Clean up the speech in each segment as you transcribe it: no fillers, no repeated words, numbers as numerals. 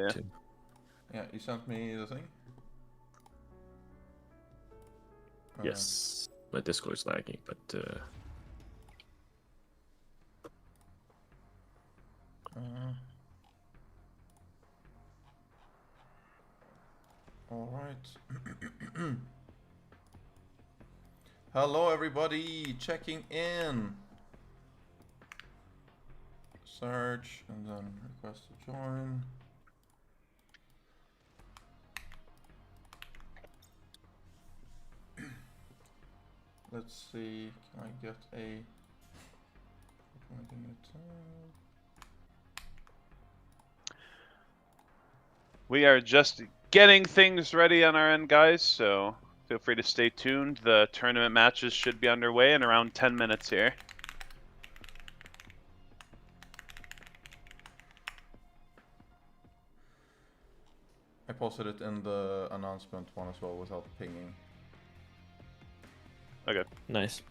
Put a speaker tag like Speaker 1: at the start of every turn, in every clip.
Speaker 1: yeah.
Speaker 2: too.
Speaker 3: Yeah, you sent me the thing?
Speaker 2: Yes, my Discord is lagging, but
Speaker 3: All right. Hello, everybody. Checking in. Search and then request to join. Let's see. Can I get a?
Speaker 1: We are just getting things ready on our end, guys, so feel free to stay tuned. The tournament matches should be underway in around 10 minutes here.
Speaker 3: I posted it in the announcement one as well without pinging.
Speaker 1: Okay.
Speaker 2: nice.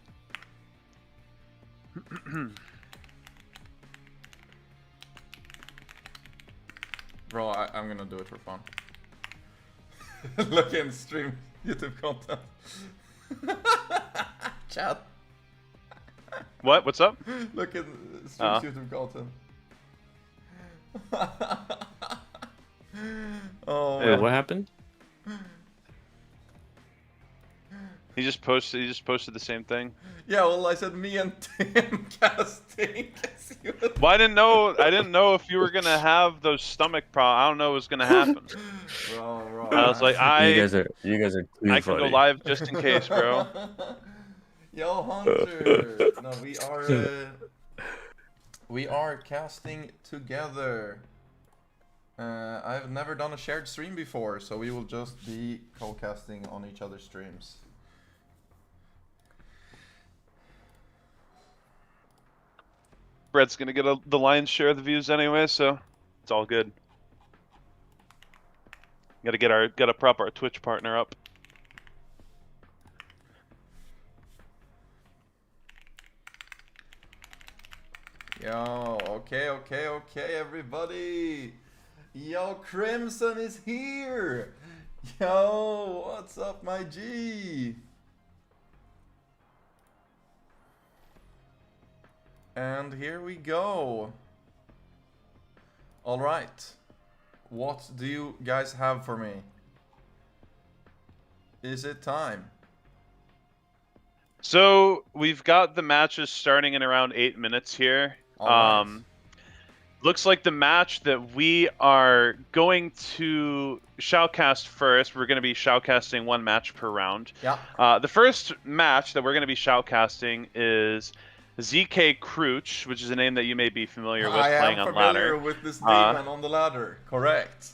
Speaker 3: Bro, I'm gonna do it for fun. Look in stream YouTube content. Chat.
Speaker 1: What? What's up?
Speaker 3: Look in stream YouTube content. Oh,
Speaker 2: Wait, what happened?
Speaker 1: He just posted the same thing.
Speaker 3: yeah, well, I said me and Tim casting.
Speaker 1: Well, I didn't know if you were gonna have those stomach problems. I don't know what was gonna happen.
Speaker 3: Bro,
Speaker 1: I was like,
Speaker 2: You guys are too
Speaker 1: I
Speaker 2: funny.
Speaker 1: can go live just in case, bro.
Speaker 3: Yo, Hunter. No, we are casting together. I've never done a shared stream before, so we will just be co-casting on each other's streams.
Speaker 1: Brett's gonna get the lion's share of the views anyway, so it's all good. Gotta prop our Twitch partner up.
Speaker 3: Yo, okay, everybody. Yo, Crimson is here. Yo, what's up, my G? And here we go. All right. What do you guys have for me? Is it time?
Speaker 1: So we've got the matches starting in around 8 minutes here.
Speaker 3: All right.
Speaker 1: Looks like the match that we are going to shoutcast first. We're going to be shoutcasting one match per round.
Speaker 3: Yeah.
Speaker 1: The first match that we're going to be shoutcasting is ZK Cruch, which is a name that you may be familiar with playing on ladder.
Speaker 3: I am familiar with this demon on the ladder. Correct.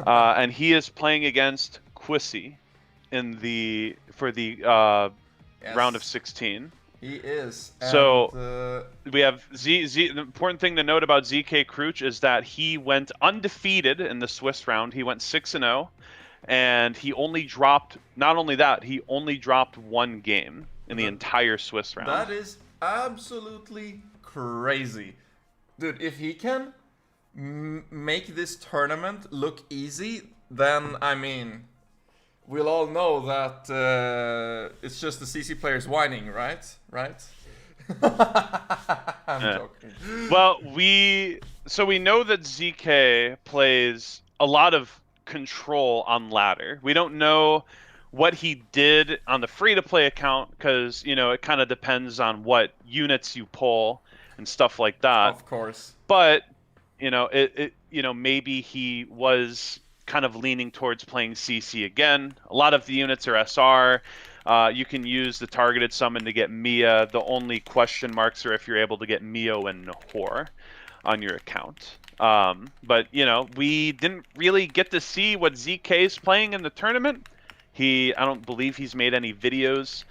Speaker 1: And he is playing against Quissy for the round of 16.
Speaker 3: He is.
Speaker 1: So we have the important thing to note about ZK Cruch is that he went undefeated in the Swiss round. He went 6-0, and he only dropped. Not only that, he only dropped one game in the entire Swiss round.
Speaker 3: That is absolutely crazy, dude. If he can make this tournament look easy, then I mean, we'll all know that it's just the CC players whining, right? I'm joking.
Speaker 1: Well, we know that ZK plays a lot of control on ladder. We don't know what he did on the free-to-play account because, you know, it kind of depends on what units you pull and stuff like that.
Speaker 3: Of course.
Speaker 1: But, you know, maybe he was kind of leaning towards playing CC again. A lot of the units are SR. You can use the targeted summon to get Mia. The only question marks are if you're able to get Mio and Nahor on your account. But, you know, we didn't really get to see what ZK is playing in the tournament. I don't believe he's made any videos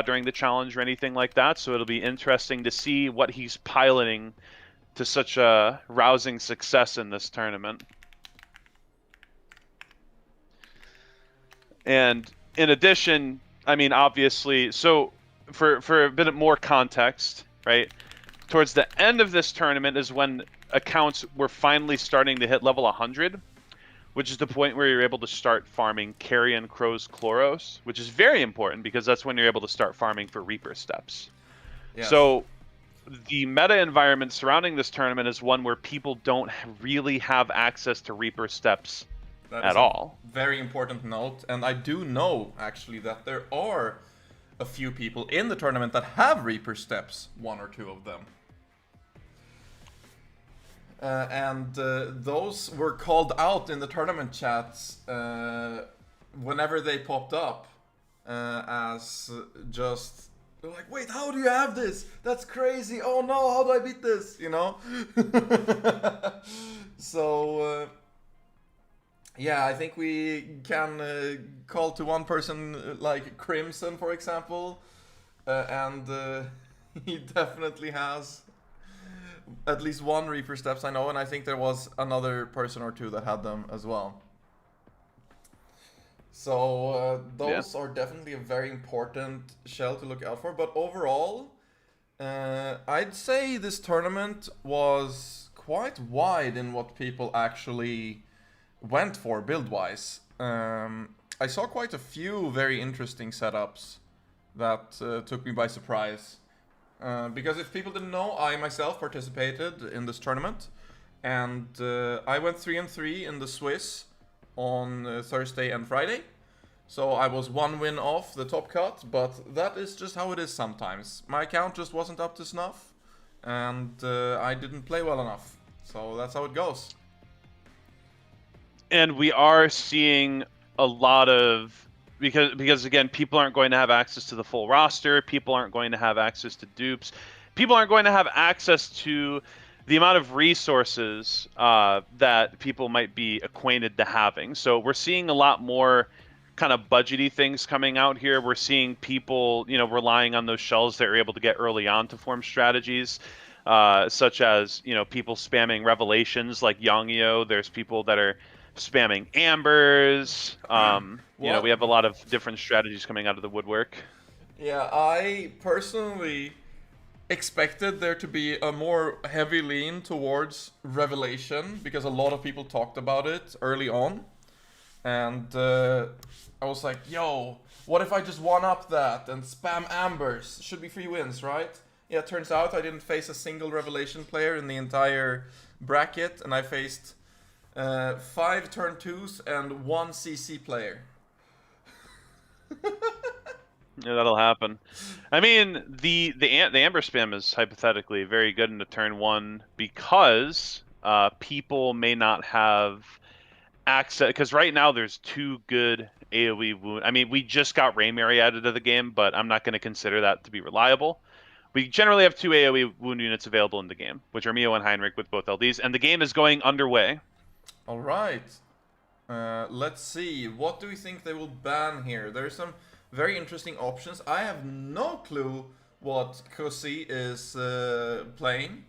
Speaker 1: during the challenge or anything like that, so it'll be interesting to see what he's piloting to such a rousing success in this tournament. And in addition, I mean, obviously, so for a bit more context, right? Towards the end of this tournament is when accounts were finally starting to hit level 100, which is the point where you're able to start farming Carrion Crow's Chloros, which is very important because that's when you're able to start farming for Reaper Steps.
Speaker 3: Yes.
Speaker 1: So the meta environment surrounding this tournament is one where people don't really have access to Reaper Steps at all.
Speaker 3: Very important note, and I do know actually that there are a few people in the tournament that have Reaper Steps, 1 or 2 of them. And those were called out in the tournament chats whenever they popped up as just, they're like, wait, how do you have this? That's crazy. Oh no, how do I beat this? You know? So, yeah, I think we can call to one person like Crimson, for example, and he definitely has at least 1 Reaper Steps, I know, and I think there was another person or 2 that had them as well. So those are definitely a very important shell to look out for. But overall, I'd say this tournament was quite wide in what people actually went for build-wise. I saw quite a few very interesting setups that took me by surprise. Because if people didn't know, I myself participated in this tournament, and I went 3-3 in the Swiss on Thursday and Friday. So I was 1 win off the top cut, but that is just how it is sometimes. My account just wasn't up to snuff, and I didn't play well enough. So that's how it goes.
Speaker 1: And we are seeing a lot of, because again, people aren't going to have access to the full roster, people aren't going to have access to dupes, people aren't going to have access to the amount of resources that people might be acquainted to having. So we're seeing a lot more kind of budgety things coming out here. We're seeing people, you know, relying on those shells that are able to get early on to form strategies, such as, you know, people spamming revelations like Yongyo. There's people that are spamming ambers. You know, we have a lot of different strategies coming out of the woodwork.
Speaker 3: Yeah, I personally expected there to be a more heavy lean towards revelation because a lot of people talked about it early on. And I was like, yo, what if I just one-up that and spam ambers? Should be 3 wins, right? Yeah, it turns out I didn't face a single revelation player in the entire bracket, and I faced 5 turn 2s and 1 CC player.
Speaker 1: Yeah, that'll happen. I mean, the amber spam is hypothetically very good into turn 1 because people may not have access, because right now there's 2 good AoE wound. I mean, we just got Raymary added to the game, but I'm not going to consider that to be reliable. We generally have 2 AoE wound units available in the game, which are Mio and Heinrich with both LDs, and the game is going underway.
Speaker 3: All right. Let's see. What do we think they will ban here? There's some very interesting options. I have no clue what Kusi is playing,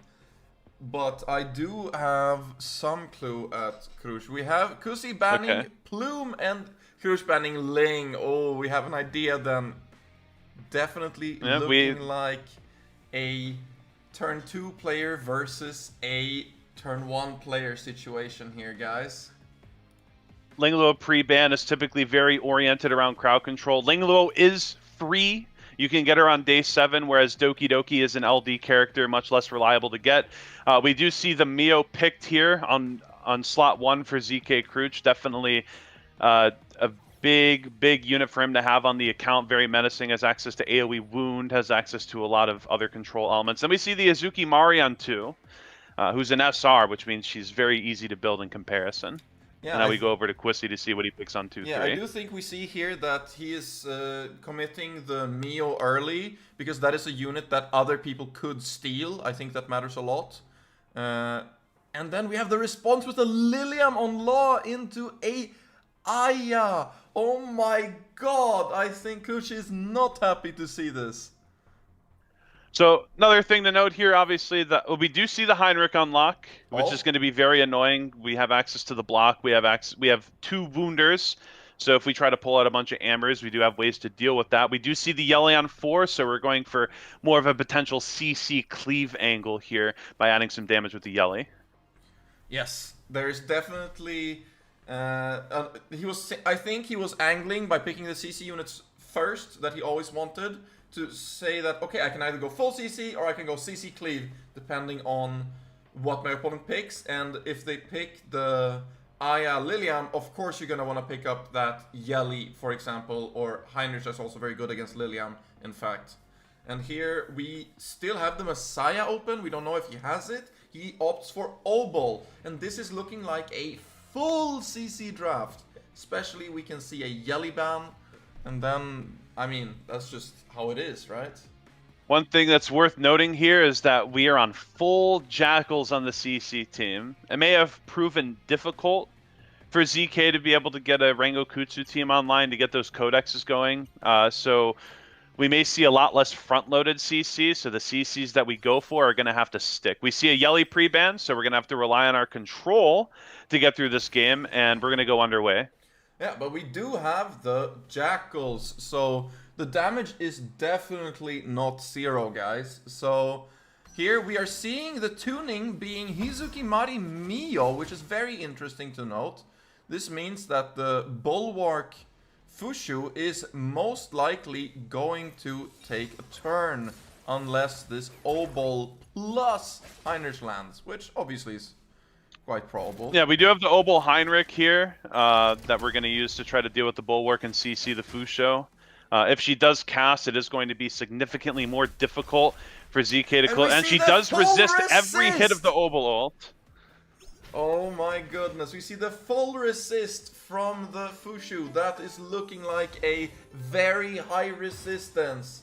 Speaker 3: but I do have some clue at Cruch. We have Kusi banning Plume and Cruch banning Ling. Oh, we have an idea then. Definitely looking like a turn 2 player versus a turn 1 player situation here, guys.
Speaker 1: Lingluo pre-ban is typically very oriented around crowd control. Lingluo is free. You can get her on day 7, whereas Doki Doki is an LD character, much less reliable to get. We do see the Mio picked here on slot 1 for ZK Cruch. Definitely a big unit for him to have on the account. Very menacing, has access to AoE wound, has access to a lot of other control elements. Then we see the Azuki Mari on 2, who's an SR, which means she's very easy to build in comparison. Yeah, and now we go over to Quissy to see what he picks on 2-3.
Speaker 3: Yeah, I do think we see here that he is committing the Mio early, because that is a unit that other people could steal. I think that matters a lot. And then we have the response with a Lilium on Law into a Aya. Oh my god, I think Kuchi is not happy to see this.
Speaker 1: So another thing to note here, obviously, that we do see the Heinrich unlock, which is going to be very annoying. We have access to the block. We have 2 wounders. So if we try to pull out a bunch of ambers, we do have ways to deal with that. We do see the Yelly on 4, so we're going for more of a potential CC cleave angle here by adding some damage with the Yelly.
Speaker 3: Yes, there is definitely. I think he was angling by picking the CC units first that he always wanted to say that okay, I can either go full CC or I can go CC cleave depending on what my opponent picks. And if they pick the Aya Lilium, of course you're gonna want to pick up that Yelly, for example, or Heinrich is also very good against Lilium, in fact. And here we still have the Messiah open. We don't know if he has it. He opts for Obol, and this is looking like a full CC draft. Especially we can see a Yelly ban, and then, I mean, that's just how it is, right?
Speaker 1: One thing that's worth noting here is that we are on full Jackals on the CC team. It may have proven difficult for ZK to be able to get a Rango Kutsu team online to get those codexes going. So we may see a lot less front-loaded CCs, so the CCs that we go for are going to have to stick. We see a Yelly pre-ban, so we're going to have to rely on our control to get through this game, and we're going to go underway.
Speaker 3: Yeah, but we do have the Jackals, so the damage is definitely not zero, guys. So here we are seeing the tuning being Hizuki Mari Mio, which is very interesting to note. This means that the Bulwark Fushu is most likely going to take a turn unless this Obol plus Heinrich lands, which obviously is quite probable.
Speaker 1: Yeah, we do have the Obol Heinrich here that we're going to use to try to deal with the Bulwark and CC the Fusho. If she does cast, it is going to be significantly more difficult for ZK to close. And she does resist every hit of the Obol ult.
Speaker 3: Oh my goodness, we see the full resist from the Fushu. That is looking like a very high resistance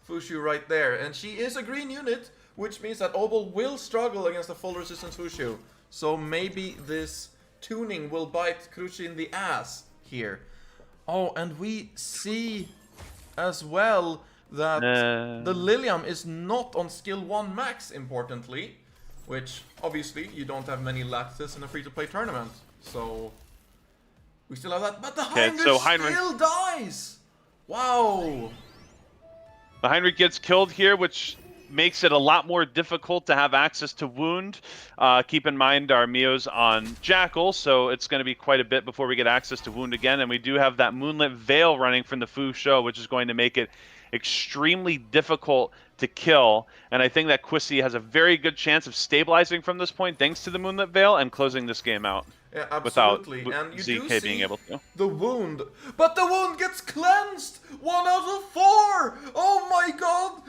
Speaker 3: Fushu right there. And she is a green unit, which means that Obol will struggle against a full resistance Fushu. So maybe this tuning will bite Cruch in the ass here. Oh, and we see as well that the Lilium is not on skill 1 max, importantly. Which, obviously, you don't have many lattices in a free-to-play tournament. So, we still have that. But the Heinrich still dies! Wow!
Speaker 1: The Heinrich gets killed here, which makes it a lot more difficult to have access to wound. Keep in mind our Mio's on Jackal, so it's going to be quite a bit before we get access to wound again. And we do have that Moonlit Veil running from the Fu Shou, which is going to make it extremely difficult to kill. And I think that Quissy has a very good chance of stabilizing from this point thanks to the Moonlit Veil and closing this game out.
Speaker 3: Yeah, absolutely. And you
Speaker 1: ZK
Speaker 3: do see
Speaker 1: being able to.
Speaker 3: the wound. But the wound gets cleansed! 1 out of 4! Oh my god!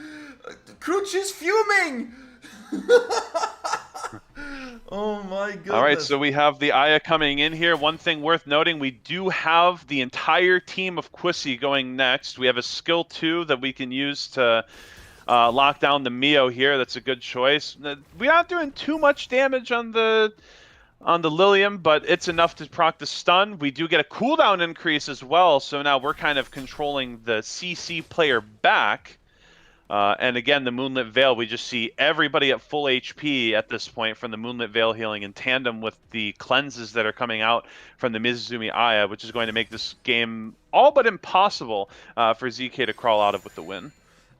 Speaker 3: Cruch is fuming! Oh my goodness.
Speaker 1: Alright, so we have the Aya coming in here. One thing worth noting, we do have the entire team of Quissy going next. We have a skill 2 that we can use to lock down the Mio here. That's a good choice. We aren't doing too much damage on the Lilium, but it's enough to proc the stun. We do get a cooldown increase as well, so now we're kind of controlling the CC player back. And again, the Moonlit Veil, we just see everybody at full HP at this point from the Moonlit Veil healing in tandem with the cleanses that are coming out from the Mizuzumi Aya, which is going to make this game all but impossible for ZK to crawl out of with the win.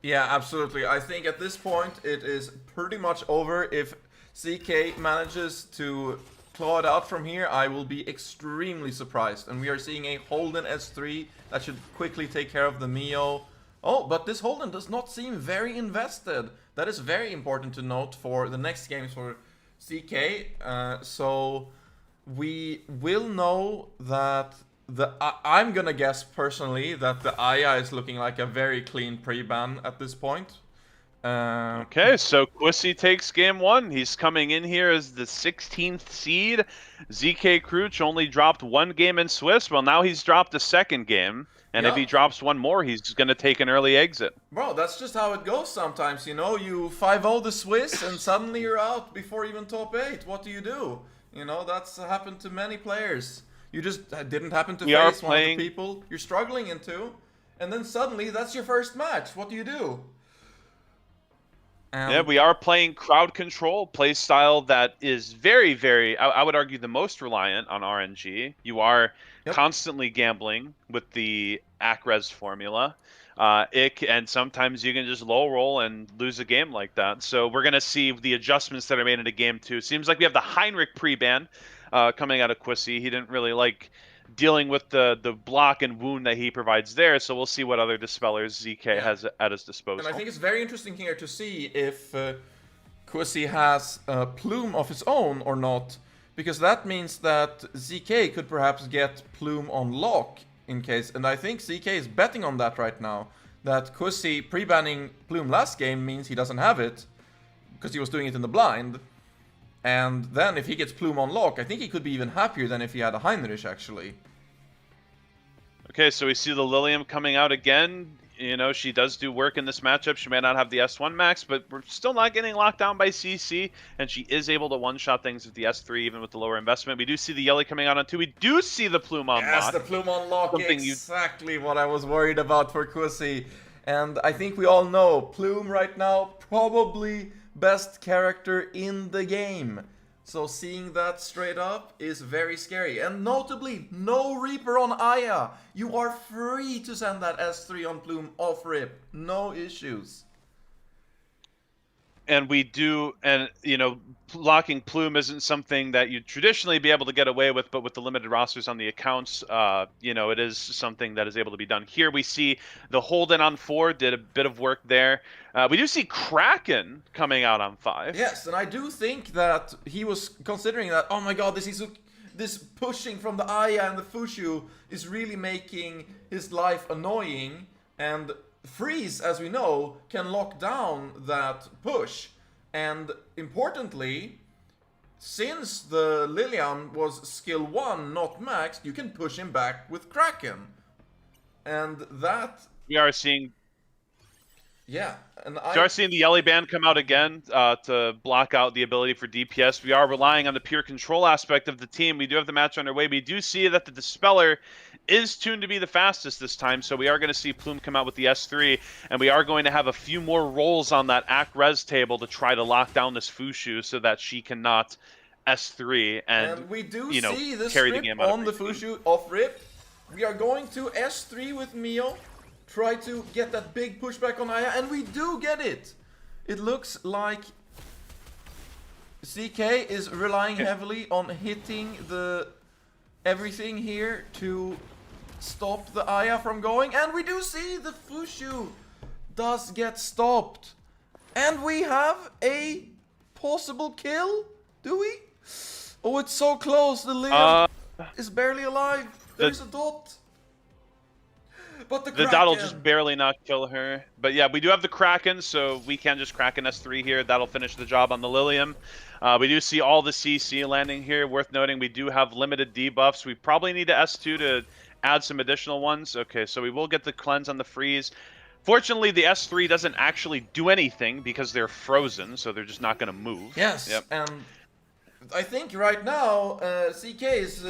Speaker 3: Yeah, absolutely. I think at this point it is pretty much over. If ZK manages to claw it out from here, I will be extremely surprised. And we are seeing a Holden S3 that should quickly take care of the Mio. Oh, but this Holden does not seem very invested. That is very important to note for the next games for ZK. So we will know that I'm gonna guess personally that the Aya is looking like a very clean pre-ban at this point.
Speaker 1: Okay, so Quissy takes game 1. He's coming in here as the 16th seed. ZK Cruch only dropped 1 game in Swiss. Well, now he's dropped a 2nd game. And if he drops 1 more, he's going to take an early exit.
Speaker 3: Bro, that's just how it goes sometimes, you know? You 5-0 the Swiss and suddenly you're out before even top 8. What do? You know, that's happened to many players. You just didn't happen to face one of the people you're struggling into. And then suddenly, that's your first match. What do?
Speaker 1: Yeah, we are playing crowd control, play style that is very, very, I would argue, the most reliant on RNG. You are constantly gambling with the ACRES formula. And sometimes you can just low roll and lose a game like that. So we're going to see the adjustments that are made into game 2. Seems like we have the Heinrich pre-ban coming out of Quissy. He didn't really like dealing with the block and wound that he provides there, so we'll see what other dispellers ZK has at his disposal.
Speaker 3: And I think it's very interesting here to see if Quissy has a plume of his own or not, because that means that ZK could perhaps get plume on lock in case, and I think ZK is betting on that right now, that Quissy pre-banning plume last game means he doesn't have it, because he was doing it in the blind. And then if he gets plume on lock, I think he could be even happier than if he had a Heinrich, actually.
Speaker 1: Okay, so we see the Lilium coming out again. You know, she does do work in this matchup. She may not have the S1 max, but we're still not getting locked down by CC, and she is able to one-shot things with the S3, even with the lower investment. We do see the Yelly coming out on 2. We do see the plume on lock.
Speaker 3: Yes, the plume on lock, exactly what I was worried about for Quissy. And I think we all know, plume right now, probably best character in the game. So seeing that straight up is very scary. And notably, no Reaper on Aya. You are free to send that S3 on plume off rip. No issues.
Speaker 1: And we do, and you know, locking plume isn't something that you'd traditionally be able to get away with, but with the limited rosters on the accounts, you know, it is something that is able to be done. Here we see the Holden on 4 did a bit of work there. We do see Kraken coming out on 5.
Speaker 3: Yes, and I do think that he was considering that, oh my god, this pushing from the Aya and the Fushu is really making his life annoying, and Freeze, as we know, can lock down that push. And importantly, since the Lilian was skill 1, not maxed, you can push him back with Kraken. And that...
Speaker 1: We are seeing...
Speaker 3: Yeah, and
Speaker 1: We are seeing the Yelly band come out again to block out the ability for DPS. We are relying on the pure control aspect of the team. We do have the match underway. We do see that the Dispeller is tuned to be the fastest this time, so we are going to see Plume come out with the S3, and we are going to have a few more rolls on that ACRES table to try to lock down this Fushu so that she cannot S3 and
Speaker 3: we do
Speaker 1: you know,
Speaker 3: see the
Speaker 1: carry the
Speaker 3: strip
Speaker 1: game out
Speaker 3: on the Fushu off rip. We are going to S3 with Mio. Try to get that big pushback on Aya, and we do get it! It looks like ZK is relying heavily on hitting the everything here to stop the Aya from going, and we do see the Fushu does get stopped. And we have a possible kill, do we? Oh, it's so close, the Liam is barely alive. There's a dot. But the
Speaker 1: dot will just barely not kill her. But yeah, we do have the Kraken, so we can just Kraken S3 here. That'll finish the job on the Lilium. We do see all the CC landing here. Worth noting, we do have limited debuffs. We probably need to S2 to add some additional ones. Okay, so we will get the cleanse on the freeze. Fortunately, the S3 doesn't actually do anything because they're frozen, so they're just not going to move.
Speaker 3: Yes,
Speaker 1: yep.
Speaker 3: And I think right now ZK is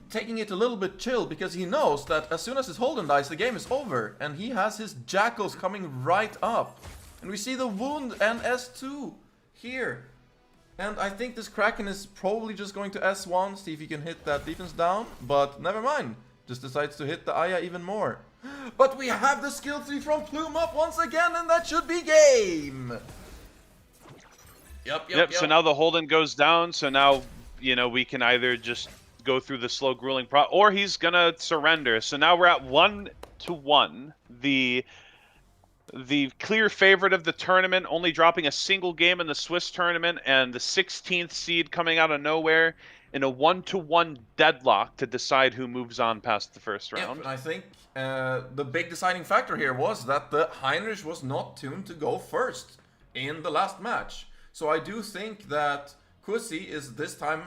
Speaker 3: taking it a little bit chill because he knows that as soon as his Holden dies, the game is over, and he has his Jackals coming right up. And we see the wound and S2 here. And I think this Kraken is probably just going to S1, see if he can hit that defense down, but never mind. Just decides to hit the Aya even more. But we have the skill 3 from Plume up once again, and that should be game! Yep.
Speaker 1: So now the Holden goes down, so now, you know, we can either just go through the slow grueling or he's gonna surrender. So now we're at 1-1. The clear favorite of the tournament, only dropping a single game in the Swiss tournament, and the 16th seed coming out of nowhere in a 1-1 deadlock to decide who moves on past the first round.
Speaker 3: And I think the big deciding factor here was that the Heinrich was not tuned to go first in the last match. So I do think that Quissy is this time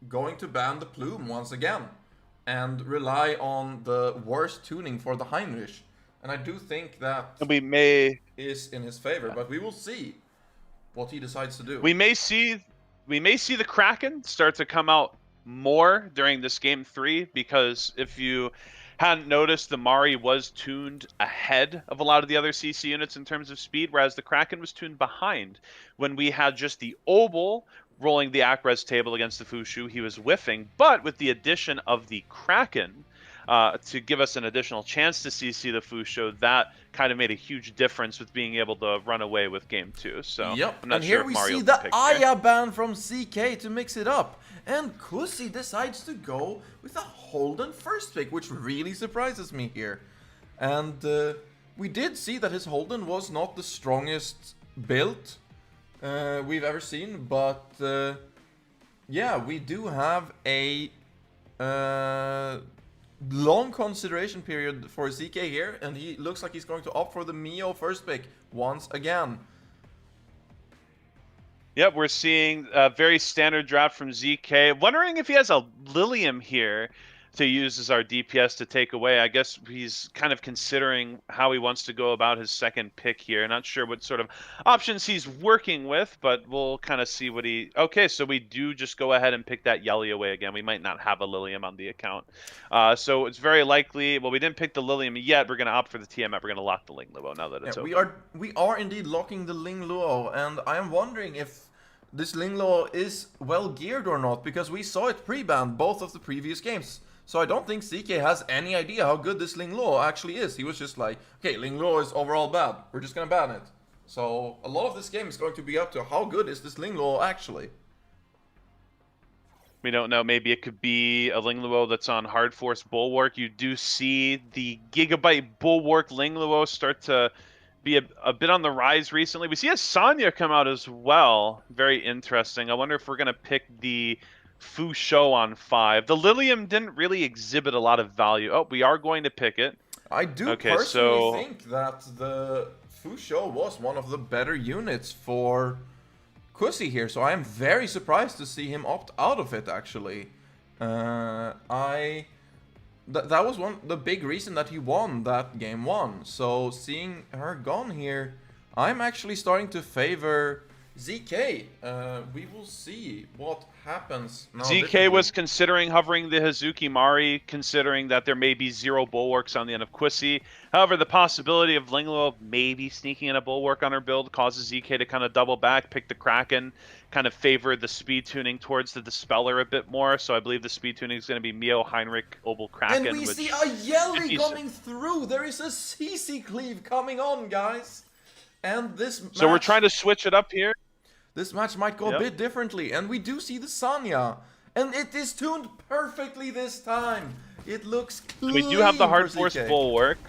Speaker 3: going to ban the Plume once again and rely on the worst tuning for the Heinrich. And I do think that is in his favor, but we will see what he decides to do.
Speaker 1: We may see the Kraken start to come out more during this game 3, because if you hadn't noticed, the Mari was tuned ahead of a lot of the other CC units in terms of speed, whereas the Kraken was tuned behind. When we had just the Obel rolling the Akres table against the Fushu, he was whiffing, but with the addition of the Kraken, to give us an additional chance to CC the Fushu, that kind of made a huge difference with being able to run away with game 2. So
Speaker 3: yep,
Speaker 1: I'm not
Speaker 3: and
Speaker 1: sure
Speaker 3: here
Speaker 1: if
Speaker 3: we
Speaker 1: Mario
Speaker 3: see
Speaker 1: can
Speaker 3: the
Speaker 1: pick here.
Speaker 3: Aya ban from ZK to mix it up. And Kusi decides to go with a Holden first pick, which really surprises me here. And we did see that his Holden was not the strongest build we've ever seen, but yeah, we do have a long consideration period for ZK here, and he looks like he's going to opt for the Mio first pick once again.
Speaker 1: Yep, we're seeing a very standard draft from ZK. Wondering if he has a Lilium here to use as our DPS to take away. I guess he's kind of considering how he wants to go about his second pick here. Not sure what sort of options he's working with, but we'll kind of see what he... Okay, so we do just go ahead and pick that Yelly away again. We might not have a Lilium on the account. So it's very likely... Well, we didn't pick the Lilium yet. We're going to opt for the Tiamat. We're going to lock the Ling Luo now that it's open.
Speaker 3: We are indeed locking the Ling Luo, and I am wondering if this Ling Luo is well geared or not, because we saw it pre-banned both of the previous games. So I don't think ZK has any idea how good this Ling Luo actually is. He was just like, okay, Ling Luo is overall bad. We're just gonna ban it. So a lot of this game is going to be up to how good is this Ling Luo actually.
Speaker 1: We don't know. Maybe it could be a Ling Luo that's on Hard Force Bulwark. You do see the Gigabyte Bulwark Ling Luo start to be a bit on the rise recently. We see a Sanya come out as well. Very interesting. I wonder if we're going to pick the Fu Shou on 5. The Lilium didn't really exhibit a lot of value. Oh, we are going to pick it.
Speaker 3: I do personally think that the Fu Shou was one of the better units for Kusi here, so I am very surprised to see him opt out of it actually. That was the big reason that he won that game 1. So seeing her gone here, I'm actually starting to favor ZK. We will see what happens. Now,
Speaker 1: ZK was considering hovering the Hazuki Mari, considering that there may be 0 bulwarks on the end of Kusi. However, the possibility of Ling Luo maybe sneaking in a bulwark on her build causes ZK to kind of double back, pick the Kraken, kind of favor the speed tuning towards the Dispeller a bit more. So I believe the speed tuning is going to be Mio, Heinrich, Obel, Kraken.
Speaker 3: And we see a Yelly coming through. There is a CC cleave coming on, guys. And this match,
Speaker 1: so we're trying to switch it up here.
Speaker 3: This match might go a bit differently, and we do see the Sanya, and it is tuned perfectly this time. It looks clean.
Speaker 1: We do have the Hard Force Bulwark.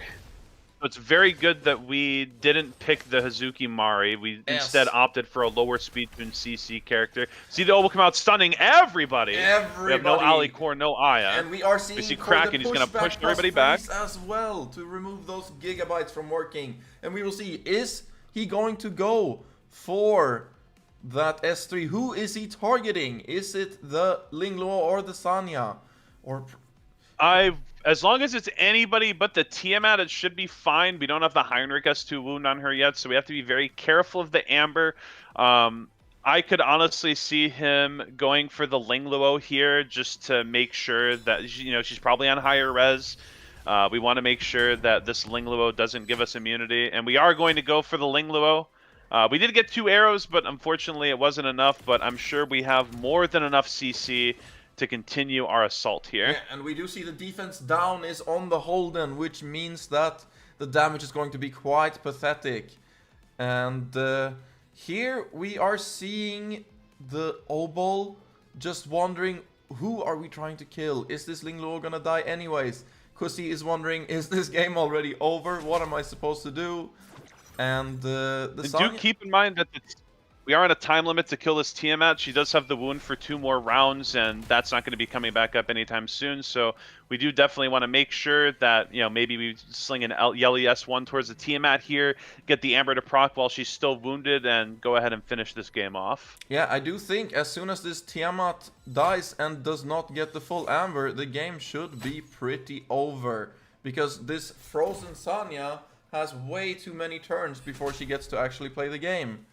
Speaker 1: So it's very good that we didn't pick the Hazuki Mari. We instead opted for a lower speed tuned CC character. See the Obel come out stunning everybody. We have no Alicorn, no Aya.
Speaker 3: And we are seeing
Speaker 1: we see Kraken, he's going to push everybody back.
Speaker 3: As well to remove those gigabytes from working. And we will see, is he going to go for that S3? Who is he targeting? Is it the Ling Luo or the Sanya? Or
Speaker 1: as long as it's anybody but the Tiamat, it should be fine. We don't have the Heinrich S2 wound on her yet, so we have to be very careful of the Amber. I could honestly see him going for the Ling Luo here just to make sure that, she's probably on higher res. We want to make sure that this Ling Luo doesn't give us immunity, and we are going to go for the Ling Luo. We did get 2 arrows, but unfortunately it wasn't enough, but I'm sure we have more than enough CC to continue our assault here.
Speaker 3: Yeah, and we do see the defense down is on the Holden, which means that the damage is going to be quite pathetic. And here we are seeing the Obel just wondering, who are we trying to kill? Is this Ling Luo gonna die anyways? Kusi is wondering, is this game already over? What am I supposed to do? And
Speaker 1: do keep in mind that we are on a time limit to kill this Tiamat. She does have the wound for 2 more rounds, and that's not going to be coming back up anytime soon. So we do definitely want to make sure that, maybe we sling an Yelly S1 towards the Tiamat here, get the Amber to proc while she's still wounded, and go ahead and finish this game off.
Speaker 3: Yeah, I do think as soon as this Tiamat dies and does not get the full Amber, the game should be pretty over. Because this frozen Sanya has way too many turns before she gets to actually play the game.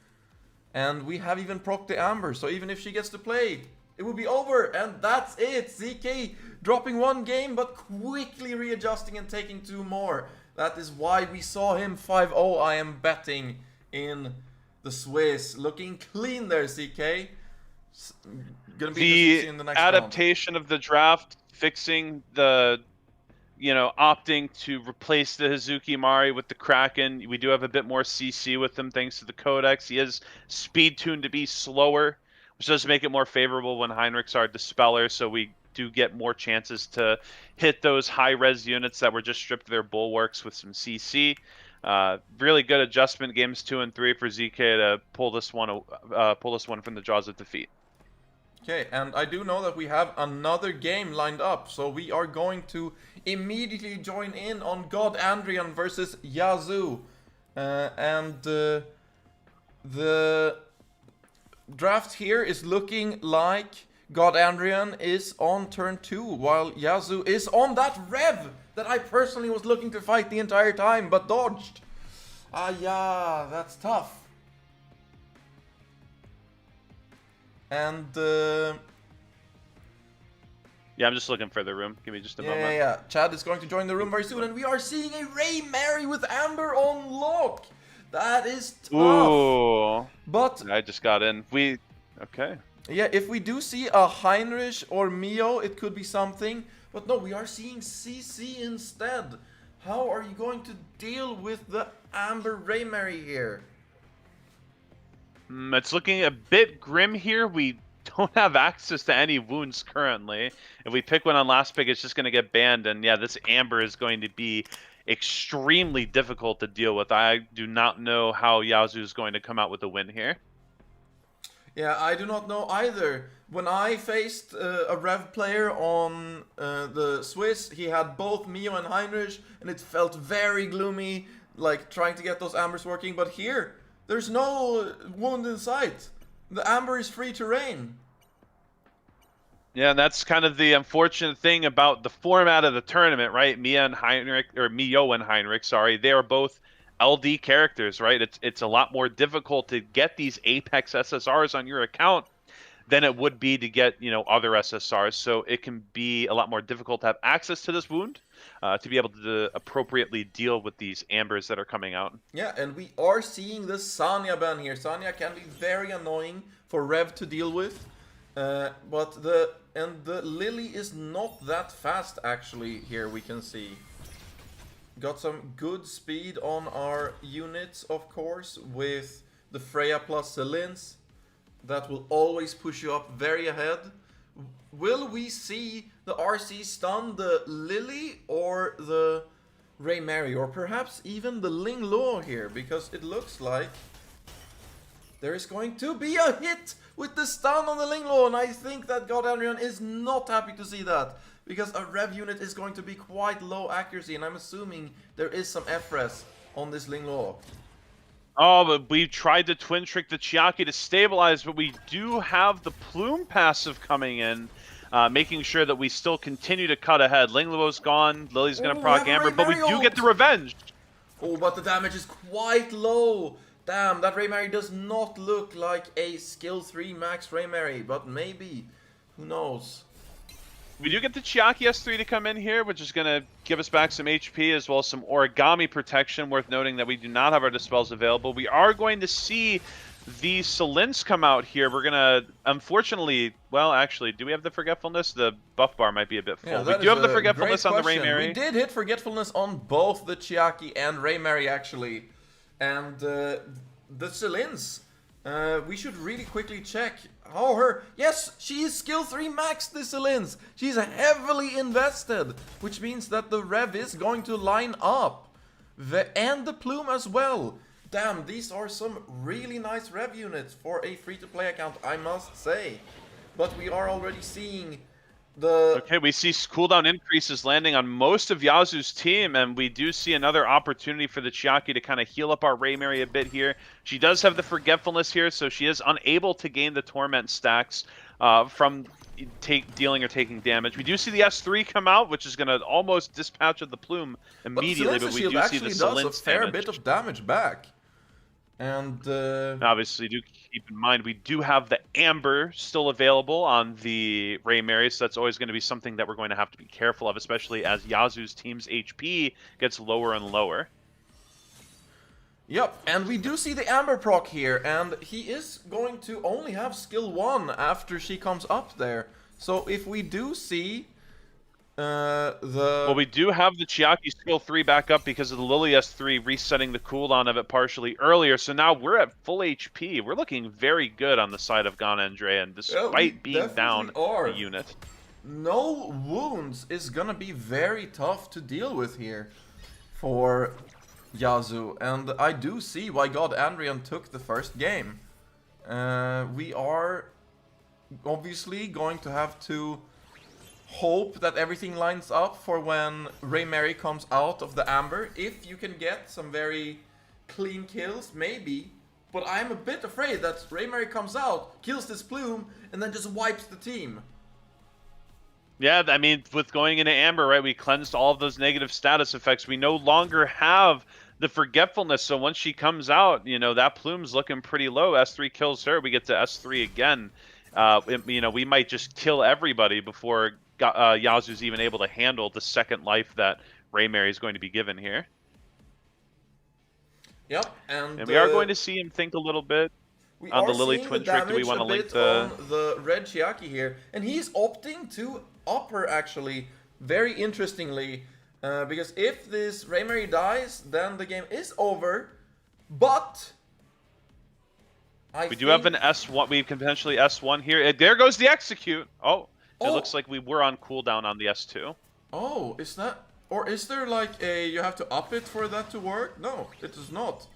Speaker 3: And we have even procced the Amber, so even if she gets to play, it will be over, and that's it. ZK dropping 1 game, but quickly readjusting and taking 2 more. That is why we saw him 5-0. I am betting in the Swiss. Looking clean there, ZK. Gonna be in the next
Speaker 1: adaptation
Speaker 3: round.
Speaker 1: of the draft, fixing the, opting to replace the Hazuki Mari with the Kraken. We do have a bit more CC with him thanks to the Codex. He is speed tuned to be slower, which does make it more favorable when Heinrichs are Dispeller, so we do get more chances to hit those high-res units that were just stripped of their bulwarks with some CC. Really good adjustment games 2 and 3 for ZK to pull this one from the jaws of defeat.
Speaker 3: Okay, and I do know that we have another game lined up, so we are going to immediately join in on God Andrean versus Yazu. The draft here is looking like God Andrean is on turn 2, while Yazu is on that Rev that I personally was looking to fight the entire time, but dodged. Yeah, that's tough. And
Speaker 1: yeah, I'm just looking for the room. Give me just a moment.
Speaker 3: Yeah. Chad is going to join the room very soon, and we are seeing a Ray Mary with Amber on lock. That is tough.
Speaker 1: Ooh.
Speaker 3: But
Speaker 1: I just got in. Okay.
Speaker 3: Yeah, if we do see a Heinrich or Mio, it could be something. But no, we are seeing CC instead. How are you going to deal with the Amber Ray Mary here?
Speaker 1: It's looking a bit grim here. We don't have access to any wounds currently. If we pick one on last pick, it's just going to get banned. And yeah, this Amber is going to be extremely difficult to deal with. I do not know how Yazu is going to come out with a win here.
Speaker 3: Yeah, I do not know either. When I faced a Rev player on the Swiss, he had both Mio and Heinrich, and it felt very gloomy, like trying to get those Ambers working. But here, there's no wound in sight. The Amber is free to reign.
Speaker 1: Yeah, and that's kind of the unfortunate thing about the format of the tournament, right? Mio and Heinrich, sorry, they are both LD characters, right? It's a lot more difficult to get these Apex SSRs on your account than it would be to get, other SSRs. So it can be a lot more difficult to have access to this wound, to be able to appropriately deal with these Ambers that are coming out.
Speaker 3: Yeah, and we are seeing the Sanya ban here. Sanya can be very annoying for Rev to deal with. But the Lily is not that fast actually here, we can see. Got some good speed on our units, of course, with the Freya plus Selins. That will always push you up very ahead. Will we see the RC stun the Lily or the Ray Mary, or perhaps even the Ling Luo here? Because it looks like there is going to be a hit with the stun on the Ling Luo, and I think that God Andrean is not happy to see that. Because a Rev unit is going to be quite low accuracy, and I'm assuming there is some FRES on this Ling Luo.
Speaker 1: Oh, but we tried to twin trick the Chiaki to stabilize, but we do have the Plume passive coming in, making sure that we still continue to cut ahead. Ling Luo's gone, Lily's going to proc Amber, but we do get the revenge.
Speaker 3: Oh, but the damage is quite low. Damn, that Ray Mary does not look like a skill 3 max Ray Mary, but maybe. Who knows?
Speaker 1: We do get the Chiaki S3 to come in here, which is going to give us back some HP as well as some origami protection. Worth noting that we do not have our dispels available. We are going to see the Selins come out here. We're going to, unfortunately, well, actually, do we have the Forgetfulness? The buff bar might be a bit full.
Speaker 3: Yeah,
Speaker 1: we do have the Forgetfulness on the Ray Mary.
Speaker 3: We did hit Forgetfulness on both the Chiaki and Ray Mary, actually. And the Selins, we should really quickly check how her... Yes, she is skill 3 max, the Selins. She's heavily invested, which means that the Rev is going to line up. And the Plume as well. Damn, these are some really nice Rev units for a free-to-play account, I must say. But we are already seeing the...
Speaker 1: Okay, we see cooldown increases landing on most of Yazu's team, and we do see another opportunity for the Chiaki to kind of heal up our Ray Mary a bit here. She does have the Forgetfulness here, so she is unable to gain the Torment stacks from dealing or taking damage. We do see the S3 come out, which is going to almost dispatch of the Plume immediately, but we do see the Selins
Speaker 3: does a fair
Speaker 1: damage.
Speaker 3: bit of damage back. And
Speaker 1: Obviously, do keep in mind we do have the Amber still available on the Ray Mary, so that's always going to be something that we're going to have to be careful of, especially as Yazu's team's HP gets lower and lower.
Speaker 3: yep, and we do see the Amber proc here, and he is going to only have skill 1 after she comes up there. So if we do see
Speaker 1: Well, we do have the Chiaki skill 3 back up because of the Lily S3 resetting the cooldown of it partially earlier. So now we're at full HP. We're looking very good on the side of Andrean, despite being down a unit.
Speaker 3: No wounds is gonna be very tough to deal with here for Yazu, and I do see why Andrean took the first game. We are obviously going to have to hope that everything lines up for when Ray Mary comes out of the Amber. If you can get some very clean kills, maybe. But I'm a bit afraid that Ray Mary comes out, kills this plume, and then just wipes the team.
Speaker 1: Yeah, I mean, with going into Amber, right, we cleansed all of those negative status effects. We no longer have the forgetfulness, so once she comes out, you know, that plume's looking pretty low. S3 kills her, we get to S3 again. You know, we might just kill everybody before Yazu's even able to handle the second life that Ray Mary is going to be given here.
Speaker 3: Yep, and
Speaker 1: we are going to see him think a little bit on the Lily twin trick. Do we want to link
Speaker 3: on the red Chiaki here? And he's opting to up her, actually, very interestingly, because if this Ray Mary dies, then the game is over. But
Speaker 1: we do have an S1. We can potentially S1 here. There goes the execute. Oh, it looks like we were on cooldown on the S2.
Speaker 3: Oh, is that... Or is there like a... You have to up it for that to work? No, it is not.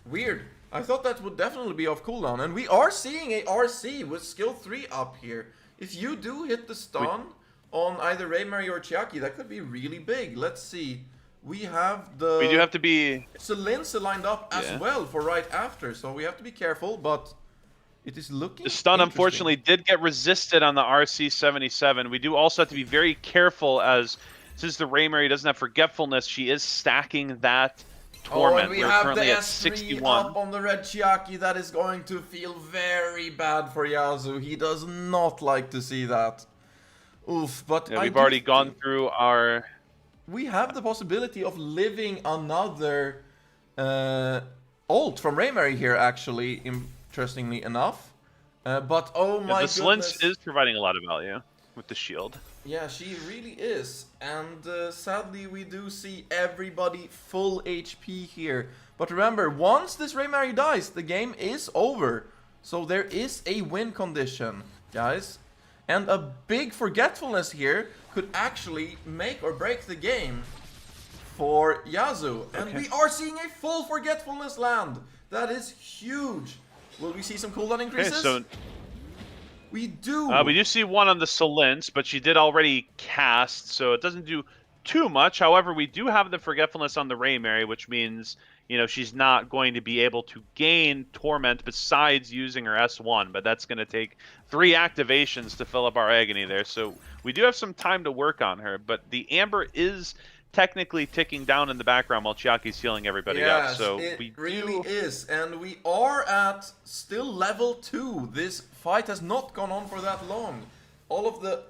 Speaker 3: Weird. I thought that would definitely be off cooldown. And we are seeing a RC with skill 3 up here. If you do hit the stun on either Ray Mary or Chiaki, that could be really big. Let's see. We have the...
Speaker 1: We do have to be...
Speaker 3: Selinsa lined up as well for right after. So we have to be careful, but... It is looking
Speaker 1: The stun, unfortunately, did get resisted on the RC-77. We do also have to be very careful as... Since the Ray Mary doesn't have forgetfulness, she is stacking that torment.
Speaker 3: And we
Speaker 1: We're
Speaker 3: have
Speaker 1: currently
Speaker 3: the
Speaker 1: at
Speaker 3: S3
Speaker 1: 61.
Speaker 3: up on the red Chiaki. That is going to feel very bad for Yazu. He does not like to see that. Oof, but
Speaker 1: yeah, we've already gone through our...
Speaker 3: We have the possibility of living another ult from Ray Mary here, actually, interestingly enough. But oh my goodness.
Speaker 1: The Slint is providing a lot of value with the shield.
Speaker 3: Yeah, she really is, and sadly we do see everybody full HP here. But remember, once this Ray Mary dies, the game is over. So there is a win condition, guys. And a big forgetfulness here could actually make or break the game for Yazu. And we are seeing a full forgetfulness land. That is huge. Will we see some cooldown increases?
Speaker 1: Okay, so...
Speaker 3: We do.
Speaker 1: We do see one on the Selins, but she did already cast, so it doesn't do too much. However, we do have the forgetfulness on the Ray Mary, which means, you know, she's not going to be able to gain Torment besides using her S1, but that's going to take 3 activations to fill up our agony there. So we do have some time to work on her, but the Amber is technically ticking down in the background while Chiaki's healing everybody up. So
Speaker 3: it
Speaker 1: we
Speaker 3: really is, and we are at still level 2. This fight has not gone on for that long. All of the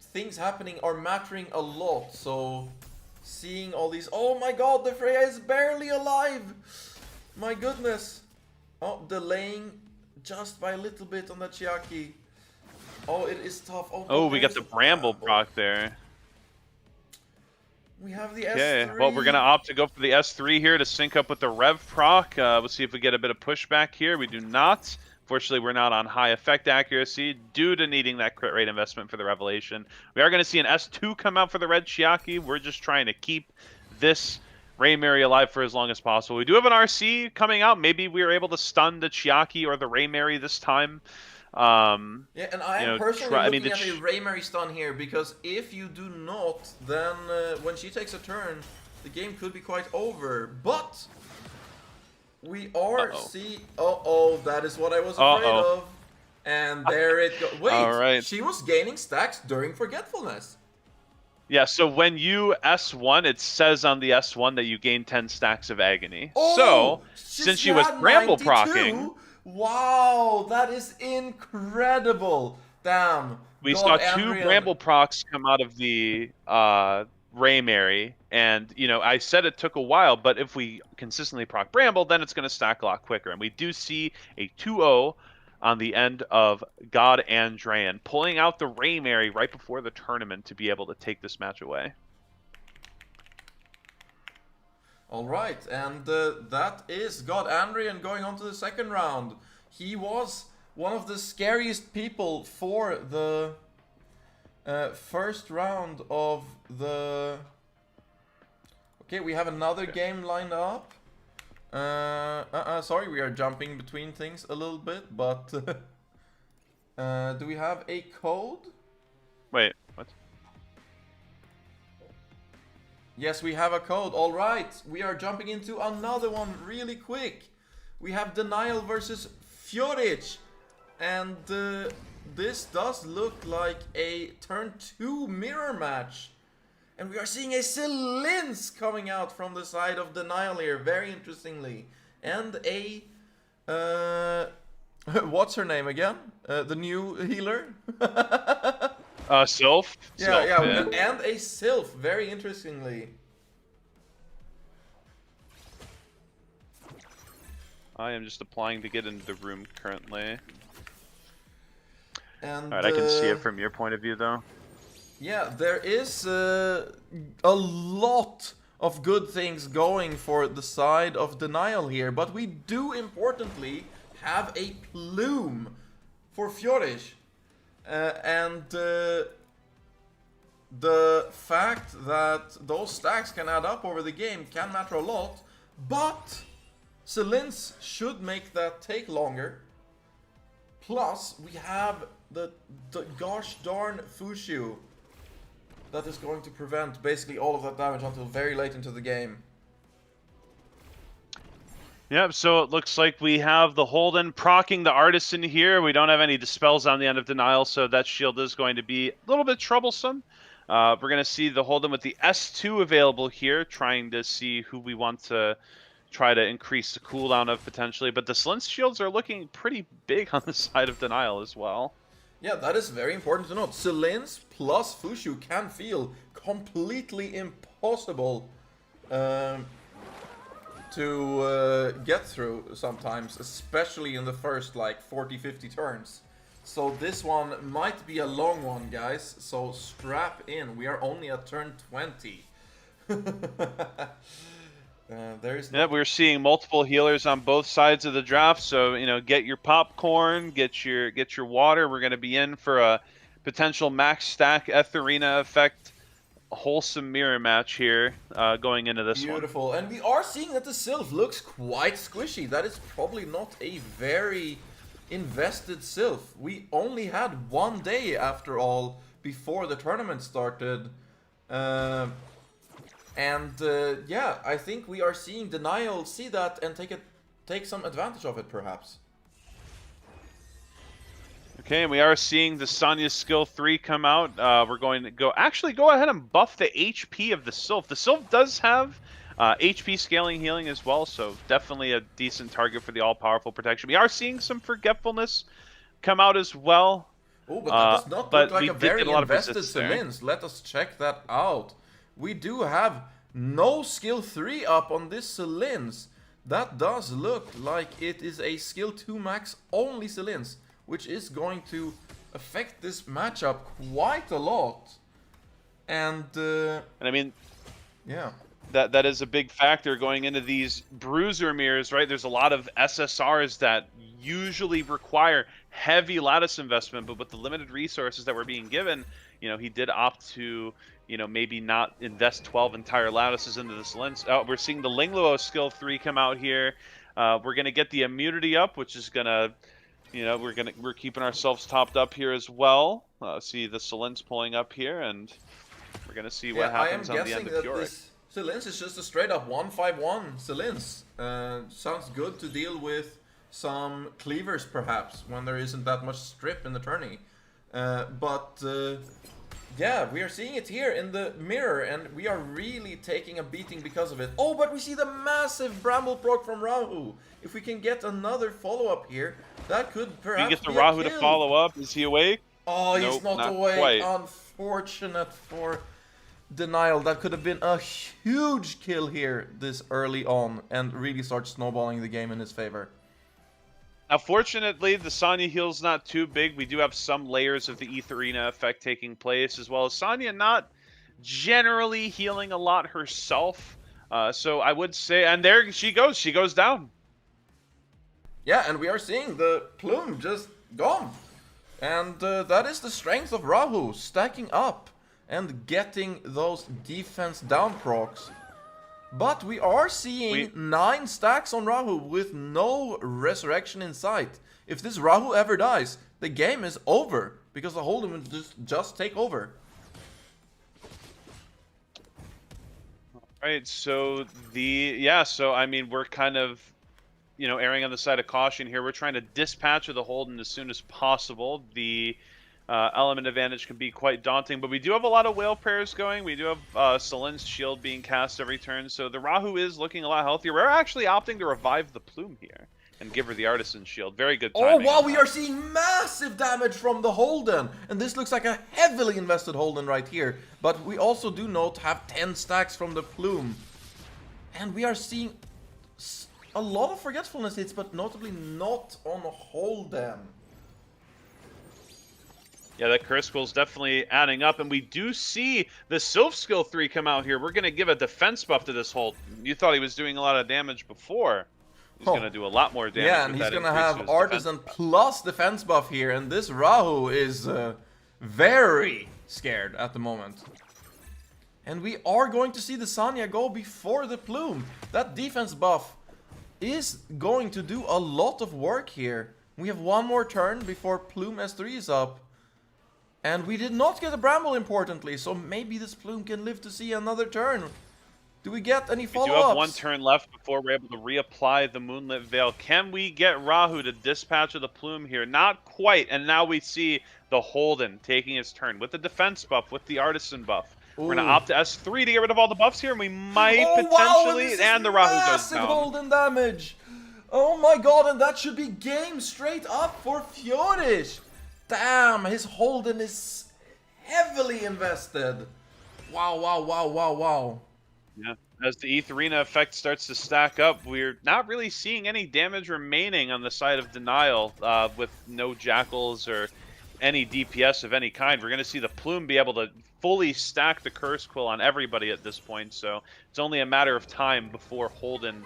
Speaker 3: things happening are mattering a lot, so seeing all these... Oh my god, the Freya is barely alive! My goodness. Oh, delaying just by a little bit on the Chiaki. Oh, it is tough.
Speaker 1: Oh, we got the Bramble proc there.
Speaker 3: We have the S3.
Speaker 1: Okay, well, we're going to opt to go for the S3 here to sync up with the Rev proc. We'll see if we get a bit of pushback here. We do not. Fortunately, we're not on high effect accuracy due to needing that crit rate investment for the Revelation. We are going to see an S2 come out for the red Chiaki. We're just trying to keep this Ray Mary alive for as long as possible. We do have an RC coming out. Maybe we were able to stun the Chiaki or the Ray Mary this time.
Speaker 3: Yeah, and I am personally looking at a Ray Mary stun here, because if you do not, then when she takes a turn, the game could be quite over. But we are that is what I was afraid of. And there it goes. Wait, she was gaining stacks during forgetfulness.
Speaker 1: Yeah, so when you S1, it says on the S1 that you gain 10 stacks of agony.
Speaker 3: Oh,
Speaker 1: So, since she
Speaker 3: she
Speaker 1: was
Speaker 3: had
Speaker 1: bramble procking,
Speaker 3: 92? Wow, that is incredible. Damn,
Speaker 1: we
Speaker 3: God,
Speaker 1: saw 2
Speaker 3: Andrean.
Speaker 1: bramble procs come out of the Raymary, and I said it took a while, but if we consistently proc bramble, then it's going to stack a lot quicker. And we do see a 2-0 on the end of God Andrean, pulling out the Raymary right before the tournament to be able to take this match away.
Speaker 3: Alright, and that is God Andrean going on to the second round. He was one of the scariest people for the first round of the... Okay, we have another game lined up. Sorry, we are jumping between things a little bit, but... do we have a code?
Speaker 1: Wait, what?
Speaker 3: Yes, we have a code. All right, we are jumping into another one really quick. We have Denial versus Furic, and this does look like a turn 2 mirror match. And we are seeing a Selins coming out from the side of Denial here, very interestingly. And a... what's her name again? The new healer?
Speaker 1: Sylph?
Speaker 3: Yeah,
Speaker 1: Sylph,
Speaker 3: and a Sylph, very interestingly.
Speaker 1: I am just applying to get into the room currently.
Speaker 3: And
Speaker 1: Alright, I can see it from your point of view, though.
Speaker 3: yeah, there is a lot of good things going for the side of Denial here, but we do importantly have a plume for Furic. And the fact that those stacks can add up over the game can matter a lot, but Selins should make that take longer. Plus, we have the gosh darn Fushu that is going to prevent basically all of that damage until very late into the game.
Speaker 1: Yep, so it looks like we have the Holden proccing the Artisan here. We don't have any Dispels on the end of Denial, so that shield is going to be a little bit troublesome. We're going to see the Holden with the S2 available here, trying to see who we want to try to increase the cooldown of potentially. But the Selins shields are looking pretty big on the side of Denial as well.
Speaker 3: Yeah, that is very important to note. Selins plus Fushu can feel completely impossible to get through sometimes, especially in the first like 40-50 turns. So this one might be a long one, guys, so strap in. We are only at turn 20.
Speaker 1: Yeah, we're seeing multiple healers on both sides of the draft, so get your popcorn, get your water. We're going to be in for a potential max stack Etherina effect wholesome mirror match here going into this
Speaker 3: Beautiful. And we are seeing that the Sylph looks quite squishy. That is probably not a very invested Sylph. We only had one day, after all, before the tournament started. Yeah, I think we are seeing Denial see that and take some advantage of it, perhaps.
Speaker 1: Okay, and we are seeing the Sonya skill 3 come out. We're going to go ahead and buff the HP of the Sylph. The Sylph does have HP scaling healing as well, so definitely a decent target for the all-powerful protection. We are seeing some Forgetfulness come out as well.
Speaker 3: Oh, but that does not look like a very invested
Speaker 1: there.
Speaker 3: Selins. Let us check that out. We do have no skill 3 up on this Selins. That does look like it is a skill 2 max only Selins, which is going to affect this matchup quite a lot. And
Speaker 1: I mean,
Speaker 3: yeah,
Speaker 1: that is a big factor going into these bruiser mirrors, right? There's a lot of SSRs that usually require heavy lattice investment, but with the limited resources that were being given, he did opt to, maybe not invest 12 entire lattices into this lens. We're seeing the Lingluo skill 3 come out here. We're gonna get the immunity up, which is gonna, we're keeping ourselves topped up here as well. See the Selins pulling up here, and we're gonna see what happens on the end of Furic.
Speaker 3: This Selins is just a straight up 1-5-1 Selins. Sounds good to deal with some cleavers perhaps when there isn't that much strip in the tourney. But Yeah, we are seeing it here in the mirror, and we are really taking a beating because of it. Oh, but we see the massive Bramble proc from Rahu. If we can get another follow-up here, that could
Speaker 1: We
Speaker 3: perhaps
Speaker 1: get the
Speaker 3: be a
Speaker 1: Rahu to
Speaker 3: kill.
Speaker 1: follow up. Is he awake?
Speaker 3: Oh, he's
Speaker 1: Nope,
Speaker 3: not
Speaker 1: not
Speaker 3: awake.
Speaker 1: quite.
Speaker 3: Unfortunate for Denial. That could have been a huge kill here this early on and really start snowballing the game in his favor.
Speaker 1: Now, fortunately, the Sonya heal's not too big. We do have some layers of the Etherina effect taking place, as well as Sonya not generally healing a lot herself. So I would say, and there she goes down.
Speaker 3: Yeah, and we are seeing the plume just gone. And that is the strength of Rahu, stacking up and getting those defense down procs. But we are seeing 9 stacks on Rahu with no resurrection in sight. If this Rahu ever dies, the game is over, because the Holden will just take over.
Speaker 1: Right, so so I mean, we're kind of, you know, erring on the side of caution here. We're trying to dispatch of the Holden as soon as possible. The element advantage can be quite daunting, but we do have a lot of whale prayers going. We do have Selin's shield being cast every turn, so the Rahu is looking a lot healthier. We're actually opting to revive the Plume here and give her the Artisan shield. Very good timing.
Speaker 3: Oh, wow, we are seeing massive damage from the Holden. And this looks like a heavily invested Holden right here. But we also do note have 10 stacks from the Plume. And we are seeing a lot of Forgetfulness hits, but notably not on a Holden.
Speaker 1: Yeah, that curse skill is definitely adding up, and we do see the Sylph skill 3 come out here. We're going to give a defense buff to this Hold. You thought he was doing a lot of damage before. He's going to do a lot more damage.
Speaker 3: Yeah, and he's going to have Artisan plus defense buff here, and this Rahu is very scared at the moment. And we are going to see the Sonya go before the Plume. That defense buff is going to do a lot of work here. We have one more turn before Plume S3 is up. And we did not get a Bramble, importantly, so maybe this Plume can live to see another turn. Do we get any follow-ups?
Speaker 1: We do have one turn left before we're able to reapply the Moonlit Veil. Can we get Rahu to dispatch of the Plume here? Not quite, and now we see the Holden taking his turn with the defense buff, with the Artisan buff. Ooh. We're going to opt to S3 to get rid of all the buffs here, and we might potentially...
Speaker 3: Wow,
Speaker 1: and the Rahu goes down.
Speaker 3: Golden damage! Oh my god, and that should be game straight up for Furic! Damn, his Holden is heavily invested. Wow, wow, wow, wow, wow.
Speaker 1: Yeah, as the Etherina effect starts to stack up, we're not really seeing any damage remaining on the side of Denial with no Jackals or any DPS of any kind. We're going to see the Plume be able to fully stack the Curse Quill on everybody at this point, so it's only a matter of time before Holden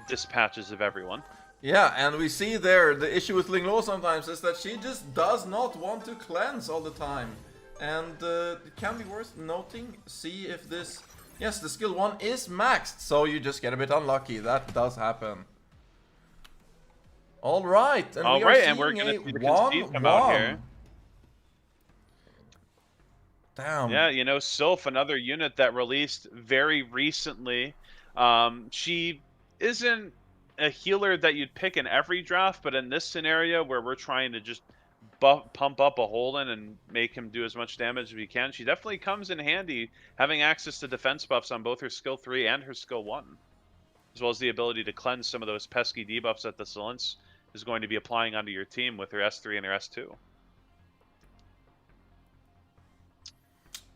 Speaker 1: dispatches of everyone.
Speaker 3: Yeah, and we see there, the issue with Ling Lo sometimes is that she just does not want to cleanse all the time. And it can be worth noting, see if this... Yes, the skill 1 is maxed, so you just get a bit unlucky. That does happen. Alright, and we are seeing
Speaker 1: and we're gonna see the
Speaker 3: 1-1
Speaker 1: come out here.
Speaker 3: Damn.
Speaker 1: Yeah, you know, Sylph, another unit that released very recently. She isn't a healer that you'd pick in every draft, but in this scenario where we're trying to just pump up a Holden and make him do as much damage as we can, she definitely comes in handy, having access to defense buffs on both her skill 3 and her skill 1, as well as the ability to cleanse some of those pesky debuffs that the Silence is going to be applying onto your team with her S3 and her S2.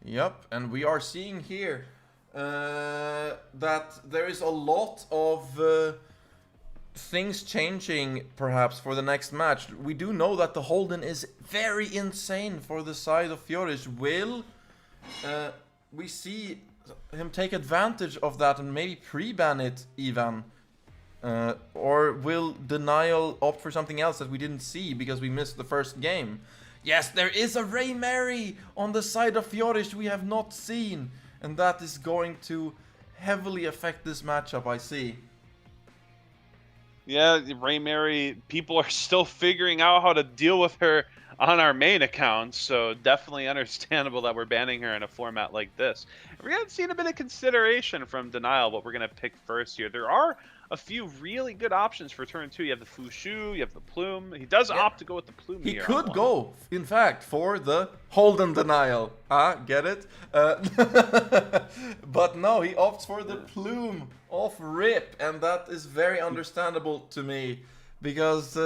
Speaker 3: Yep, and we are seeing here that there is a lot of things changing perhaps for the next match. We do know that the Holden is very insane for the side of Furic. Will we see him take advantage of that and maybe pre-ban it even? Or will Denial opt for something else that we didn't see because we missed the first game? Yes, there is a Ray Mary on the side of Furic we have not seen. And that is going to heavily affect this matchup, I see.
Speaker 1: Yeah, Ray Mary, people are still figuring out how to deal with her on our main account, so definitely understandable that we're banning her in a format like this. We're going to see a bit of consideration from Denial what we're going to pick first here. There are a few really good options for turn 2. You have the Fushu, you have the Plume. He does opt to go with the Plume
Speaker 3: He
Speaker 1: here.
Speaker 3: could go, in fact, for the Holden Denial. Get it? But no, he opts for the Plume off rip, and that is very understandable to me. Because,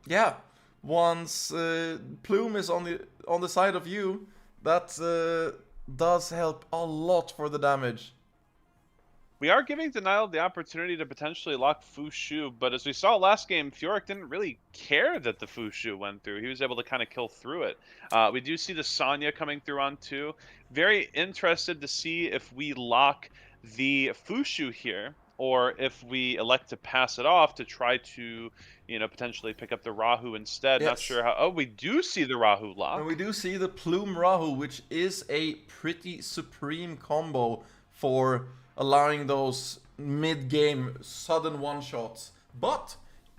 Speaker 3: yeah, once Plume is on the side of you, that does help a lot for the damage.
Speaker 1: We are giving Denial the opportunity to potentially lock Fushu, but as we saw last game, Furic didn't really care that the Fushu went through. He was able to kind of kill through it. We do see the Sonya coming through on 2. Very interested to see if we lock the Fushu here, or if we elect to pass it off to try to, potentially pick up the Rahu instead.
Speaker 3: Yes.
Speaker 1: Not sure how. Oh, we do see the Rahu lock.
Speaker 3: And we do see the Plume Rahu, which is a pretty supreme combo for allowing those mid-game sudden one-shots. But,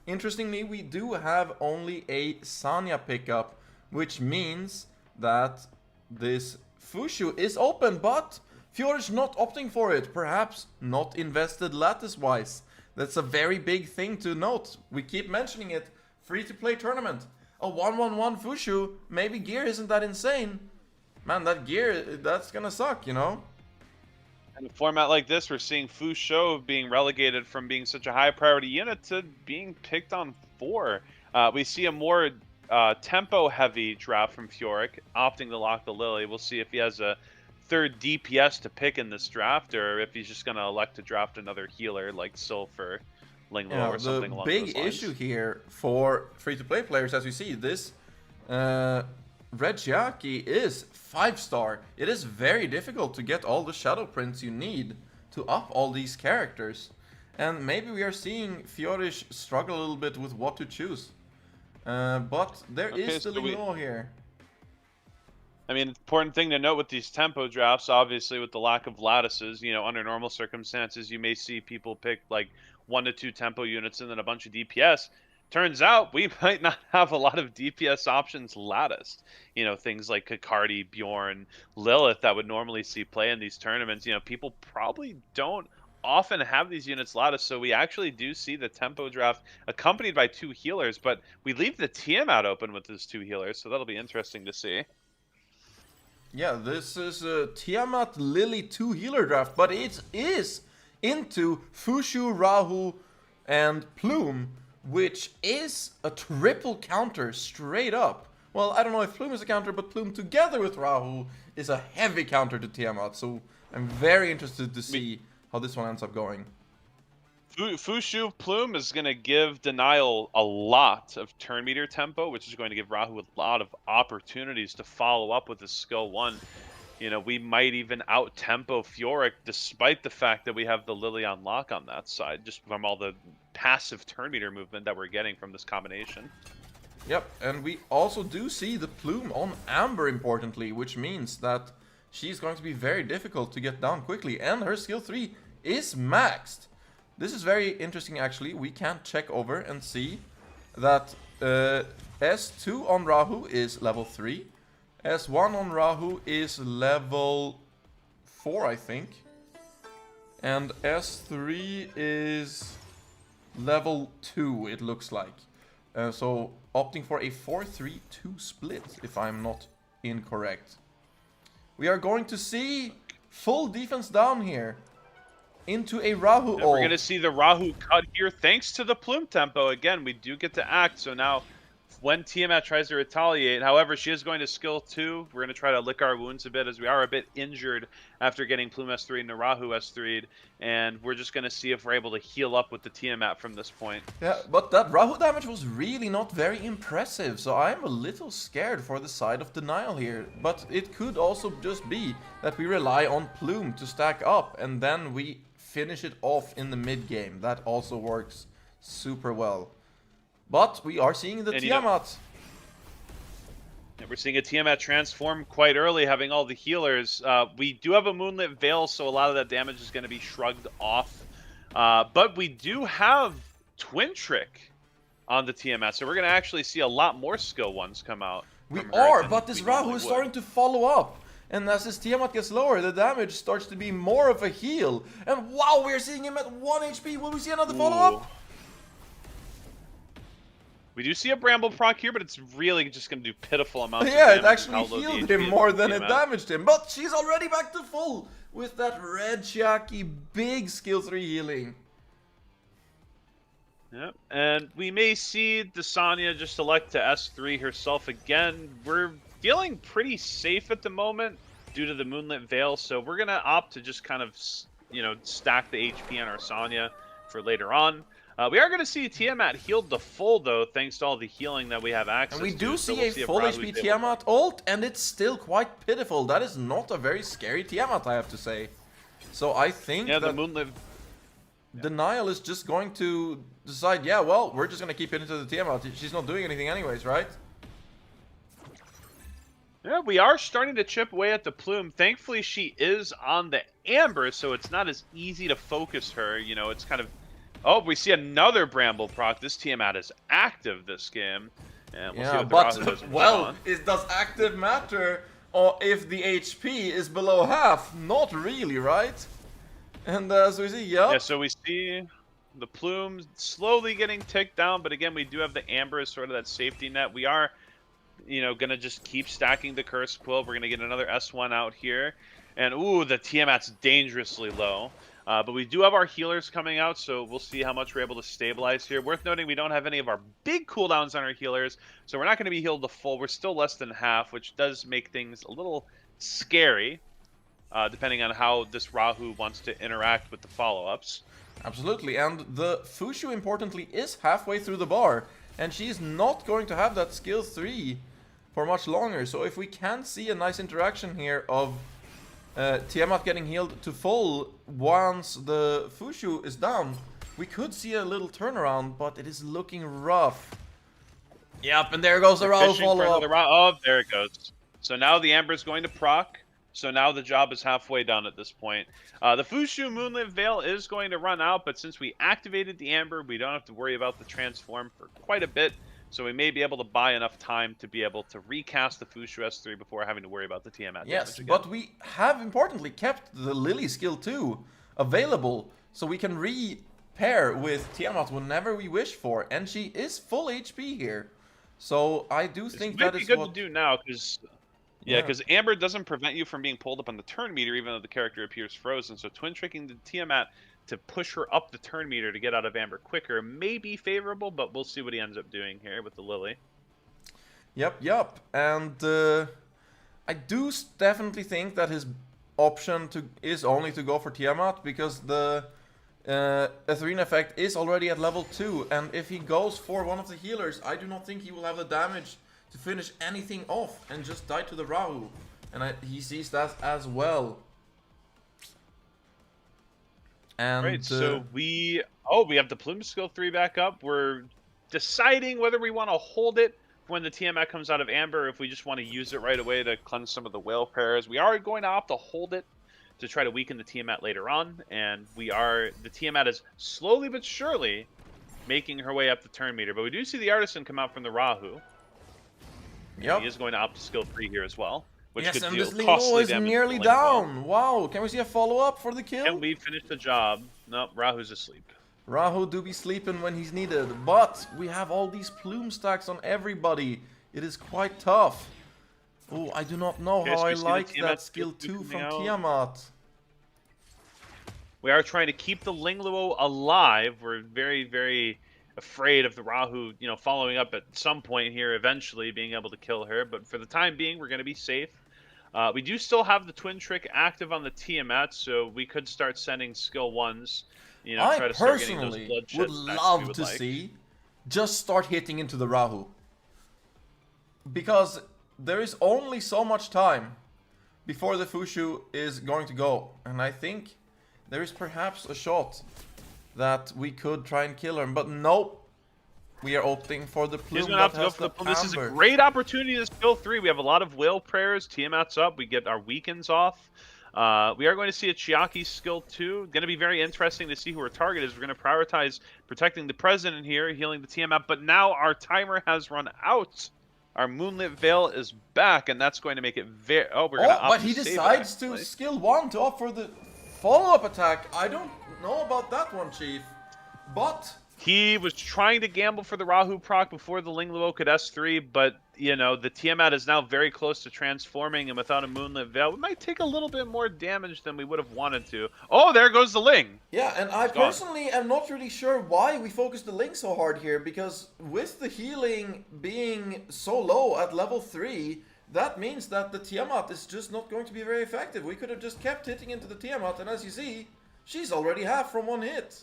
Speaker 3: interestingly, we do have only a Sanya pickup, which means that this Fushu is open, but Furic not opting for it. Perhaps not invested lattice-wise. That's a very big thing to note. We keep mentioning it. Free-to-play tournament. A 1-1-1 Fushu, maybe gear isn't that insane. Man, that gear, that's gonna suck, you know?
Speaker 1: In a format like this, we're seeing Fushu being relegated from being such a high priority unit to being picked on 4. We see a more tempo heavy draft from Furic, opting to lock the Lily. We'll see if he has a third DPS to pick in this draft, or if he's just going to elect to draft another healer like Sylph or Linglo or something along those lines.
Speaker 3: The big issue here for free-to-play players, as we see, this Regiaki is 5-star. It is very difficult to get all the shadow prints you need to up all these characters. And maybe we are seeing Furic struggle a little bit with what to choose. But there is the Linglo here.
Speaker 1: I mean, important thing to note with these tempo drafts, obviously with the lack of lattices, under normal circumstances, you may see people pick like 1 to 2 tempo units and then a bunch of DPS. Turns out we might not have a lot of DPS options latticed. Things like Kakardi, Bjorn, Lilith that would normally see play in these tournaments. People probably don't often have these units latticed, so we actually do see the tempo draft accompanied by 2 healers, but we leave the Tiamat open with those 2 healers, so that'll be interesting to see.
Speaker 3: Yeah, this is a Tiamat Lily 2 healer draft, but it is into Fushu, Rahu, and Plume, which is a triple counter straight up. Well, I don't know if Plume is a counter, but Plume together with Rahu is a heavy counter to Tiamat, so I'm very interested to see how this one ends up going.
Speaker 1: Fushu Plume is going to give Denial a lot of turn meter tempo, which is going to give Rahu a lot of opportunities to follow up with his skill 1. We might even out-tempo Furic, despite the fact that we have the Lily on lock on that side, just from all the passive turn meter movement that we're getting from this combination.
Speaker 3: Yep, and we also do see the Plume on Amber, importantly, which means that she's going to be very difficult to get down quickly, and her skill 3 is maxed. This is very interesting, actually. We can check over and see that S2 on Rahu is level 3. S1 on Rahu is level 4, I think. And S3 is level 2, it looks like. So opting for a 4-3-2 split, if I'm not incorrect. We are going to see full defense down here. Into a Rahu ult.
Speaker 1: We're going to see the Rahu cut here thanks to the Plume tempo. Again, we do get to act, so now when Tiamat tries to retaliate, however, she is going to skill 2. We're going to try to lick our wounds a bit as we are a bit injured after getting Plume S3 and Rahu S3'd, and we're just going to see if we're able to heal up with the Tiamat from this point.
Speaker 3: Yeah, but that Rahu damage was really not very impressive, so I'm a little scared for the side of Denial here. But it could also just be that we rely on Plume to stack up, and then we finish it off in the mid game. That also works super well. But we are seeing the Tiamat.
Speaker 1: We're seeing a Tiamat transform quite early, having all the healers. We do have a Moonlit Veil, so a lot of that damage is going to be shrugged off. But we do have Twin Trick on the Tiamat, so we're going to actually see a lot more skill 1s come out.
Speaker 3: We are, but this Rahu is starting to follow up. And as his Tiamat gets lower, the damage starts to be more of a heal. And wow, we're seeing him at 1 HP. Will we see another follow-up?
Speaker 1: We do see a Bramble proc here, but it's really just going to do pitiful amounts
Speaker 3: Yeah,
Speaker 1: of
Speaker 3: it
Speaker 1: damage.
Speaker 3: actually healed him more than it damaged him. But she's already back to full with that red Chiaki big skill 3 healing.
Speaker 1: Yep, and we may see Desanya just elect to S3 herself again. We're feeling pretty safe at the moment due to the Moonlit Veil, so we're going to opt to just kind of, you know, stack the HP on our Sonya for later on. We are going to see Tiamat healed to full, though, thanks to all the healing that we have access to.
Speaker 3: And we do
Speaker 1: so
Speaker 3: see
Speaker 1: we'll
Speaker 3: a full HP Tiamat ult, and it's still quite pitiful. That is not a very scary Tiamat, I have to say. So I think
Speaker 1: that
Speaker 3: the
Speaker 1: Moonlit...
Speaker 3: Denial is just going to decide, yeah, well, we're just going to keep it into the Tiamat. She's not doing anything anyways, right?
Speaker 1: Yeah, we are starting to chip away at the Plume. Thankfully, she is on the Amber, so it's not as easy to focus her. You know, it's kind of... Oh, we see another Bramble proc. This Tiamat is active this game. And we'll see what the Rahu does.
Speaker 3: Well, does active matter or if the HP is below half? Not really, right? And as we see,
Speaker 1: yeah, so we see the Plume slowly getting ticked down, but again, we do have the Amber as sort of that safety net. We are, you know, going to just keep stacking the Curse Quill. We're going to get another S1 out here. And, ooh, the Tiamat's dangerously low. But we do have our healers coming out, so we'll see how much we're able to stabilize here. Worth noting, we don't have any of our big cooldowns on our healers, so we're not going to be healed to full. We're still less than half, which does make things a little scary, depending on how this Rahu wants to interact with the follow-ups.
Speaker 3: Absolutely, and the Fushu, importantly, is halfway through the bar, and she's not going to have that skill 3 for much longer. So if we can see a nice interaction here of Tiamat getting healed to full once the Fushu is down, we could see a little turnaround, but it is looking rough. Yep, and there goes the Rahu follow-up.
Speaker 1: Oh, there it goes. So now the Amber is going to proc. So now the job is halfway done at this point. The Fushu Moonlit Veil is going to run out, but since we activated the Amber, we don't have to worry about the transform for quite a bit. So we may be able to buy enough time to be able to recast the Fushu S3 before having to worry about the Tiamat.
Speaker 3: Yes, but we have importantly kept the Lily skill 2 available, so we can repair with Tiamat whenever we wish for, and she is full HP here. So I do think that is
Speaker 1: good to do now, because because Amber doesn't prevent you from being pulled up on the turn meter, even though the character appears frozen. So twin tricking the Tiamat to push her up the turn meter to get out of Amber quicker may be favorable, but we'll see what he ends up doing here with the Lily.
Speaker 3: Yep. And I do definitely think that his option is only to go for Tiamat, because the Athena effect is already at level 2, and if he goes for one of the healers, I do not think he will have the damage to finish anything off and just die to the Rahu. And he sees that as well. And
Speaker 1: right, so we have the Plume skill 3 back up. We're deciding whether we want to hold it when the Tiamat comes out of Amber, if we just want to use it right away to cleanse some of the whale pairs. We are going to opt to hold it to try to weaken the Tiamat later on, and the Tiamat is slowly but surely making her way up the turn meter. But we do see the Artisan come out from the Rahu.
Speaker 3: Yep.
Speaker 1: He is going to opt to skill 3 here as well. Which
Speaker 3: yes,
Speaker 1: could
Speaker 3: and
Speaker 1: deal
Speaker 3: this Lilo is
Speaker 1: damage
Speaker 3: nearly
Speaker 1: to
Speaker 3: down. Wow, can we see a follow-up for the kill?
Speaker 1: And we finished the job. Nope, Rahu's asleep.
Speaker 3: Rahu do be sleeping when he's needed, but we have all these plume stacks on everybody. It is quite tough. Oh, I do not know how I like that skill 2 from Tiamat.
Speaker 1: We are trying to keep the Lingluo alive. We're very, very afraid of the Rahu, you know, following up at some point here, eventually being able to kill her. But for the time being, we're going to be safe. We do still have the twin trick active on the Tiamat, so we could start sending skill 1s. You know, try to start getting those bloodshed
Speaker 3: would love to see just start hitting into the Rahu. Because there is only so much time before the Fushu is going to go. And I think there is perhaps a shot that we could try and kill her, but nope. We are opting for the Plume that has the Amber.
Speaker 1: This is a great opportunity to skill 3. We have a lot of whale prayers. Tiamat's up. We get our weakens off. We are going to see a Chiaki skill 2. Going to be very interesting to see who our target is. We're going to prioritize protecting the President here, healing the Tiamat, but now our timer has run out. Our Moonlit Veil is back, and that's going to make it very... Oh, we're going to opt
Speaker 3: but
Speaker 1: to
Speaker 3: he
Speaker 1: save it,
Speaker 3: decides to
Speaker 1: actually.
Speaker 3: skill 1 to opt for the follow-up attack. I don't know about that one, Chief. But...
Speaker 1: He was trying to gamble for the Rahu proc before the Ling Luo could S3, but, you know, the Tiamat is now very close to transforming, and without a Moonlit Veil, we might take a little bit more damage than we would have wanted to. Oh, there goes the Ling!
Speaker 3: Yeah, and I
Speaker 1: It's gone.
Speaker 3: personally am not really sure why we focused the Ling so hard here, because with the healing being so low at level 3, that means that the Tiamat is just not going to be very effective. We could have just kept hitting into the Tiamat, and as you see, she's already half from one hit.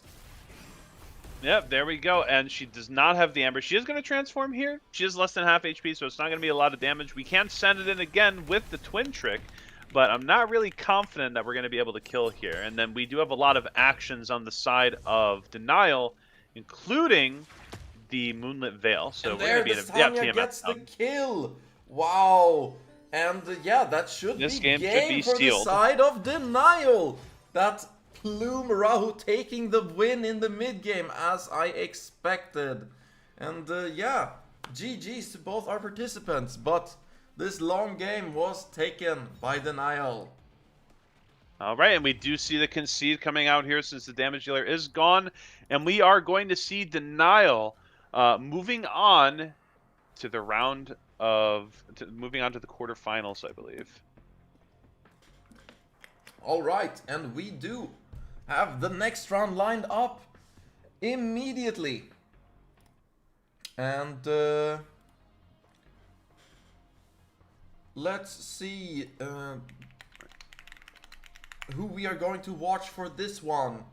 Speaker 1: Yep, there we go. And she does not have the Amber. She is going to transform here. She is less than half HP, so it's not going to be a lot of damage. We can send it in again with the Twin Trick, but I'm not really confident that we're going to be able to kill here. And then we do have a lot of actions on the side of Denial, including the Moonlit Veil. So
Speaker 3: And
Speaker 1: we're
Speaker 3: there,
Speaker 1: going to
Speaker 3: the
Speaker 1: be in
Speaker 3: Sanya
Speaker 1: Tiamat
Speaker 3: gets the
Speaker 1: down.
Speaker 3: kill. Wow. And yeah, that should
Speaker 1: This
Speaker 3: be
Speaker 1: game should
Speaker 3: game
Speaker 1: be
Speaker 3: for
Speaker 1: sealed.
Speaker 3: the side of Denial. That Plume Rahu taking the win in the mid game as I expected. And yeah, GG's to both our participants, but this long game was taken by Denial.
Speaker 1: All right, and we do see the concede coming out here since the damage dealer is gone, and we are going to see Denial moving on to the round of moving on to the quarterfinals, I believe.
Speaker 3: All right, and we do have the next round lined up immediately. And let's see who we are going to watch for this one.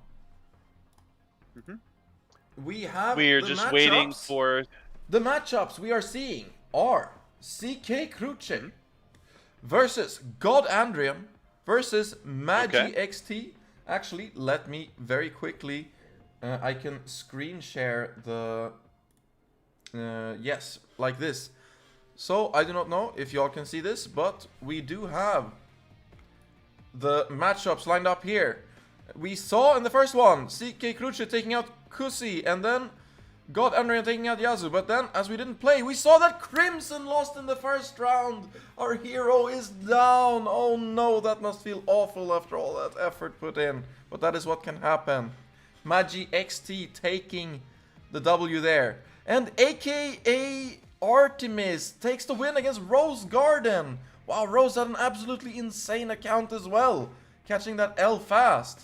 Speaker 3: We have
Speaker 1: We're
Speaker 3: the
Speaker 1: just
Speaker 3: matchups.
Speaker 1: waiting for...
Speaker 3: The matchups we are seeing are ZK Cruch versus God Andrean versus Magi XT. Actually, let me very quickly, I can screen share the, yes, like this. So, I do not know if y'all can see this, but we do have the matchups lined up here. We saw in the first one, ZK Cruch taking out Kusi, and then God Andrean taking out Yazu, but then, as we didn't play, we saw that Crimson lost in the first round. Our hero is down. Oh no, that must feel awful after all that effort put in. But that is what can happen. Magi XT taking the W there. And AKA Artemis takes the win against Rose Garden. Wow, Rose had an absolutely insane account as well, catching that L fast.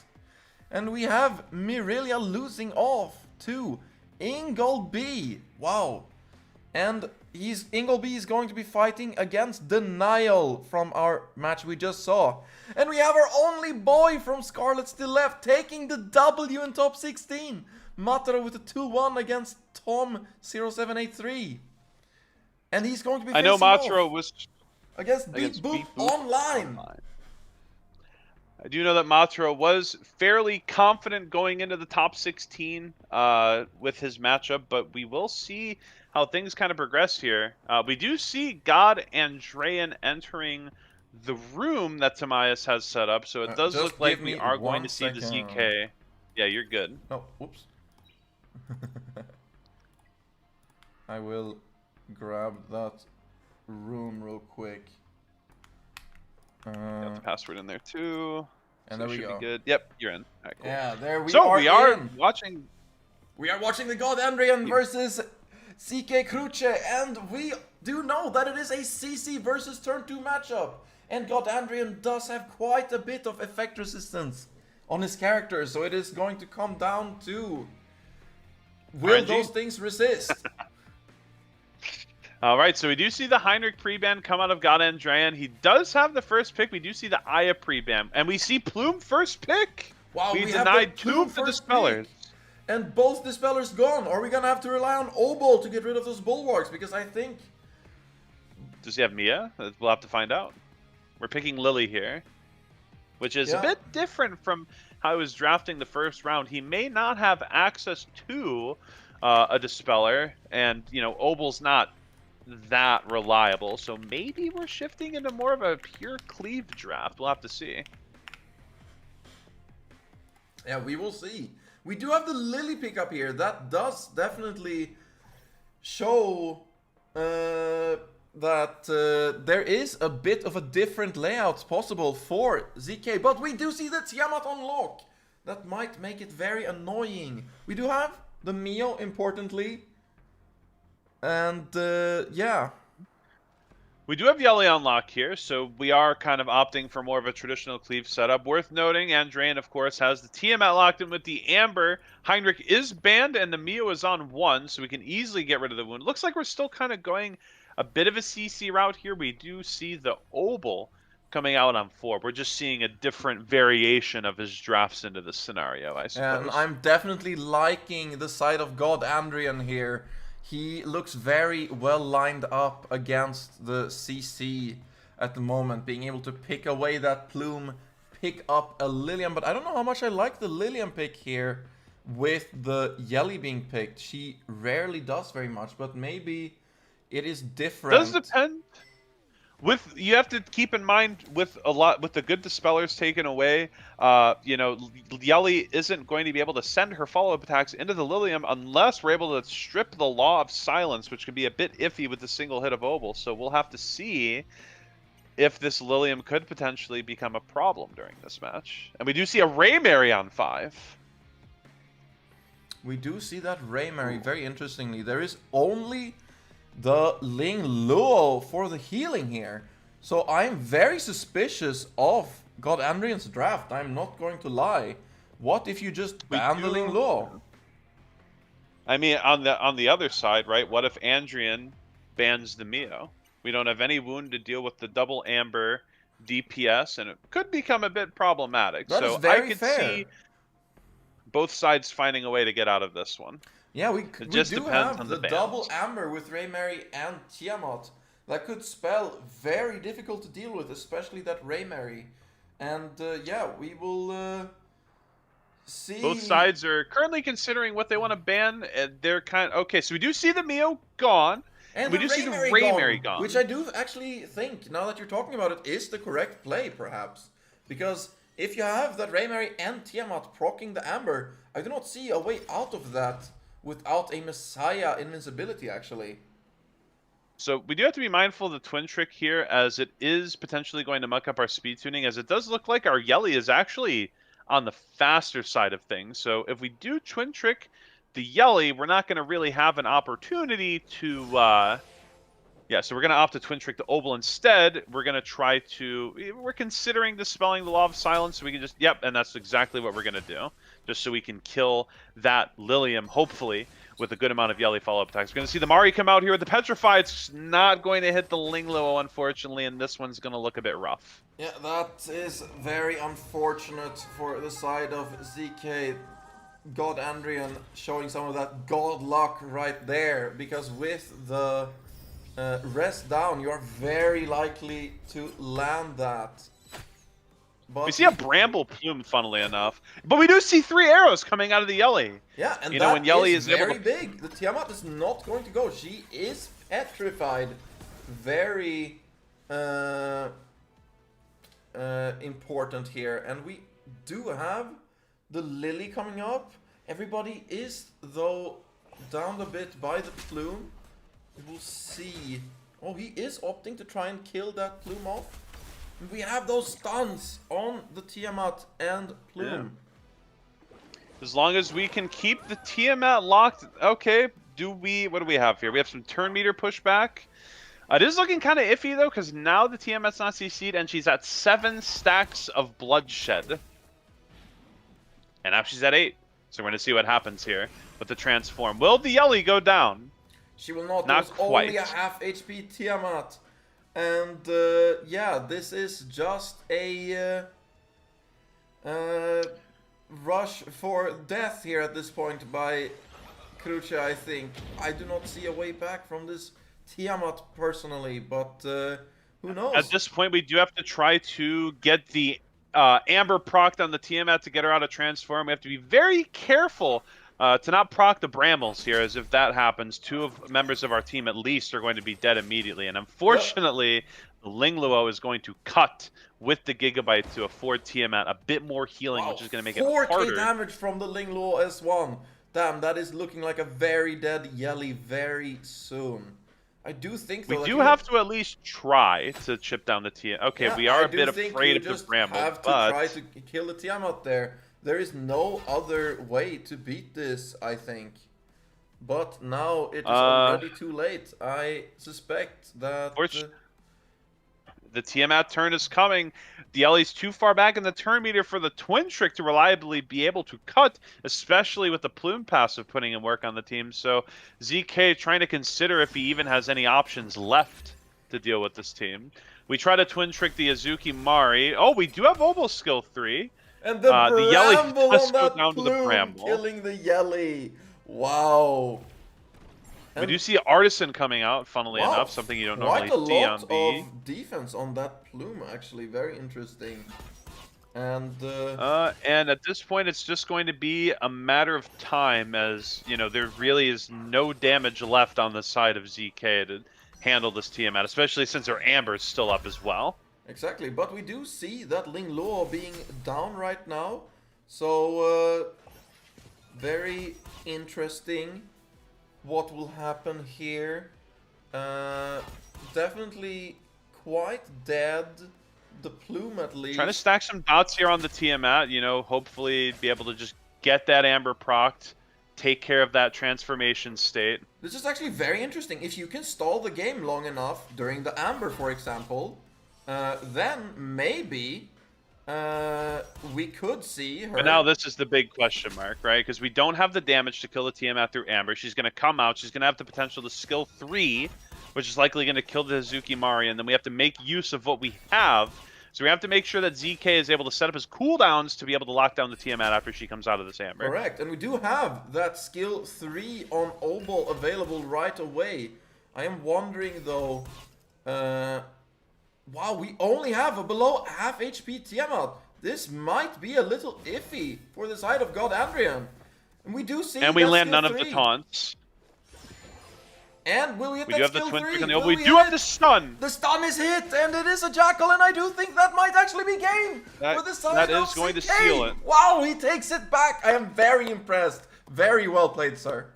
Speaker 3: And we have Mirelia losing off to Ingleby. Wow. And Ingleby is going to be fighting against Denial from our match we just saw. And we have our only boy from Scarlet still left, taking the W in top 16. Mataro with a 2-1 against Tom0783. And he's going to be
Speaker 1: I know
Speaker 3: facing off
Speaker 1: Mataro was...
Speaker 3: against Beat Boop Online.
Speaker 1: I do know that Mataro was fairly confident going into the top 16 with his matchup, but we will see how things kind of progress here. We do see God Andrean entering the room that Tamias has set up, so it does look like we are going to see the ZK. Yeah, you're good.
Speaker 3: No, oops. I will grab that room real quick.
Speaker 1: Got the password in there too.
Speaker 3: And
Speaker 1: so
Speaker 3: there we
Speaker 1: should
Speaker 3: go.
Speaker 1: be good. Yep, you're in. All right, cool.
Speaker 3: Yeah, there we
Speaker 1: so
Speaker 3: are.
Speaker 1: We are
Speaker 3: in.
Speaker 1: watching.
Speaker 3: We are watching the God Andrean versus ZK Cruch, and we do know that it is a CC versus turn 2 matchup. And God Andrean does have quite a bit of effect resistance on his character, so it is going to come down to will those things resist?
Speaker 1: All right, so we do see the Heinrich pre-ban come out of God Andrean. He does have the first pick. We do see the Aya pre-ban. And we see Plume first pick.
Speaker 3: Wow,
Speaker 1: we
Speaker 3: have
Speaker 1: denied
Speaker 3: the
Speaker 1: two of the Dispellers.
Speaker 3: Pick. And both Dispellers gone. Are we going to have to rely on Obol to get rid of those Bulwarks? Because I think...
Speaker 1: Does he have Mia? We'll have to find out. We're picking Lily here, which is a bit different from how he was drafting the first round. He may not have access to a Dispeller, and, you know, Obol's not that reliable, so maybe we're shifting into more of a pure cleave draft. We'll have to see.
Speaker 3: Yeah, we will see. We do have the Lily pickup here. That does definitely show that there is a bit of a different layout possible for ZK, but we do see the Tiamat unlock. That might make it very annoying. We do have the Mio, importantly, and yeah.
Speaker 1: We do have Yeli on lock here, so we are kind of opting for more of a traditional cleave setup. Worth noting, Andrean, of course, has the Tiamat locked in with the Amber. Heinrich is banned, and the Mio is on 1, so we can easily get rid of the wound. Looks like we're still kind of going a bit of a CC route here. We do see the Obel coming out on 4. We're just seeing a different variation of his drafts into this scenario, I suppose.
Speaker 3: And I'm definitely liking the side of God Andrean here. He looks very well lined up against the CC at the moment, being able to pick away that plume, pick up a Lilium, but I don't know how much I like the Lilium pick here with the Yeli being picked. She rarely does very much, but maybe it is different.
Speaker 1: Does depend. You have to keep in mind with the good dispellers taken away, you know, Yeli isn't going to be able to send her follow-up attacks into the Lilium unless we're able to strip the Law of Silence, which can be a bit iffy with the single hit of Obel. So we'll have to see if this Lilium could potentially become a problem during this match. And we do see a Raymary on 5.
Speaker 3: We do see that Raymary, very interestingly. There is only the Ling Luo for the healing here. So I'm very suspicious of God Andrian's draft, I'm not going to lie. What if you just ban the Ling Luo?
Speaker 1: I mean, on the other side, right? What if Andrean bans the Mio? We don't have any wound to deal with the double Amber DPS, and it could become a bit problematic.
Speaker 3: That
Speaker 1: so
Speaker 3: is very
Speaker 1: I could
Speaker 3: fair.
Speaker 1: see both sides finding a way to get out of this one.
Speaker 3: Yeah, we do have the
Speaker 1: bans.
Speaker 3: double Amber with Raymary and Tiamat. That could spell very difficult to deal with, especially that Raymary. And yeah, we will see.
Speaker 1: Both sides are currently considering what they want to ban. They're kind of okay. So we do see the Mio gone, and we do see the Raymary gone,
Speaker 3: which I do actually think, now that you're talking about it, is the correct play, perhaps, because if you have that Raymary and Tiamat proccing the Amber, I do not see a way out of that without a Messiah invincibility, actually.
Speaker 1: So we do have to be mindful of the Twin Trick here, as it is potentially going to muck up our speed tuning, as it does look like our Yeli is actually on the faster side of things. So if we do Twin Trick the Yeli, we're not going to really have an opportunity to... Yeah, so we're going to opt to Twin Trick the Obel instead. We're going to try to... We're considering dispelling the Law of Silence, so we can just... Yep, and that's exactly what we're going to do. Just so we can kill that Lilium, hopefully, with a good amount of Yeli follow-up attacks. We're going to see the Mari come out here with the Petrify. It's not going to hit the Ling Luo, unfortunately, and this one's going to look a bit rough.
Speaker 3: Yeah, that is very unfortunate for the side of ZK. God Andrian showing some of that god luck right there, because with the rest down, you are very likely to land that. But
Speaker 1: we see a Bramble Plume, funnily enough, but we do see 3 arrows coming out of the Yeli.
Speaker 3: Yeah, and
Speaker 1: you know, when Yeli is
Speaker 3: very
Speaker 1: able to...
Speaker 3: big. The Tiamat is not going to go. She is petrified. Very important here. And we do have the Lily coming up. Everybody is, though, down a bit by the Plume. We'll see. Oh, he is opting to try and kill that Plume off. We have those stuns on the Tiamat and Plume.
Speaker 1: Yeah. As long as we can keep the Tiamat locked. Okay, what do we have here? We have some turn meter pushback. It is looking kind of iffy, though, because now the Tiamat's not CC'd, and she's at 7 stacks of bloodshed. And now she's at 8. So we're going to see what happens here with the transform. Will the Yeli go down?
Speaker 3: She will not.
Speaker 1: Not
Speaker 3: There's
Speaker 1: quite.
Speaker 3: only a half HP Tiamat. And yeah, this is just a rush for death here at this point by Cruch, I think. I do not see a way back from this Tiamat personally, but who knows?
Speaker 1: At this point, we do have to try to get the Amber procced on the Tiamat to get her out of transform. We have to be very careful to not proc the Brambles here, as if that happens, 2 members of our team at least are going to be dead immediately. And unfortunately, the Ling Luo is going to cut with the Gigabyte to afford Tiamat a bit more healing, which is going to make it harder.
Speaker 3: 4k damage from the Ling Luo S1. Damn, that is looking like a very dead Yeli very soon. I do think
Speaker 1: We
Speaker 3: though that
Speaker 1: do
Speaker 3: you
Speaker 1: have to at least try to chip down the TM. Okay,
Speaker 3: yeah,
Speaker 1: we are
Speaker 3: I
Speaker 1: a
Speaker 3: do
Speaker 1: bit
Speaker 3: think
Speaker 1: afraid
Speaker 3: you
Speaker 1: of the
Speaker 3: just
Speaker 1: Bramble,
Speaker 3: have to
Speaker 1: but
Speaker 3: try to kill the Tiamat there. There is no other way to beat this, I think. But now it is already too late. I suspect that...
Speaker 1: the Tiamat turn is coming. The Ellie's too far back in the turn meter for the Twin Trick to reliably be able to cut, especially with the Plume passive putting in work on the team. So ZK trying to consider if he even has any options left to deal with this team. We try to Twin Trick the Azuki Mari. Oh, we do have Oboe skill 3.
Speaker 3: And the
Speaker 1: Yelly
Speaker 3: Bramble
Speaker 1: does
Speaker 3: on
Speaker 1: go
Speaker 3: that
Speaker 1: down to the
Speaker 3: Plume,
Speaker 1: Bramble.
Speaker 3: killing the Yelly. Wow.
Speaker 1: We do see Artisan coming out, funnily
Speaker 3: Wow,
Speaker 1: enough, something you don't
Speaker 3: quite
Speaker 1: normally
Speaker 3: a
Speaker 1: see
Speaker 3: lot
Speaker 1: on the...
Speaker 3: of defense on that Plume, actually. Very interesting. And
Speaker 1: at this point, it's just going to be a matter of time, as you know, there really is no damage left on the side of ZK to handle this Tiamat, especially since our Amber is still up as well.
Speaker 3: exactly, but we do see that Ling Luo being down right now, so very interesting what will happen here. Definitely quite dead. The Plume at least.
Speaker 1: Trying to stack some dots here on the Tiamat, you know, hopefully be able to just get that Amber procced, take care of that transformation state.
Speaker 3: This is actually very interesting. If you can stall the game long enough during the Amber, for example, then maybe we could see her...
Speaker 1: But now this is the big question mark, right? Because we don't have the damage to kill the Tiamat through Amber. She's going to come out. She's going to have the potential to skill 3, which is likely going to kill the Hazuki Mari. And then we have to make use of what we have. So we have to make sure that ZK is able to set up his cooldowns to be able to lock down the Tiamat after she comes out of this Amber.
Speaker 3: Correct, and we do have that skill 3 on Oboe available right away. I am wondering though... wow, we only have a below half HP Tiamat. This might be a little iffy for the side of God Andrean. And we do see
Speaker 1: and we land
Speaker 3: skill
Speaker 1: none
Speaker 3: 3.
Speaker 1: of the taunts.
Speaker 3: And will we hit
Speaker 1: We
Speaker 3: that
Speaker 1: do have the
Speaker 3: skill
Speaker 1: Twin
Speaker 3: 3?
Speaker 1: Trick on the
Speaker 3: Will
Speaker 1: Oboe. We
Speaker 3: we
Speaker 1: do
Speaker 3: hit
Speaker 1: have
Speaker 3: it?
Speaker 1: the stun!
Speaker 3: The stun is hit, and it is a Jackal, and I do think that might actually be game for the side
Speaker 1: that
Speaker 3: of
Speaker 1: is going to
Speaker 3: ZK.
Speaker 1: seal it.
Speaker 3: Wow, he takes it back. I am very impressed. Very well played, sir.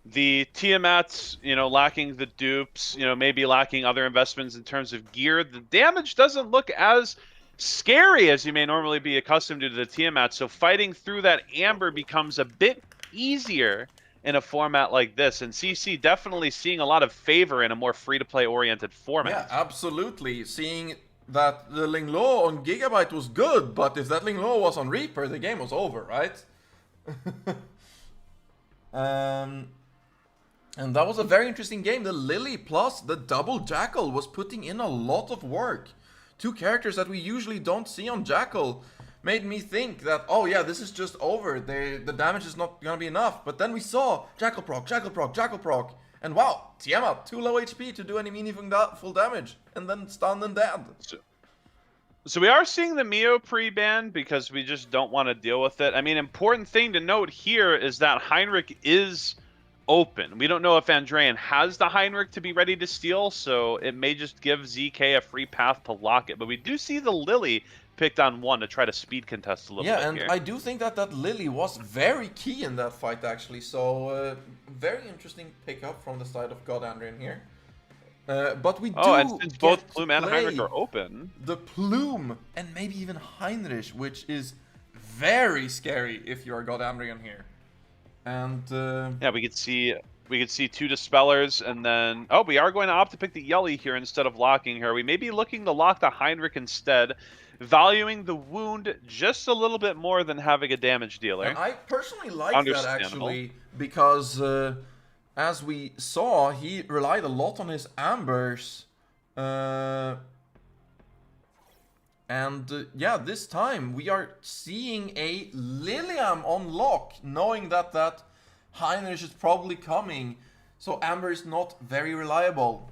Speaker 1: The Tiamat's, you know, lacking the dupes, you know, maybe lacking other investments in terms of gear. The damage doesn't look as scary as you may normally be accustomed to the Tiamat, so fighting through that Amber becomes a bit easier in a format like this, and CC definitely seeing a lot of favor in a more free-to-play oriented format.
Speaker 3: Yeah, absolutely. Seeing that the Ling Luo on Gigabyte was good, but if that Ling Luo was on Reaper, the game was over, right? And that was a very interesting game. The Lily plus the double Jackal was putting in a lot of work. Two characters that we usually don't see on Jackal made me think that, oh yeah, this is just over. The damage is not gonna be enough. But then we saw Jackal proc, Jackal proc, Jackal proc. And wow, Tiamat, too low HP to do any meaningful damage. And then stunned and dead.
Speaker 1: So we are seeing the Mio pre-ban because we just don't want to deal with it. I mean, important thing to note here is that Heinrich is open. We don't know if Andrean has the Heinrich to be ready to steal, so it may just give ZK a free path to lock it. But we do see the Lily picked on 1 to try to speed contest a little bit
Speaker 3: and
Speaker 1: here.
Speaker 3: I do think that Lily was very key in that fight, actually. So, very interesting pickup from the side of God Andrean here. But we do
Speaker 1: and since both Plume and Heinrich are open,
Speaker 3: the Plume and maybe even Heinrich, which is very scary if you are God Andrean here. And
Speaker 1: yeah, we could see 2 Dispellers, and then we are going to opt to pick the Yelly here instead of locking her. We may be looking to lock the Heinrich instead, valuing the wound just a little bit more than having a damage dealer.
Speaker 3: And I personally like that, actually, because as we saw, he relied a lot on his Ambers. And yeah, this time we are seeing a Lilium on lock, knowing that that Heinrich is probably coming. So Amber is not very reliable.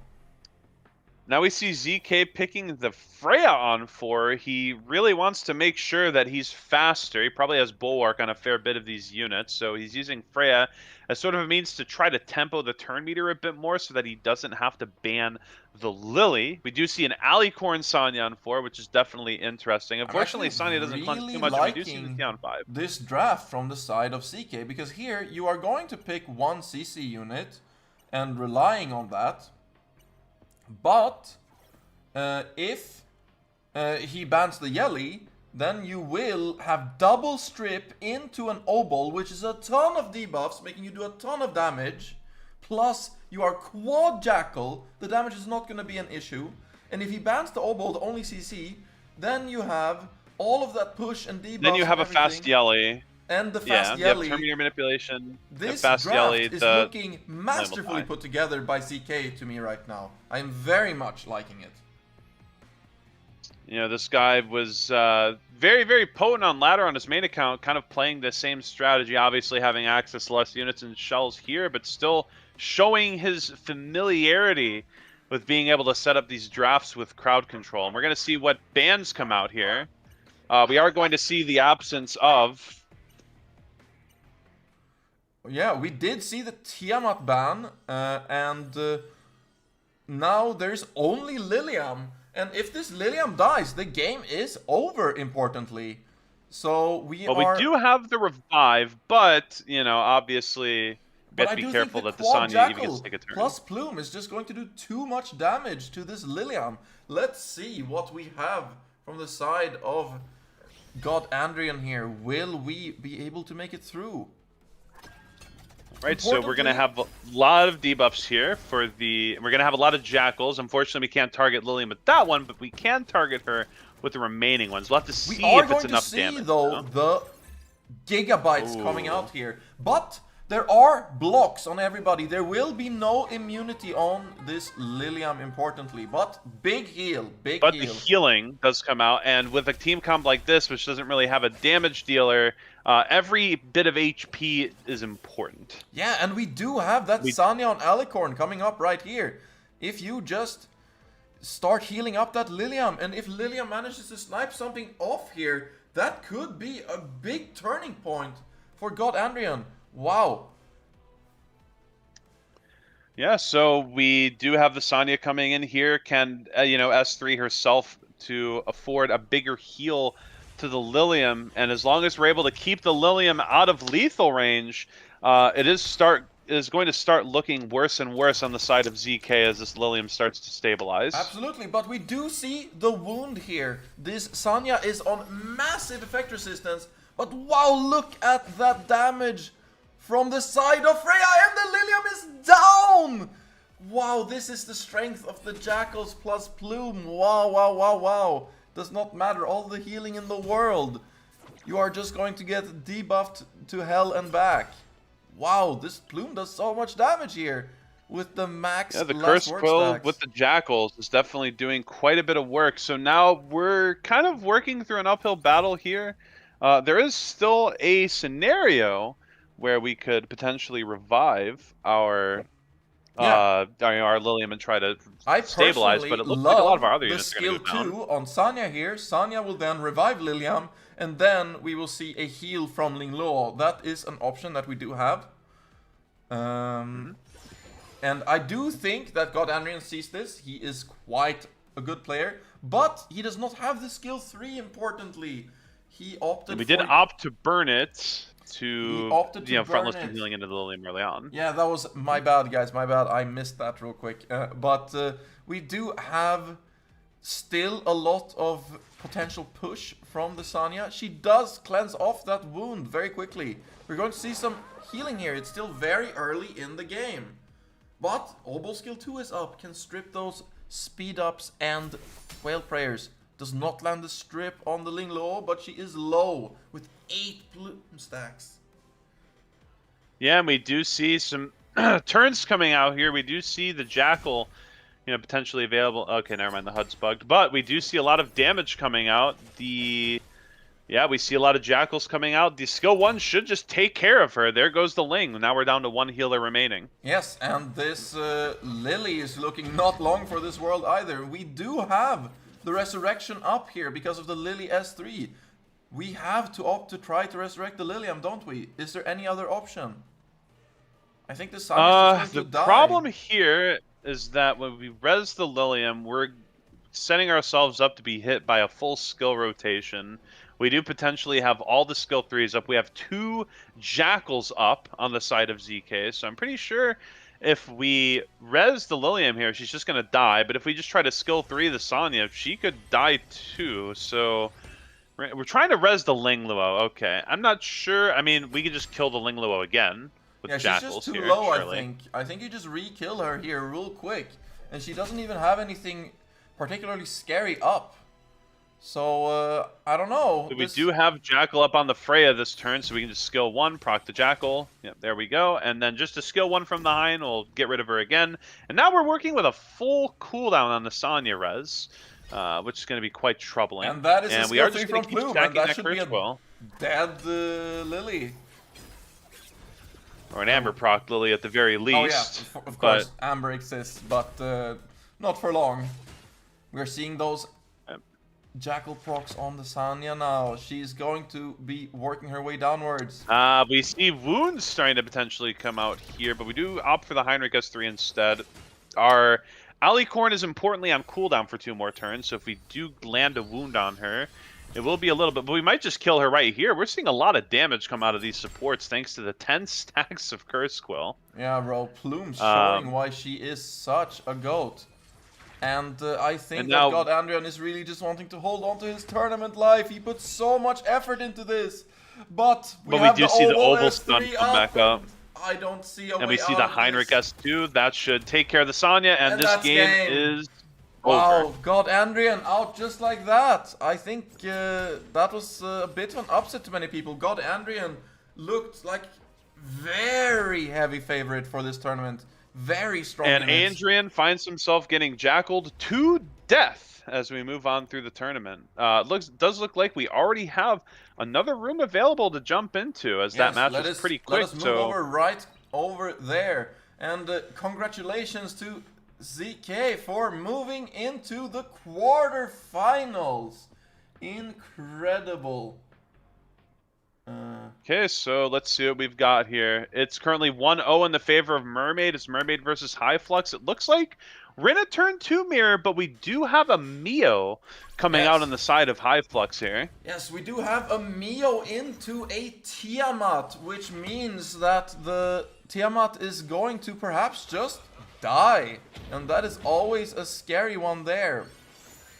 Speaker 1: Now we see ZK picking the Freya on 4. He really wants to make sure that he's faster. He probably has Bulwark on a fair bit of these units, so he's using Freya as sort of a means to try to tempo the turn meter a bit more so that he doesn't have to ban the Lily. We do see an Alicorn Sanya on 4, which is definitely interesting. Unfortunately, Sanya doesn't punch too much, and we do see the on 5.
Speaker 3: This draft from the side of ZK, because here you are going to pick one CC unit, and relying on that. But if he bans the Yelly, then you will have double strip into an Obol, which is a ton of debuffs, making you do a ton of damage. Plus, you are quad Jackal, the damage is not going to be an issue. And if he bans the Obol, the only CC, then you have all of that push and debuffs.
Speaker 1: Then you have a fast Yelly.
Speaker 3: And the fast Yelly.
Speaker 1: You have Terminator Manipulation.
Speaker 3: This
Speaker 1: fast
Speaker 3: draft
Speaker 1: Yelly,
Speaker 3: is looking masterfully put together by ZK to me right now. I'm very much liking it.
Speaker 1: You know, this guy was very, very potent on ladder on his main account, kind of playing the same strategy, obviously having access to less units and shells here, but still showing his familiarity with being able to set up these drafts with crowd control. And we're going to see what bans come out here. We are going to see the absence of...
Speaker 3: Yeah, we did see the Tiamat ban, and now there's only Lilium. And if this Lilium dies, the game is over, importantly. So we
Speaker 1: do have the revive, but, you know, obviously, we have to be careful that the Sonya even gets to take a turn.
Speaker 3: Plus Plume is just going to do too much damage to this Lilium. Let's see what we have from the side of God Andrean here. Will we be able to make it through?
Speaker 1: Right, so we're going to have a lot of debuffs here for the... We're going to have a lot of Jackals. Unfortunately, we can't target Lilium with that one, but we can target her with the remaining ones. We'll have to see if it's enough damage.
Speaker 3: We are going to see, though, the gigabytes coming out here. But there are blocks on everybody. There will be no immunity on this Lilium, importantly. But big heal, big heal.
Speaker 1: But the healing does come out, and with a team comp like this, which doesn't really have a damage dealer... every bit of HP is important.
Speaker 3: Yeah, and we do have that Sanya on Alicorn coming up right here. If you just start healing up that Lilium, and if Lilium manages to snipe something off here, that could be a big turning point for God Andrean. Wow.
Speaker 1: Yeah, so we do have the Sanya coming in here. Can, you know, S3 herself to afford a bigger heal to the Lilium, and as long as we're able to keep the Lilium out of lethal range, it is going to start looking worse and worse on the side of ZK as this Lilium starts to stabilize.
Speaker 3: Absolutely, but we do see the wound here. This Sanya is on massive effect resistance, but wow, look at that damage from the side of Freya, and the Lilium is down! Wow, this is the strength of the Jackals plus Plume. Wow, wow, wow, wow. Does not matter, all the healing in the world. You are just going to get debuffed to hell and back. Wow, this Plume does so much damage here with the max.
Speaker 1: Yeah, the Curse Quill with the Jackals is definitely doing quite a bit of work. So now we're kind of working through an uphill battle here. There is still a scenario where we could potentially revive our our Lilium and try to stabilize, but it looks like a lot of our other units are going to go down.
Speaker 3: The skill 2 on Sanya here. Sanya will then revive Lilium, and then we will see a heal from Ling Luo. That is an option that we do have. And I do think that God Andrean sees this. He is quite a good player, but he does not have the skill 3, importantly. He opted
Speaker 1: we did opt to burn it. To frontless
Speaker 3: it.
Speaker 1: Healing into the Lilium early on.
Speaker 3: Yeah, that was my bad, guys. My bad. I missed that real quick. But we do have still a lot of potential push from the Sanya. She does cleanse off that wound very quickly. We're going to see some healing here. It's still very early in the game. But Obol skill 2 is up. Can strip those speed ups and whale prayers. Does not land the strip on the Ling Luo, but she is low with 8 Plume stacks.
Speaker 1: Yeah, and we do see some turns coming out here. We do see the Jackal, you know, potentially available. Okay, never mind, the HUD's bugged. But we do see a lot of damage coming out. We see a lot of Jackals coming out. The skill 1 should just take care of her. There goes the Ling. Now we're down to 1 healer remaining.
Speaker 3: Yes, and this Lily is looking not long for this world either. We do have the resurrection up here because of the Lily S3. We have to opt to try to resurrect the Lilium, don't we? Is there any other option? I think the Sun is going to die.
Speaker 1: The problem here is that when we res the Lilium, we're setting ourselves up to be hit by a full skill rotation. We do potentially have all the skill 3s up. We have 2 Jackals up on the side of ZK, so I'm pretty sure if we res the Lilium here, she's just going to die. But if we just try to skill 3 the Sonya, she could die too. So we're trying to res the Lingluo. Okay. I'm not sure. I mean, we could just kill the Lingluo again with
Speaker 3: Yeah, she's
Speaker 1: Jackals
Speaker 3: just too
Speaker 1: here,
Speaker 3: low,
Speaker 1: surely.
Speaker 3: I think. I think you just re-kill her here real quick. And she doesn't even have anything particularly scary up. So, I don't know.
Speaker 1: So we do have Jackal up on the Freya this turn, so we can just skill 1, proc the Jackal. Yep, there we go. And then just to skill 1 from the Hein, we'll get rid of her again. And now we're working with a full cooldown on the Sonya res, which is going to be quite troubling.
Speaker 3: And that is
Speaker 1: and
Speaker 3: a
Speaker 1: we are
Speaker 3: skill
Speaker 1: just
Speaker 3: 3
Speaker 1: going
Speaker 3: from
Speaker 1: to keep
Speaker 3: Plume,
Speaker 1: stacking
Speaker 3: and that
Speaker 1: that
Speaker 3: should be a
Speaker 1: Cruch
Speaker 3: dead Lily.
Speaker 1: Or an Amber proc Lily at the very least.
Speaker 3: Oh yeah, of course, Amber exists, but not for long. We're seeing those Jackal procs on the Sonya now. She's going to be working her way downwards.
Speaker 1: We see wounds starting to potentially come out here, but we do opt for the Heinrich S3 instead. Our Alicorn is importantly on cooldown for 2 more turns, so if we do land a wound on her, it will be a little bit, but we might just kill her right here. We're seeing a lot of damage come out of these supports thanks to the 10 stacks of Curse Quill.
Speaker 3: Yeah, bro, Plume's showing why she is such a goat. And I think that God Andrean is really just wanting to hold on to his tournament life. He put so much effort into this. But we
Speaker 1: do see the Oval Stun come back up.
Speaker 3: I don't see a way out.
Speaker 1: And we see the Heinrich S2. That should take care of the Sonya, and this game is
Speaker 3: wow,
Speaker 1: over.
Speaker 3: God Andrean out just like that. I think that was a bit of an upset to many people. God Andrean looked like very heavy favorite for this tournament. Very strong.
Speaker 1: And Andrean finds himself getting jackaled to death as we move on through the tournament. Does look like we already have another room available to jump into, as that match was pretty quick.
Speaker 3: Let us move over right over there. And congratulations to ZK for moving into the quarterfinals. Incredible.
Speaker 1: Okay, so let's see what we've got here. It's currently 1-0 in the favor of Mermaid. It's Mermaid versus Hive Flux. It looks like we're in a turn 2 mirror, but we do have a Mio coming out on the side of Hive Flux here.
Speaker 3: Yes, we do have a Mio into a Tiamat, which means that the Tiamat is going to perhaps just die. And that is always a scary one there.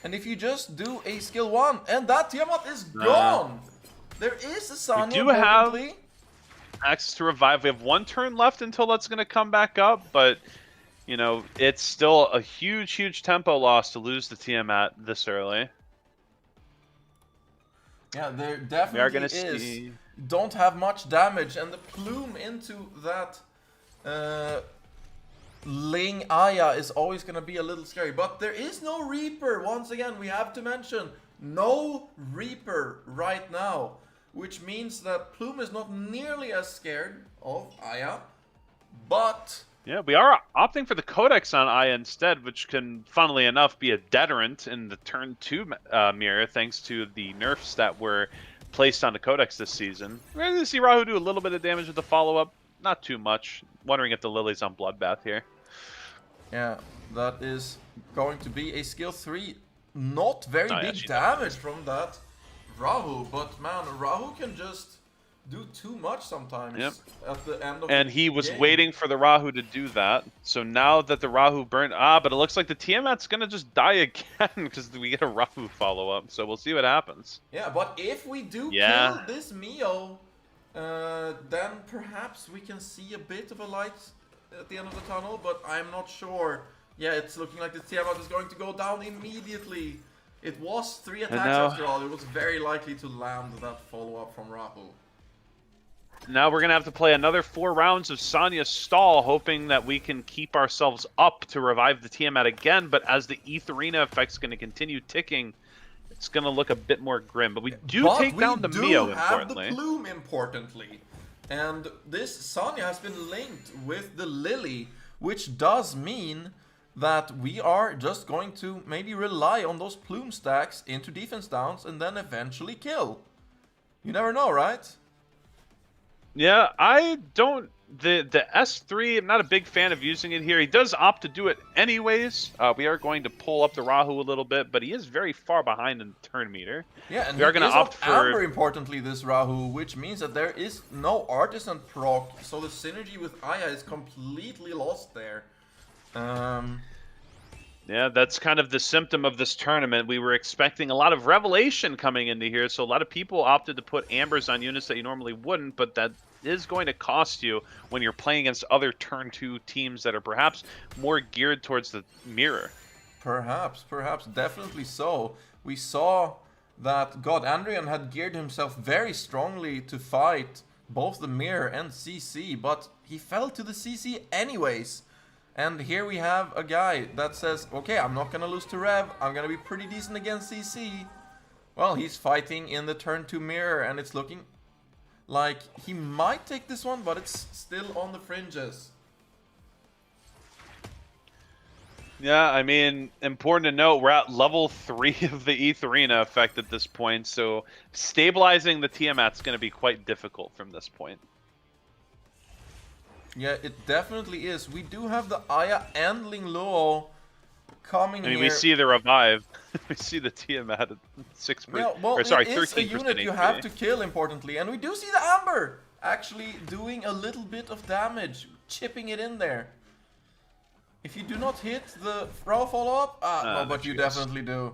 Speaker 3: And if you just do a skill 1, and that Tiamat is gone! There is a Sonya.
Speaker 1: We do have access to revive. We have 1 turn left until that's going to come back up, but you know, it's still a huge, huge tempo loss to lose the Tiamat this early.
Speaker 3: Yeah, there definitely is. Don't have much damage, and the Plume into that Ling Aya is always going to be a little scary. But there is no Reaper. Once again, we have to mention no Reaper right now. Which means that Plume is not nearly as scared of Aya, but...
Speaker 1: Yeah, we are opting for the Codex on Aya instead, which can, funnily enough, be a deterrent in the turn 2 mirror, thanks to the nerfs that were placed on the Codex this season. We're going to see Rahu do a little bit of damage with the follow-up, not too much. Wondering if the Lily's on Bloodbath here.
Speaker 3: Yeah, that is going to be a skill 3. Not very big damage from that Rahu, but man, Rahu can just do too much sometimes at the end of the
Speaker 1: And he was waiting for the Rahu to do that. So now that the Rahu burnt... but it looks like the Tiamat's going to just die again because we get a Rahu follow-up. So we'll see what happens.
Speaker 3: Yeah, but if we do kill this Mio, then perhaps we can see a bit of a light at the end of the tunnel, but I'm not sure. Yeah, it's looking like the Tiamat is going to go down immediately. It was 3 attacks after all. It was very likely to land that follow-up from Rahu.
Speaker 1: Now we're going to have to play another 4 rounds of Sonya stall, hoping that we can keep ourselves up to revive the Tiamat again. But as the Etherina effect's going to continue ticking, it's going to look a bit more grim. But we do take down the Mio, importantly.
Speaker 3: The Plume, importantly. And this Sonya has been linked with the Lily, which does mean that we are just going to maybe rely on those Plume stacks into defense downs and then eventually kill. You never know, right?
Speaker 1: Yeah, I don't the S3, I'm not a big fan of using it here. He does opt to do it anyways. We are going to pull up the Rahu a little bit, but he is very far behind in the turn meter.
Speaker 3: Yeah, and
Speaker 1: We are
Speaker 3: he
Speaker 1: going to
Speaker 3: is on
Speaker 1: opt for...
Speaker 3: Amber, importantly, this Rahu, which means that there is no Artisan proc, so the synergy with Aya is completely lost there.
Speaker 1: Yeah, that's kind of the symptom of this tournament. We were expecting a lot of revelation coming into here, so a lot of people opted to put Ambers on units that you normally wouldn't, but that is going to cost you when you're playing against other turn 2 teams that are perhaps more geared towards the mirror.
Speaker 3: Perhaps, definitely so. We saw that God Andrean had geared himself very strongly to fight both the mirror and CC, but he fell to the CC anyways. And here we have a guy that says, okay, I'm not gonna lose to Rev, I'm gonna be pretty decent against CC. Well, he's fighting in the turn 2 mirror, and it's looking like he might take this one, but it's still on the fringes.
Speaker 1: Yeah, I mean, important to note, we're at level 3 of the ETH Arena effect at this point, so stabilizing the Tiamat's going to be quite difficult from this point.
Speaker 3: Yeah, it definitely is. We do have the Aya and Ling Luo coming here.
Speaker 1: I mean, we see the revive. We see the Tiamat at 6%.
Speaker 3: Yeah, well,
Speaker 1: or, sorry,
Speaker 3: it is
Speaker 1: 13%
Speaker 3: a unit you
Speaker 1: HP.
Speaker 3: have to kill, importantly. And we do see the Amber actually doing a little bit of damage, chipping it in there. If you do not hit the throw follow-up, no, but you definitely do.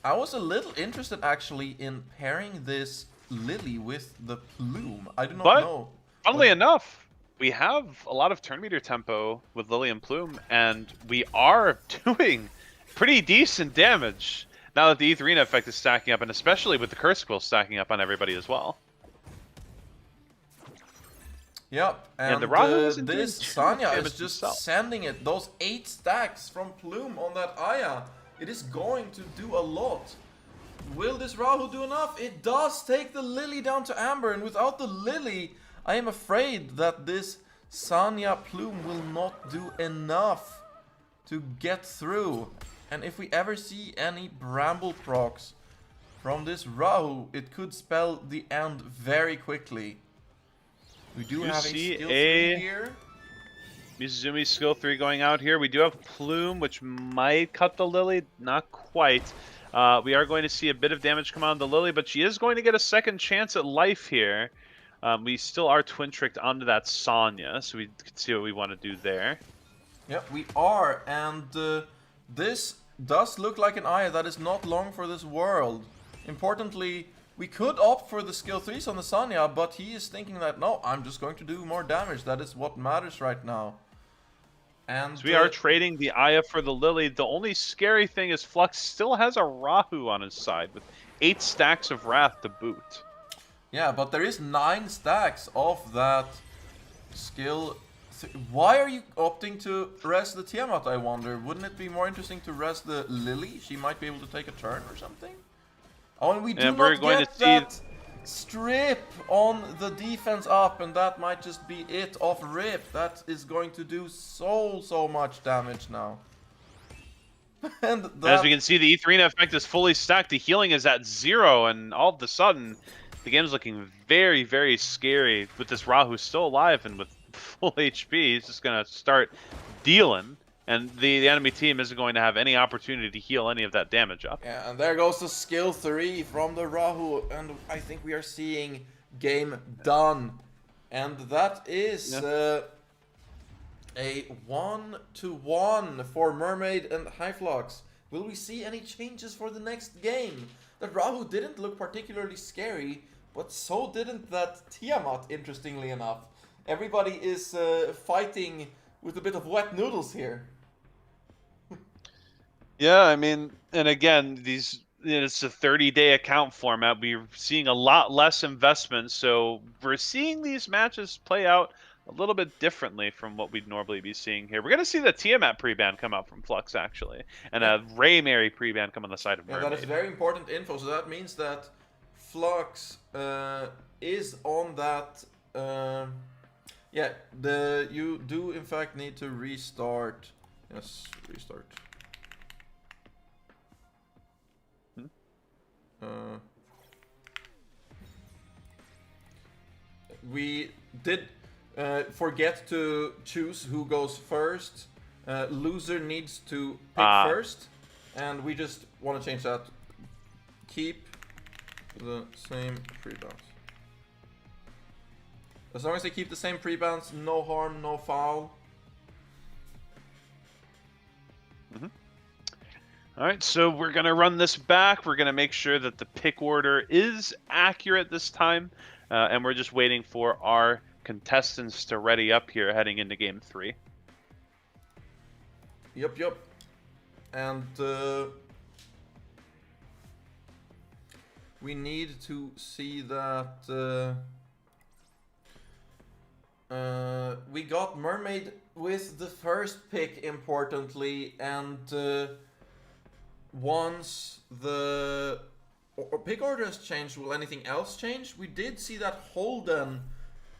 Speaker 3: I was a little interested, actually, in pairing this Lily with the Plume. I do not know.
Speaker 1: Funnily enough, we have a lot of turn meter tempo with Lily and Plume, and we are doing pretty decent damage now that the ETH Arena effect is stacking up, and especially with the Curse Quill stacking up on everybody as well.
Speaker 3: Yep, and this Sanya is just sending it. Those 8 stacks from Plume on that Aya, it is going to do a lot. Will this Rahu do enough? It does take the Lily down to Amber, and without the Lily, I am afraid that this Sanya Plume will not do enough to get through. And if we ever see any Bramble procs from this Rahu, it could spell the end very quickly. We do have a skill 3 here.
Speaker 1: Mizuzumi skill 3 going out here. We do have Plume, which might cut the Lily. Not quite. We are going to see a bit of damage come out of the Lily, but she is going to get a second chance at life here. We still are twin tricked onto that Sanya, so we can see what we want to do there.
Speaker 3: Yep, we are, and this does look like an Aya that is not long for this world. Importantly, we could opt for the skill 3s on the Sanya, but he is thinking that, no, I'm just going to do more damage. That is what matters right now. And
Speaker 1: so we are trading the Aya for the Lily. The only scary thing is Flux still has a Rahu on his side with 8 stacks of Wrath to boot.
Speaker 3: Yeah, but there is 9 stacks of that skill. Why are you opting to rest the Tiamat, I wonder? Wouldn't it be more interesting to rest the Lily? She might be able to take a turn or something? Oh, and we do not get that strip on the defense up, and that might just be it off rip. That is going to do so much damage now. And
Speaker 1: as we can see, the ETH Arena effect is fully stacked. The healing is at 0, and all of a sudden, the game's looking very, very scary with this Rahu still alive and with full HP. He's just going to start dealing, and the enemy team isn't going to have any opportunity to heal any of that damage up.
Speaker 3: Yeah, and there goes the skill 3 from the Rahu, and I think we are seeing game done. And that is a 1-1 for Mermaid and Hive Flux. Will we see any changes for the next game? That Rahu didn't look particularly scary, but so didn't that Tiamat, interestingly enough. Everybody is fighting with a bit of wet noodles here.
Speaker 1: Yeah, I mean, and again, it's a 30-day account format. We're seeing a lot less investment, so we're seeing these matches play out a little bit differently from what we'd normally be seeing here. We're going to see the Tiamat pre-ban come out from Flux, actually, and a Ray Mary pre-ban come on the side of Mermaid.
Speaker 3: Yeah, that is very important info, so that means that Flux is on that... yeah, you do in fact need to restart. Yes, restart. We did forget to choose who goes first. Loser needs to pick first. And we just want to change that. Keep the same pre-bounce. As long as they keep the same pre-bounce, no harm, no foul.
Speaker 1: Alright, so we're going to run this back. We're going to make sure that the pick order is accurate this time. And we're just waiting for our contestants to ready up here heading into game 3.
Speaker 3: Yep. And we need to see that we got Mermaid with the first pick, importantly, and once the pick order has changed, will anything else change? We did see that Holden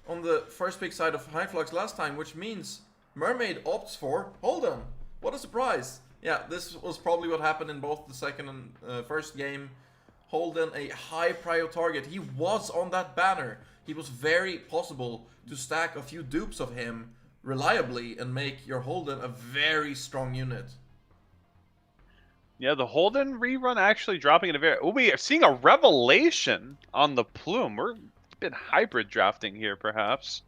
Speaker 3: on the first pick side of Hive Flux last time, which means Mermaid opts for Holden. What a surprise! Yeah, this was probably what happened in both the second and first game. Holden, a high prio target. He was on that banner. He was very possible to stack a few dupes of him reliably and make your Holden a very strong unit.
Speaker 1: Yeah, the Holden rerun actually dropping in a very... Oh, we are seeing a revelation on the Plume. We're a bit hybrid drafting here, perhaps.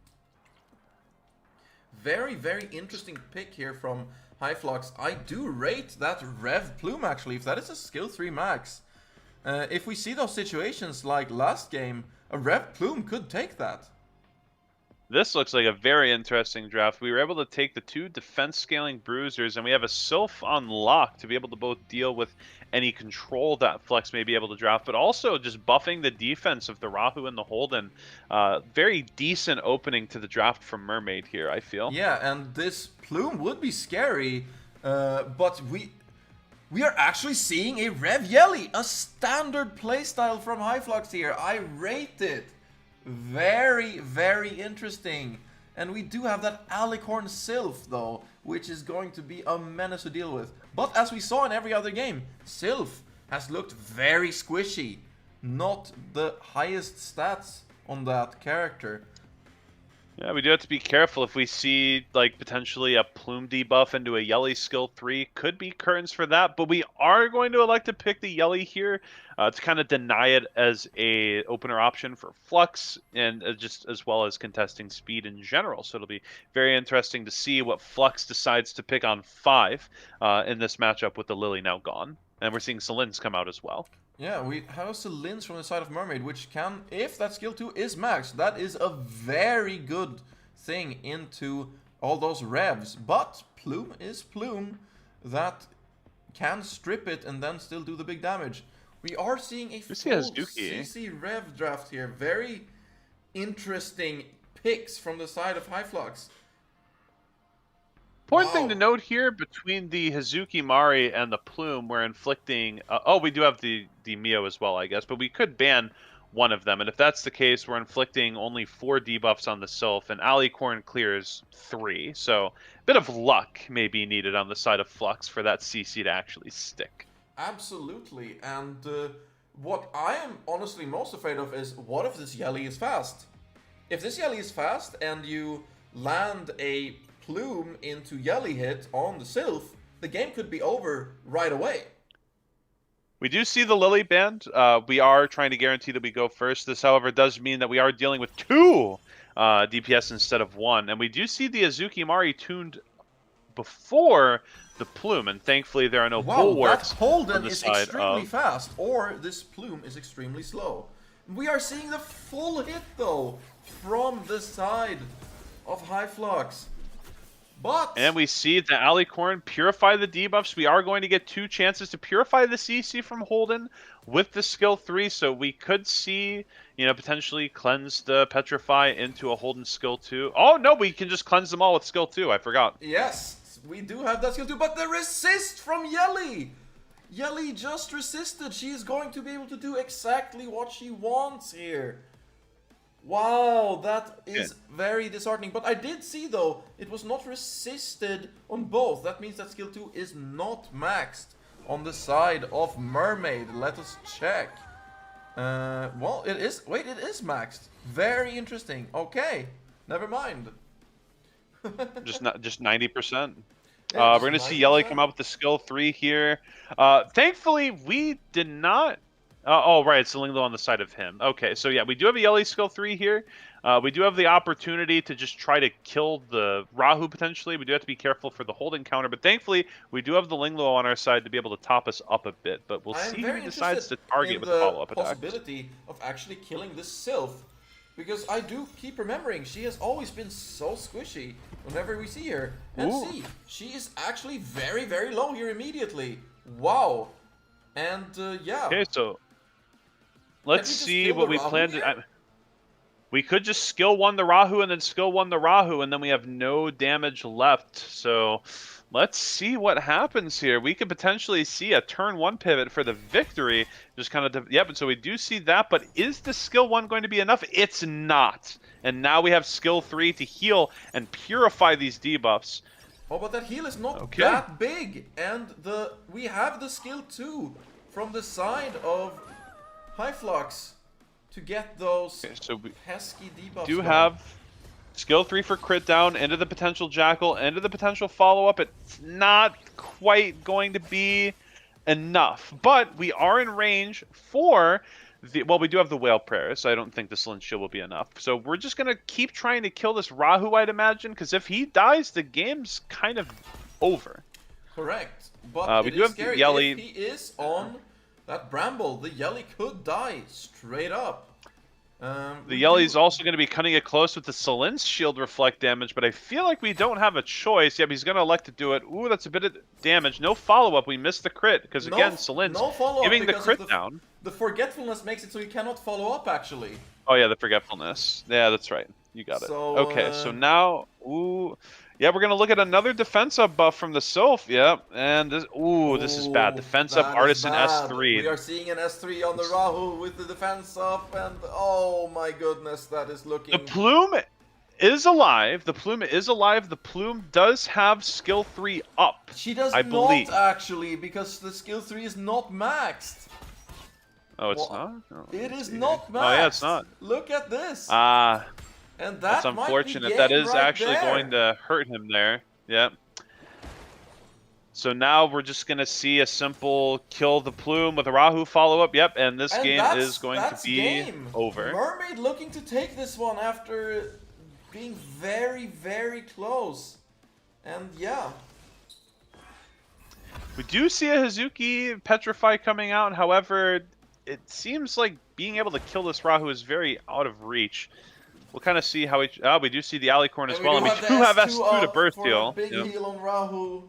Speaker 3: Very, very interesting pick here from Hive Flux. I do rate that Rev Plume, actually, if that is a skill 3 max. If we see those situations like last game, a Rev Plume could take that.
Speaker 1: This looks like a very interesting draft. We were able to take the 2 defense scaling bruisers, and we have a Sylph on lock to be able to both deal with any control that Flex may be able to draft, but also just buffing the defense of the Rahu and the Holden. Very decent opening to the draft from Mermaid here, I feel.
Speaker 3: Yeah, and this Plume would be scary, but we are actually seeing a Rev Yelly, a standard playstyle from Hive Flux here. I rate it. Very, very interesting. And we do have that Alicorn Sylph, though, which is going to be a menace to deal with. But as we saw in every other game, Sylph has looked very squishy. Not the highest stats on that character.
Speaker 1: Yeah, we do have to be careful if we see, like, potentially a Plume debuff into a Yelly skill 3. Could be curtains for that, but we are going to elect to pick the Yelly here to kind of deny it as a opener option for Flux, and just as well as contesting speed in general. So it'll be very interesting to see what Flux decides to pick on 5 in this matchup with the Lily now gone. And we're seeing Selins come out as well.
Speaker 3: Yeah, we have Selins from the side of Mermaid, which can, if that skill 2 is maxed, that is a very good thing into all those revs. But Plume is Plume, that can strip it and then still do the big damage. We are seeing a full CC rev draft here. Very interesting picks from the side of Hive Flux.
Speaker 1: Important thing to note here, between the Hazuki Mari and the Plume, we're inflicting... we do have the Mio as well, I guess, but we could ban one of them. And if that's the case, we're inflicting only 4 debuffs on the Sylph, and Alicorn clears 3. So a bit of luck may be needed on the side of Flux for that CC to actually stick.
Speaker 3: Absolutely, and what I am honestly most afraid of is, what if this Yelly is fast? If this Yelly is fast and you land a Plume into Yelly hit on the Sylph, the game could be over right away.
Speaker 1: We do see the Lily band. We are trying to guarantee that we go first. This, however, does mean that we are dealing with 2 DPS instead of 1. And we do see the Azuki Mari tuned before the Plume, and thankfully there are no bulwarks.
Speaker 3: That Holden
Speaker 1: on the
Speaker 3: is
Speaker 1: side
Speaker 3: extremely
Speaker 1: of...
Speaker 3: fast, or this Plume is extremely slow. We are seeing the full hit, though, from the side of Hive Flux. But...
Speaker 1: And we see the Alicorn purify the debuffs. We are going to get 2 chances to purify the CC from Holden with the skill 3, so we could see, you know, potentially cleanse the Petrify into a Holden skill 2. Oh, no, we can just cleanse them all with skill 2. I forgot.
Speaker 3: Yes, we do have that skill 2, but the resist from Yelly! Yelly just resisted. She is going to be able to do exactly what she wants here. Wow, that is very disheartening. But I did see, though, it was not resisted on both. That means that skill 2 is not maxed on the side of Mermaid. Let us check. Well, it is... Wait, it is maxed. Very interesting. Okay. Never mind.
Speaker 1: just 90%.
Speaker 3: Yeah,
Speaker 1: We're gonna see Yelly come out with the skill 3 here. Thankfully, we did not. Oh, right, it's the Linglo on the side of him. Okay, so yeah, we do have a Yelly skill 3 here. We do have the opportunity to just try to kill the Rahu potentially. We do have to be careful for the holding counter, but thankfully, we do have the Linglo on our side to be able to top us up a bit. But we'll see who he decides to target with the follow-up attack.
Speaker 3: Possibility of actually killing this Sylph. Because I do keep remembering, she has always been so squishy whenever we see her. And see, she is actually very, very low here immediately. Wow. And yeah.
Speaker 1: Okay, so let's see what we plan to... We could just skill 1 the Rahu and then skill 1 the Rahu, and then we have no damage left. So let's see what happens here. We could potentially see a turn 1 pivot for the victory. Just kind of, yep, so we do see that, but is the skill 1 going to be enough? It's not. And now we have skill 3 to heal and purify these debuffs.
Speaker 3: Oh, but that heal is not that big. And we have the skill 2 from the side of Hive Flux to get those pesky debuffs.
Speaker 1: Do have skill 3 for crit down, into the potential Jackal, into the potential follow-up. It's not quite going to be enough, but we are in range for the... Well, we do have the Whale Prayer, so I don't think the Slinch Shield will be enough. So we're just going to keep trying to kill this Rahu, I'd imagine, because if he dies, the game's kind of over.
Speaker 3: Correct, but
Speaker 1: we do have
Speaker 3: scary.
Speaker 1: Yelly.
Speaker 3: If he is on that Bramble, the Yelly could die straight up.
Speaker 1: The Yelly's also going to be cutting it close with the Slinch Shield reflect damage, but I feel like we don't have a choice. Yep, he's going to elect to do it. Ooh, that's a bit of damage. No follow-up. We missed the crit, because again, Slinch giving the crit down.
Speaker 3: The Forgetfulness makes it so you cannot follow up, actually.
Speaker 1: Oh yeah, the Forgetfulness. Yeah, that's right. You got it.
Speaker 3: So,
Speaker 1: okay, so now... Ooh... Yeah, we're going to look at another defense up buff from the Sylph. Yep, and this... Ooh, this is bad. Defense up Artisan S3.
Speaker 3: We are seeing an S3 on the Rahu with the defense up, and oh my goodness, that is looking...
Speaker 1: The Plume is alive. The Plume is alive. The Plume does have skill 3 up.
Speaker 3: She does
Speaker 1: I believe.
Speaker 3: actually, because the skill 3 is not maxed.
Speaker 1: Oh, it's not? Oh,
Speaker 3: it is not maxed.
Speaker 1: Oh, yeah, it's not.
Speaker 3: Look at this. And
Speaker 1: that's unfortunate. That is actually going to hurt him there. Yep. So now we're just going to see a simple kill the Plume with a Rahu follow-up. Yep, and this game is going to be over.
Speaker 3: Mermaid looking to take this one after being very, very close. And yeah.
Speaker 1: We do see a Hazuki Petrify coming out. However, it seems like being able to kill this Rahu is very out of reach. We'll kind of see how we do see the Alicorn as well, and we do have S2 to burst heal.
Speaker 3: Big heal on Rahu.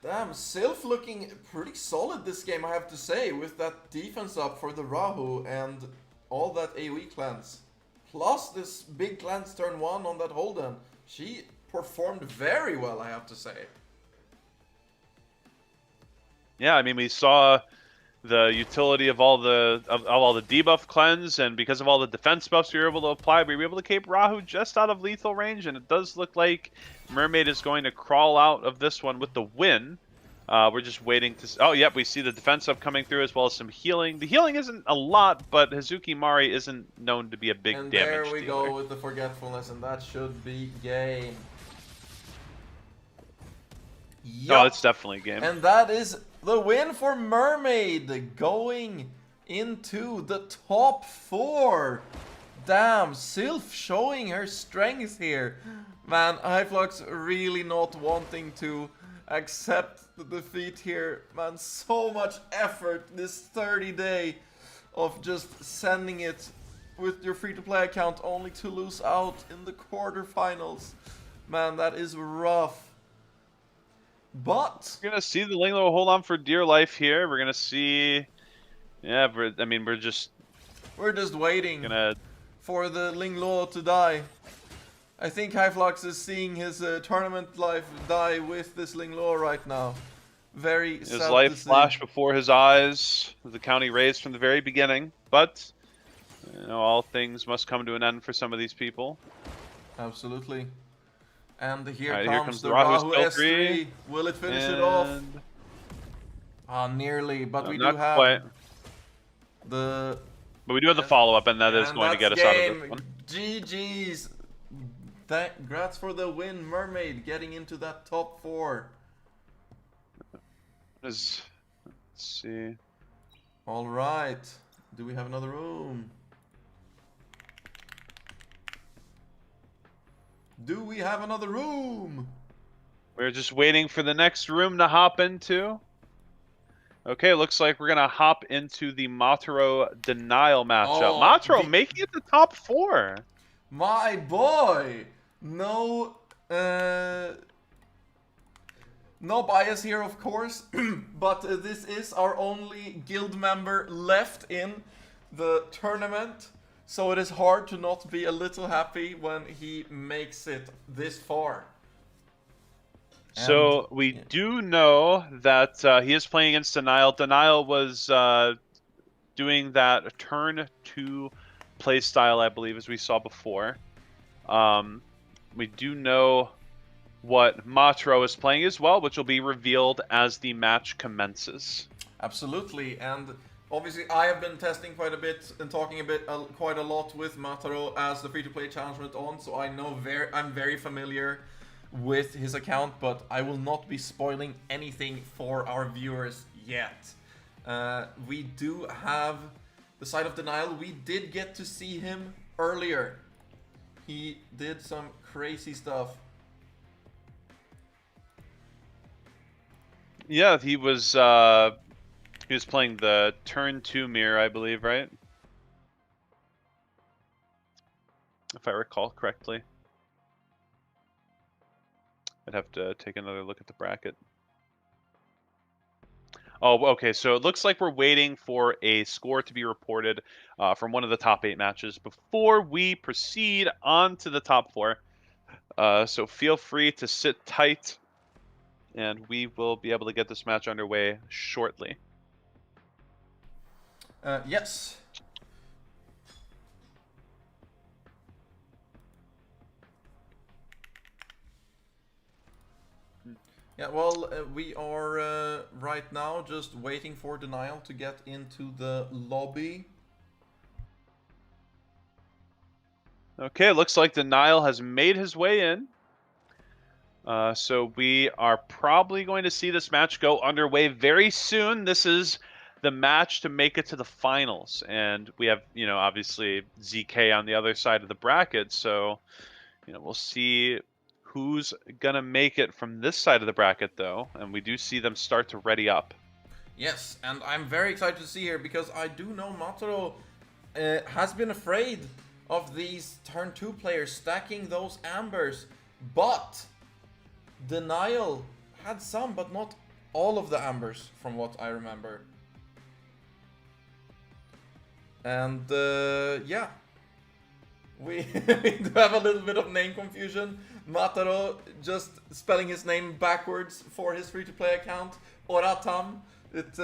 Speaker 3: Damn, Sylph looking pretty solid this game, I have to say, with that defense up for the Rahu and all that AoE cleanse. Plus this big cleanse turn 1 on that Holden. She performed very well, I have to say.
Speaker 1: Yeah, I mean, we saw the utility of all the debuff cleanse, and because of all the defense buffs we were able to apply, we were able to keep Rahu just out of lethal range, and it does look like Mermaid is going to crawl out of this one with the win. We're just waiting to... Oh, yep, we see the defense up coming through as well as some healing. The healing isn't a lot, but Hazuki Mari isn't known to be a big damage dealer.
Speaker 3: And there we go with the Forgetfulness, and that should be game.
Speaker 1: Yep. Oh, it's definitely game.
Speaker 3: And that is the win for Mermaid, going into the top 4. Damn, Sylph showing her strength here. Man, Hive Flux really not wanting to accept the defeat here. Man, so much effort this 30-day of just sending it with your free-to-play account only to lose out in the quarterfinals. Man, that is rough. But
Speaker 1: we're gonna see the Linglo hold on for dear life here. We're gonna see, yeah. We're just
Speaker 3: waiting for the Linglo to die. I think Hive Flux is seeing his tournament life die with this Linglo right now. Very sad.
Speaker 1: His life flashed before his eyes. The county raised from the very beginning, but you know, all things must come to an end for some of these people.
Speaker 3: Absolutely. And here
Speaker 1: comes
Speaker 3: comes
Speaker 1: the
Speaker 3: the
Speaker 1: Rahu
Speaker 3: Rahu S3. Will it finish it off? Nearly, but we do have
Speaker 1: quite.
Speaker 3: the...
Speaker 1: But we do have the follow-up, and that is going to get us out of this one.
Speaker 3: GG's. Congrats for the win, Mermaid, getting into that top 4.
Speaker 1: Let's see.
Speaker 3: All right. Do we have another room? Do we have another room?
Speaker 1: We're just waiting for the next room to hop into. Okay, looks like we're gonna hop into the Mataro Denial matchup.
Speaker 3: Oh,
Speaker 1: Mataro making it to top 4.
Speaker 3: My boy! No, no bias here, of course, but this is our only guild member left in the tournament, so it is hard to not be a little happy when he makes it this far.
Speaker 1: So we do know that he is playing against Denial. Denial was doing that turn 2 play style, I believe, as we saw before. We do know what Mataro is playing as well, which will be revealed as the match commences.
Speaker 3: Absolutely, and obviously I have been testing quite a bit and talking quite a lot with Mataro as the free-to-play challenge went on, so I'm very familiar with his account, but I will not be spoiling anything for our viewers yet. We do have the side of Denial. We did get to see him earlier. He did some crazy stuff.
Speaker 1: Yeah, he was playing the turn 2 mirror, I believe, right? If I recall correctly. I'd have to take another look at the bracket. Oh, okay, so it looks like we're waiting for a score to be reported from one of the top 8 matches before we proceed on to the top 4. So feel free to sit tight, and we will be able to get this match underway shortly.
Speaker 3: Yes. Yeah, well, we are right now just waiting for Denial to get into the lobby.
Speaker 1: Okay, looks like Denial has made his way in. So we are probably going to see this match go underway very soon. This is the match to make it to the finals. And we have, obviously ZK on the other side of the bracket. So, we'll see who's going to make it from this side of the bracket, though. And we do see them start to ready up.
Speaker 3: Yes, and I'm very excited to see here because I do know Mataro has been afraid of these turn 2 players stacking those ambers, but Denial had some, but not all of the ambers from what I remember. And yeah, we do have a little bit of name confusion. Mataro just spelling his name backwards for his free-to-play account, Oratam. It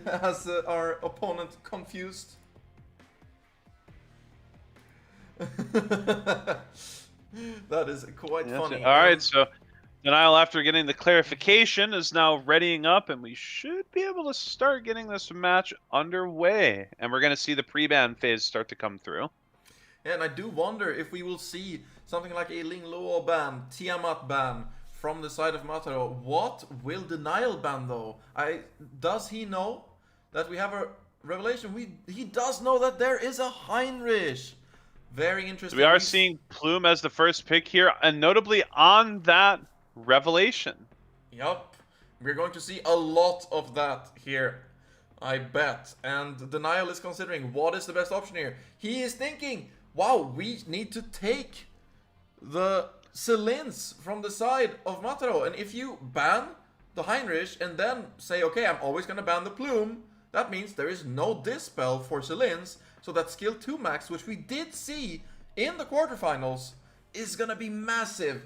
Speaker 3: has our opponent confused. That is quite funny.
Speaker 1: All right, so Denial, after getting the clarification, is now readying up, and we should be able to start getting this match underway. And we're going to see the pre-ban phase start to come through.
Speaker 3: Yeah, and I do wonder if we will see something like a Ling Luo ban, Tiamat ban from the side of Mataro. What will Denial ban though? Does he know that we have a revelation? He does know that there is a Heinrich. Very interesting.
Speaker 1: So we are seeing Plume as the first pick here, and notably on that revelation.
Speaker 3: Yup. We're going to see a lot of that here, I bet. And Denial is considering what is the best option here. He is thinking, wow, we need to take the Selins from the side of Mataro. And if you ban the Heinrich and then say, okay, I'm always going to ban the Plume, that means there is no dispel for Selins. So that skill 2 max, which we did see in the quarterfinals, is going to be massive.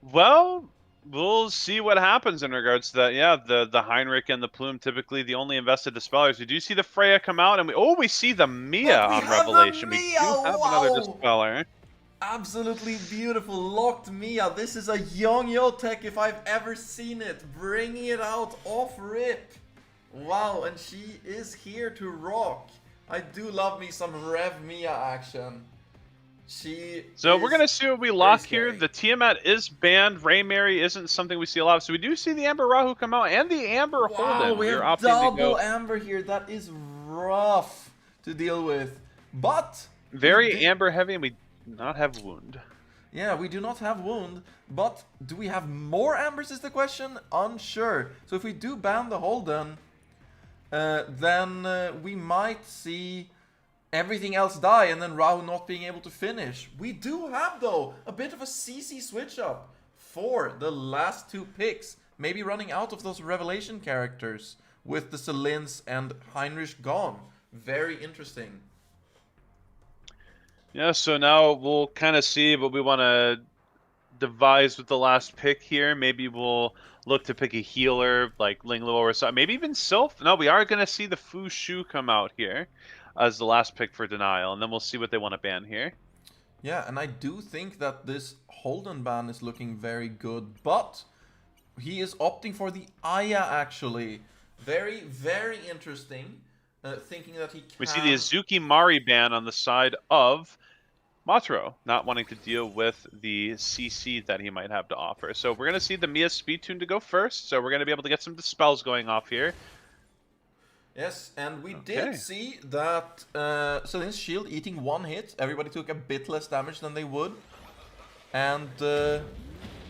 Speaker 1: Well, we'll see what happens in regards to that. Yeah, the Heinrich and the Plume, typically the only invested dispellers. We do see the Freya come out, and we see the Mia on Revelation. We do have another dispeller.
Speaker 3: Absolutely beautiful. Locked Mia. This is a young Yotek if I've ever seen it. Bringing it out off rip. Wow, and she is here to rock. I do love me some Rev Mia action.
Speaker 1: So we're gonna see what we lock here.
Speaker 3: scary.
Speaker 1: The Tiamat is banned. Ray Mary isn't something we see a lot. So we do see the Amber Rahu come out and the Amber
Speaker 3: Wow,
Speaker 1: Holden.
Speaker 3: we
Speaker 1: We're
Speaker 3: have
Speaker 1: opting to go
Speaker 3: double Amber here. That is rough to deal with. But
Speaker 1: very Amber heavy, and we do not have Wound.
Speaker 3: yeah, we do not have Wound, but do we have more Ambers is the question? Unsure. So if we do ban the Holden, then we might see everything else die and then Rahu not being able to finish. We do have, though, a bit of a CC switch up for the last 2 picks. Maybe running out of those Revelation characters with the Selins and Heinrich gone. Very interesting.
Speaker 1: Yeah, so now we'll kind of see what we want to devise with the last pick here. Maybe we'll look to pick a healer like Lingluo or something. Maybe even Sylph. No, we are going to see the Fu Shu come out here as the last pick for Denial, and then we'll see what they want to ban here.
Speaker 3: Yeah, and I do think that this Holden ban is looking very good, but he is opting for the Aya actually. Very, very interesting. Thinking that he can...
Speaker 1: We see the Azuki Mari ban on the side of Mataro, not wanting to deal with the CC that he might have to offer. So we're going to see the Mia Speed Tune to go first, so we're going to be able to get some dispels going off here.
Speaker 3: Yes, and we did see that Selin's shield eating 1 hit. Everybody took a bit less damage than they would. And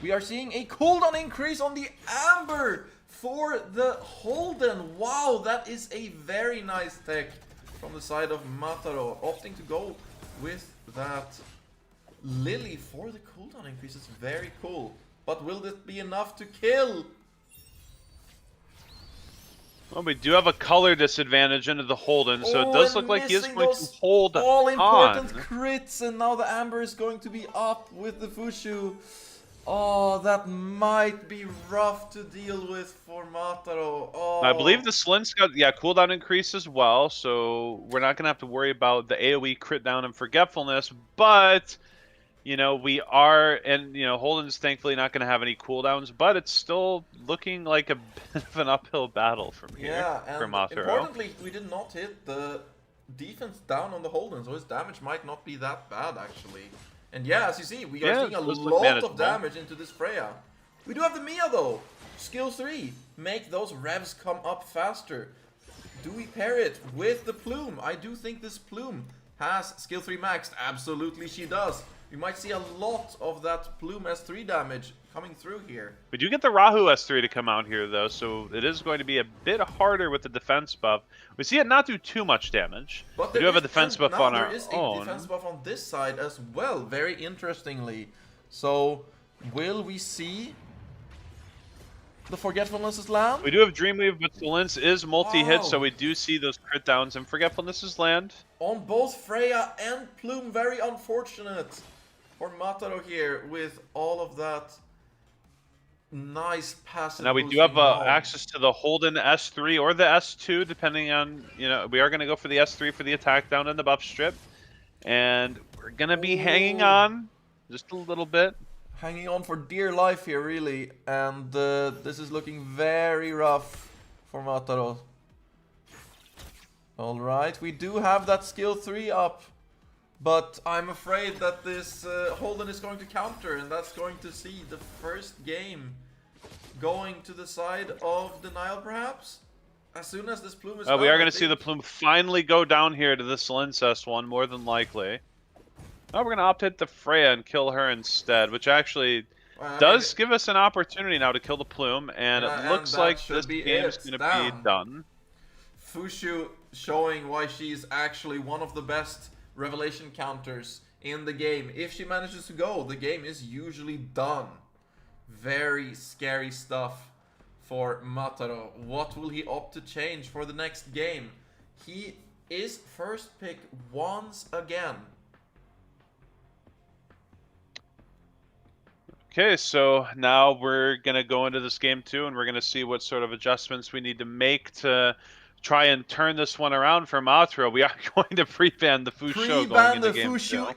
Speaker 3: we are seeing a cooldown increase on the Amber for the Holden. Wow, that is a very nice tech from the side of Mataro. Opting to go with that Lily for the cooldown increase. It's very cool. But will this be enough to kill?
Speaker 1: Well, we do have a color disadvantage into the Holden, so it does look like he is going to hold
Speaker 3: all important
Speaker 1: on.
Speaker 3: crits, and now the Amber is going to be up with the Fushu. Oh, that might be rough to deal with for Mataro. Oh.
Speaker 1: I believe the Slint's got, cooldown increase as well, so we're not going to have to worry about the AoE crit down and Forgetfulness, but, you know, we are, and, you know, Holden's thankfully not going to have any cooldowns, but it's still looking like a bit of an uphill battle from here for Mataro.
Speaker 3: Importantly, we did not hit the defense down on the Holden, so his damage might not be that bad, actually. And yeah, as you see, we are seeing a lot of damage into this Freya. We do have the Mia, though. Skill 3. Make those revs come up faster. Do we pair it with the Plume? I do think this Plume has skill 3 maxed. Absolutely she does. We might see a lot of that Plume S3 damage coming through here.
Speaker 1: We do get the Rahu S3 to come out here, though, so it is going to be a bit harder with the defense buff. We see it not do too much damage.
Speaker 3: But
Speaker 1: we do have a defense buff on our own.
Speaker 3: There is a defense buff on this side as well, very interestingly. So, will we see the Forgetfulnesses land?
Speaker 1: We do have Dreamweave, but the Lens is multi-hit, so we do see those crit downs and Forgetfulnesses land.
Speaker 3: On both Freya and Plume, very unfortunate for Mataro here with all of that nice passive.
Speaker 1: Now we do have access to the Holden S3 or the S2, depending on, you know, we are going to go for the S3 for the attack down in the buff strip. And we're going to be hanging on just a little bit.
Speaker 3: Hanging on for dear life here, really. And this is looking very rough for Mataro. Alright, we do have that skill 3 up. But I'm afraid that this Holden is going to counter, and that's going to see the first game going to the side of Denial, perhaps? As soon as this Plume is
Speaker 1: we are going to see the Plume finally go down here to this Lincest one, more than likely. Oh, we're going to opt hit the Freya and kill her instead, which actually does give us an opportunity now to kill the Plume, and it looks like this game is going to be done.
Speaker 3: Fushu showing why she's actually one of the best Revelation counters in the game. If she manages to go, the game is usually done. Very scary stuff for Mataro. What will he opt to change for the next game? He is first pick once again.
Speaker 1: Okay, so now we're going to go into this game too, and we're going to see what sort of adjustments we need to make to try and turn this one around for Mataro. We are going to pre-ban the Fushu going into game 2.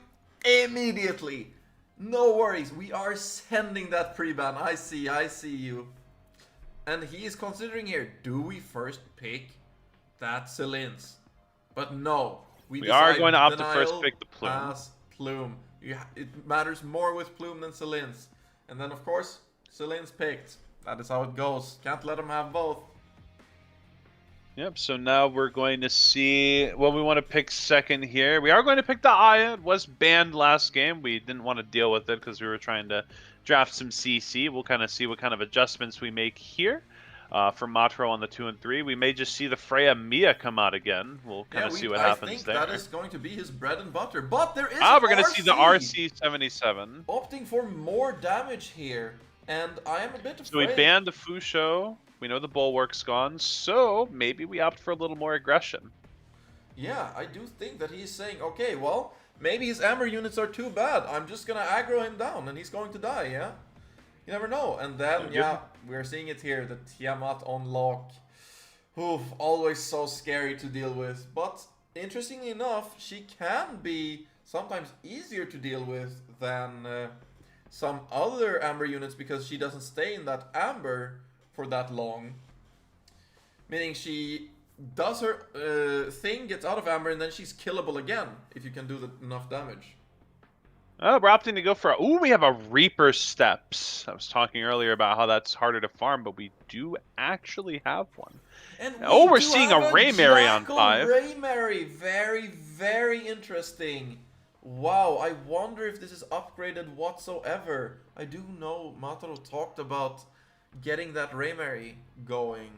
Speaker 3: Immediately. No worries, we are sending that pre-ban. I see you. And he is considering here, do we first pick that Selins? But no,
Speaker 1: We are going to opt to
Speaker 3: denial
Speaker 1: first pick the Plume.
Speaker 3: as Plume. It matters more with Plume than Celine's. And then, of course, Celine's picked. That is how it goes. Can't let them have both.
Speaker 1: Yep, so now we're going to see what we want to pick second here. We are going to pick the Aya. It was banned last game. We didn't want to deal with it because we were trying to draft some CC. We'll kind of see what kind of adjustments we make here. For Matro on the 2 and 3. We may just see the Freya Mia come out again. We'll kind of see what happens there.
Speaker 3: I think that is going to be his bread and butter. But there is
Speaker 1: we're going to see the RC77.
Speaker 3: Opting for more damage here. And I am a bit afraid.
Speaker 1: So we banned the Fusho. We know the Bulwark's gone. So maybe we opt for a little more aggression.
Speaker 3: Yeah, I do think that he's saying, okay, well, maybe his Amber units are too bad. I'm just going to aggro him down and he's going to die, yeah? You never know. And then, yeah, we're seeing it here, the Tiamat on lock. Oof, always so scary to deal with. But, interestingly enough, she can be sometimes easier to deal with than some other Amber units because she doesn't stay in that Amber for that long. Meaning she does her thing, gets out of Amber, and then she's killable again if you can do enough damage.
Speaker 1: Oh, we're opting to go for we have a Reaper Steps. I was talking earlier about how that's harder to farm, but we do actually have one.
Speaker 3: And
Speaker 1: we're seeing a Raymary on 5.
Speaker 3: Raymary, very, very interesting. Wow, I wonder if this is upgraded whatsoever. I do know Mataro talked about getting that Raymary going.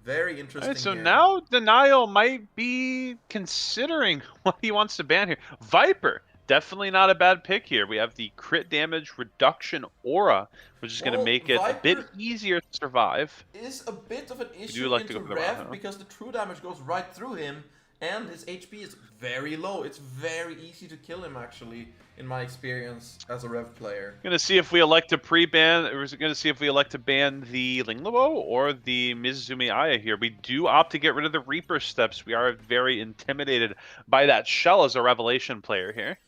Speaker 3: Very interesting.
Speaker 1: Right, so
Speaker 3: here.
Speaker 1: now Denial might be considering what he wants to ban here. Viper. Definitely not a bad pick here. We have the crit damage reduction aura, which is going to make it a bit easier to survive.
Speaker 3: Is a bit of an issue into Rev because the true damage goes right through him and his HP is very low. It's very easy to kill him actually, in my experience as a Rev player.
Speaker 1: Going to see if we elect to pre-ban, or is it going to see if we elect to ban the Linglabo or the Mizuzumi Aya here. We do opt to get rid of the Reaper Steps. We are very intimidated by that shell as a Revelation player here.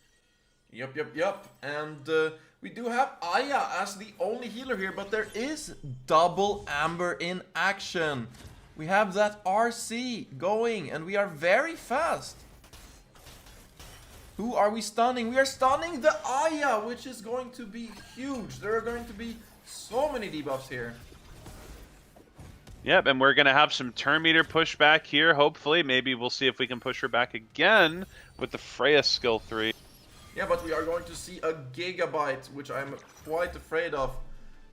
Speaker 3: Yep. And we do have Aya as the only healer here, but there is double Amber in action. We have that RC going, and we are very fast. Who are we stunning? We are stunning the Aya, which is going to be huge. There are going to be so many debuffs here.
Speaker 1: Yep, and we're going to have some turn meter pushback here, hopefully. Maybe we'll see if we can push her back again with the Freya skill 3.
Speaker 3: Yeah, but we are going to see a gigabyte, which I'm quite afraid of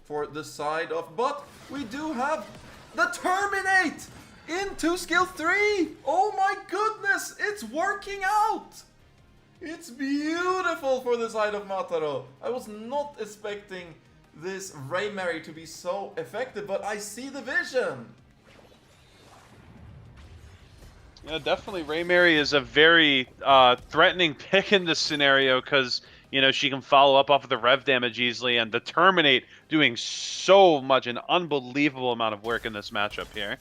Speaker 3: for the side of... But we do have the Terminate into skill 3! Oh my goodness, it's working out! It's beautiful for the side of Mataro. I was not expecting this Raymary to be so effective, but I see the vision.
Speaker 1: Yeah, definitely Raymary is a very threatening pick in this scenario because, you know, she can follow up off of the rev damage easily, and the Terminate doing so much, an unbelievable amount of work in this matchup here.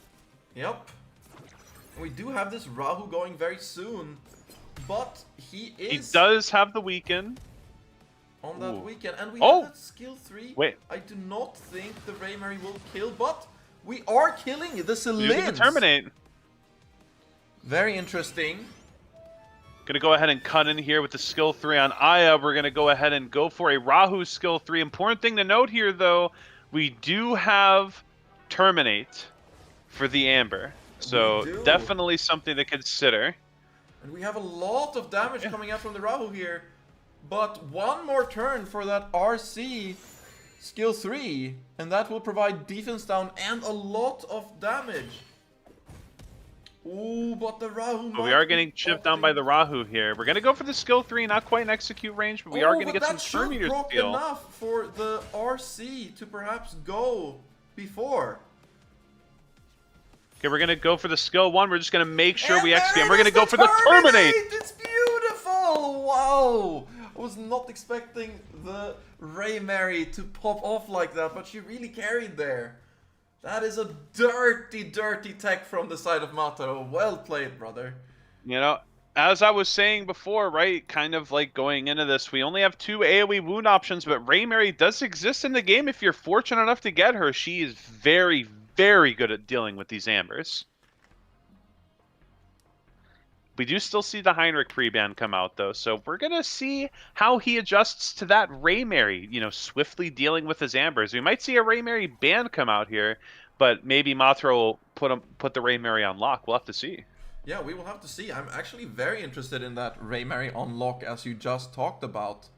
Speaker 3: Yep. We do have this Rahu going very soon, but he
Speaker 1: does have the weaken.
Speaker 3: On that weekend, and we have that skill 3.
Speaker 1: Wait.
Speaker 3: I do not think the Raymary will kill, but we are killing the Selins.
Speaker 1: Using the Terminate.
Speaker 3: Very interesting.
Speaker 1: Gonna go ahead and cut in here with the skill 3 on Aya. We're gonna go ahead and go for a Rahu skill 3. Important thing to note here, though, we do have Terminate for the Amber, so definitely something to consider.
Speaker 3: And we have a lot of damage coming out from the Rahu here, but one more turn for that RC skill 3, and that will provide defense down and a lot of damage. Ooh, but the Rahu...
Speaker 1: But we are getting chipped down by the Rahu here. We're going to go for the skill 3, not quite an execute range, but we are going to get some turn meter steal.
Speaker 3: Enough for the RC to perhaps go before.
Speaker 1: Okay, we're going to go for the skill 1. We're just going to make sure we execute. And we're going to go for the Terminate!
Speaker 3: It's beautiful! Wow! I was not expecting the Raymary to pop off like that, but she really carried there. That is a dirty, dirty tech from the side of Mataro. Well played, brother.
Speaker 1: You know, as I was saying before, right, kind of like going into this, we only have 2 AoE wound options, but Raymary does exist in the game if you're fortunate enough to get her. She is very, very good at dealing with these Ambers. We do still see the Heinrich pre-ban come out, though, so we're going to see how he adjusts to that Raymary, you know, swiftly dealing with his Ambers. We might see a Raymary ban come out here, but maybe Mothra will put the Raymary on lock. We'll have to see.
Speaker 3: Yeah, we will have to see. I'm actually very interested in that Raymary unlock as you just talked about.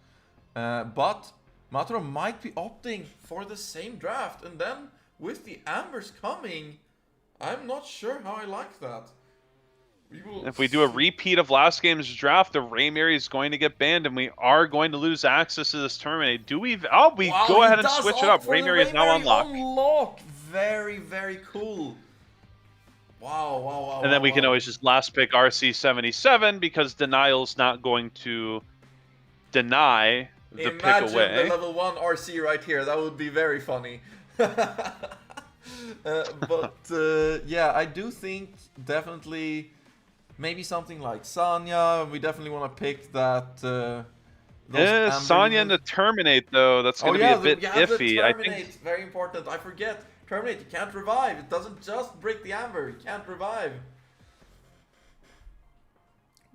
Speaker 3: But Mothra might be opting for the same draft, and then with the Ambers coming, I'm not sure how I like that.
Speaker 1: If we do a repeat of last game's draft, the Raymary is going to get banned, and we are going to lose access to this tournament. Do we? Oh, we
Speaker 3: wow,
Speaker 1: go ahead and switch it up. Raymary is now
Speaker 3: unlocked. Very, very cool. Wow.
Speaker 1: And then we can always just last pick RC77 because Denial's not going to deny the pick away.
Speaker 3: Imagine the level 1 RC right here. That would be very funny. Yeah, I do think definitely maybe something like Sanya. We definitely want to pick that.
Speaker 1: Sanya and the Terminate, though. That's going to be a bit iffy.
Speaker 3: I think very important. I forget. Terminate, you can't revive. It doesn't just break the Amber. You can't revive.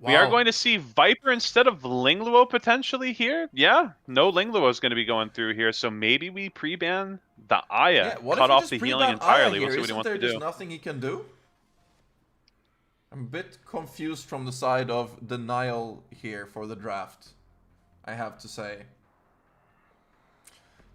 Speaker 1: Wow. We are going to see Viper instead of Lingluo potentially here. Yeah, no Lingluo is going to be going through here, so maybe we pre-ban the Aya, cut off the healing entirely. We'll see what he wants to do.
Speaker 3: There's nothing he can do? I'm a bit confused from the side of Denial here for the draft, I have to say.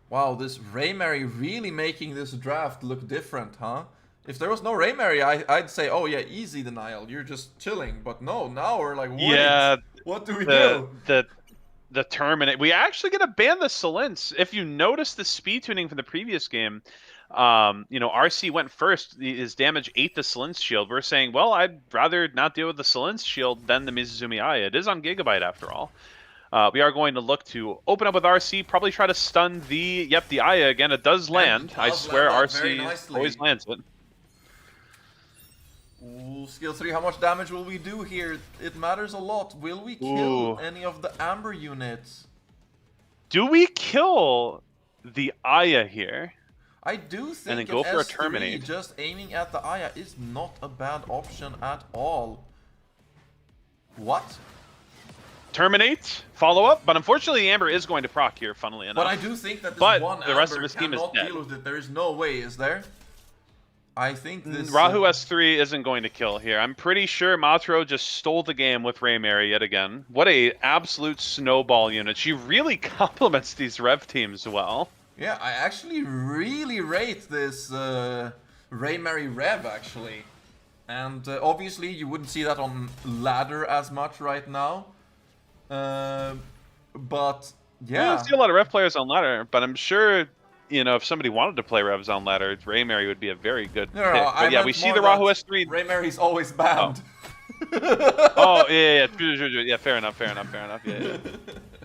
Speaker 3: Wow, this Raymary really making this draft look different, huh? If there was no Raymary, I'd say, oh yeah, easy Denial, you're just chilling. But no, now we're like, wait,
Speaker 1: yeah,
Speaker 3: what do we do?
Speaker 1: The Terminate. We actually gonna ban the Silence. If you notice the speed tuning from the previous game, you know, RC went first. His damage ate the Silence shield. We're saying, well, I'd rather not deal with the Silence shield than the Mizuzumi Aya. It is on Gigabyte after all. We are going to look to open up with RC, probably try to stun the Aya again. It does land. I swear RC always lands it.
Speaker 3: Ooh, skill 3, how much damage will we do here? It matters a lot. Will we kill any of the Amber units?
Speaker 1: Do we kill the Aya here?
Speaker 3: I do think
Speaker 1: and then go for a Terminate.
Speaker 3: Just aiming at the Aya is not a bad option at all. What?
Speaker 1: Terminate, follow up, but unfortunately the Amber is going to proc here, funnily enough.
Speaker 3: But I do think that this one
Speaker 1: the rest
Speaker 3: Amber
Speaker 1: of his team is
Speaker 3: cannot
Speaker 1: dead.
Speaker 3: deal with it. There is no way, is there? I think this...
Speaker 1: Rahu S3 isn't going to kill here. I'm pretty sure Matro just stole the game with Raymary yet again. What a absolute snowball unit. She really complements these Rev teams well.
Speaker 3: Yeah, I actually really rate this Raymary Rev, actually. And obviously you wouldn't see that on ladder as much right now. But yeah,
Speaker 1: I don't see a lot of Rev players on ladder, but I'm sure, you know, if somebody wanted to play Revs on ladder, Raymary would be a very good pick. But yeah, we see the Rahu S3.
Speaker 3: Raymary's always banned.
Speaker 1: Oh, yeah, fair enough. Yeah.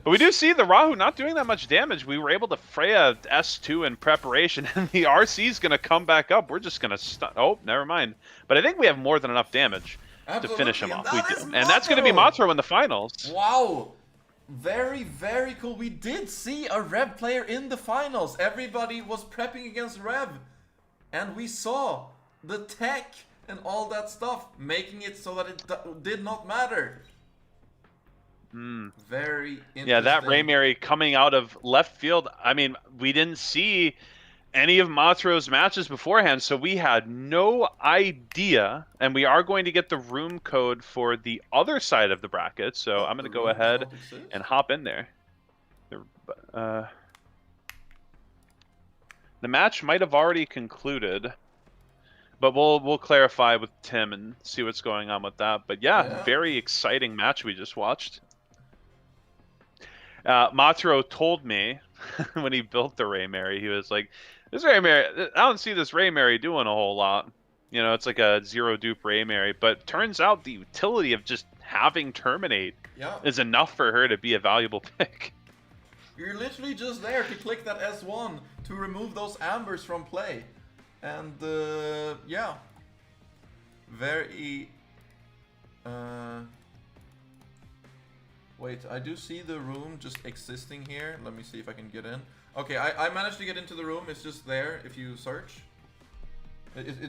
Speaker 1: But we do see the Rahu not doing that much damage. We were able to Freya S2 in preparation, and the RC is going to come back up. We're just going to stun. Oh, never mind. But I think we have more than enough damage.
Speaker 3: Absolutely.
Speaker 1: To finish him off. We do. And that's going to be Matro in the finals.
Speaker 3: Wow. Very, very cool. We did see a Rev player in the finals. Everybody was prepping against Rev. And we saw the tech and all that stuff, making it so that it did not matter. Very interesting.
Speaker 1: Yeah, that Raymary coming out of left field. I mean, we didn't see any of Matro's matches beforehand, so we had no idea, and we are going to get the room code for the other side of the bracket, so I'm going to go ahead and hop in there. The match might have already concluded, but we'll clarify with Tim and see what's going on with that. But yeah, very exciting match we just watched. Matro told me when he built the Raymary, he was like, this Raymary, I don't see this Raymary doing a whole lot. You know, it's like a zero dupe Raymary, but turns out the utility of just having Terminate is enough for her to be a valuable pick.
Speaker 3: You're literally just there to click that S1 to remove those Ambers from play. And yeah, very... Wait, I do see the room just existing here. Let me see if I can get in. Okay, I managed to get into the room. It's just there if you search.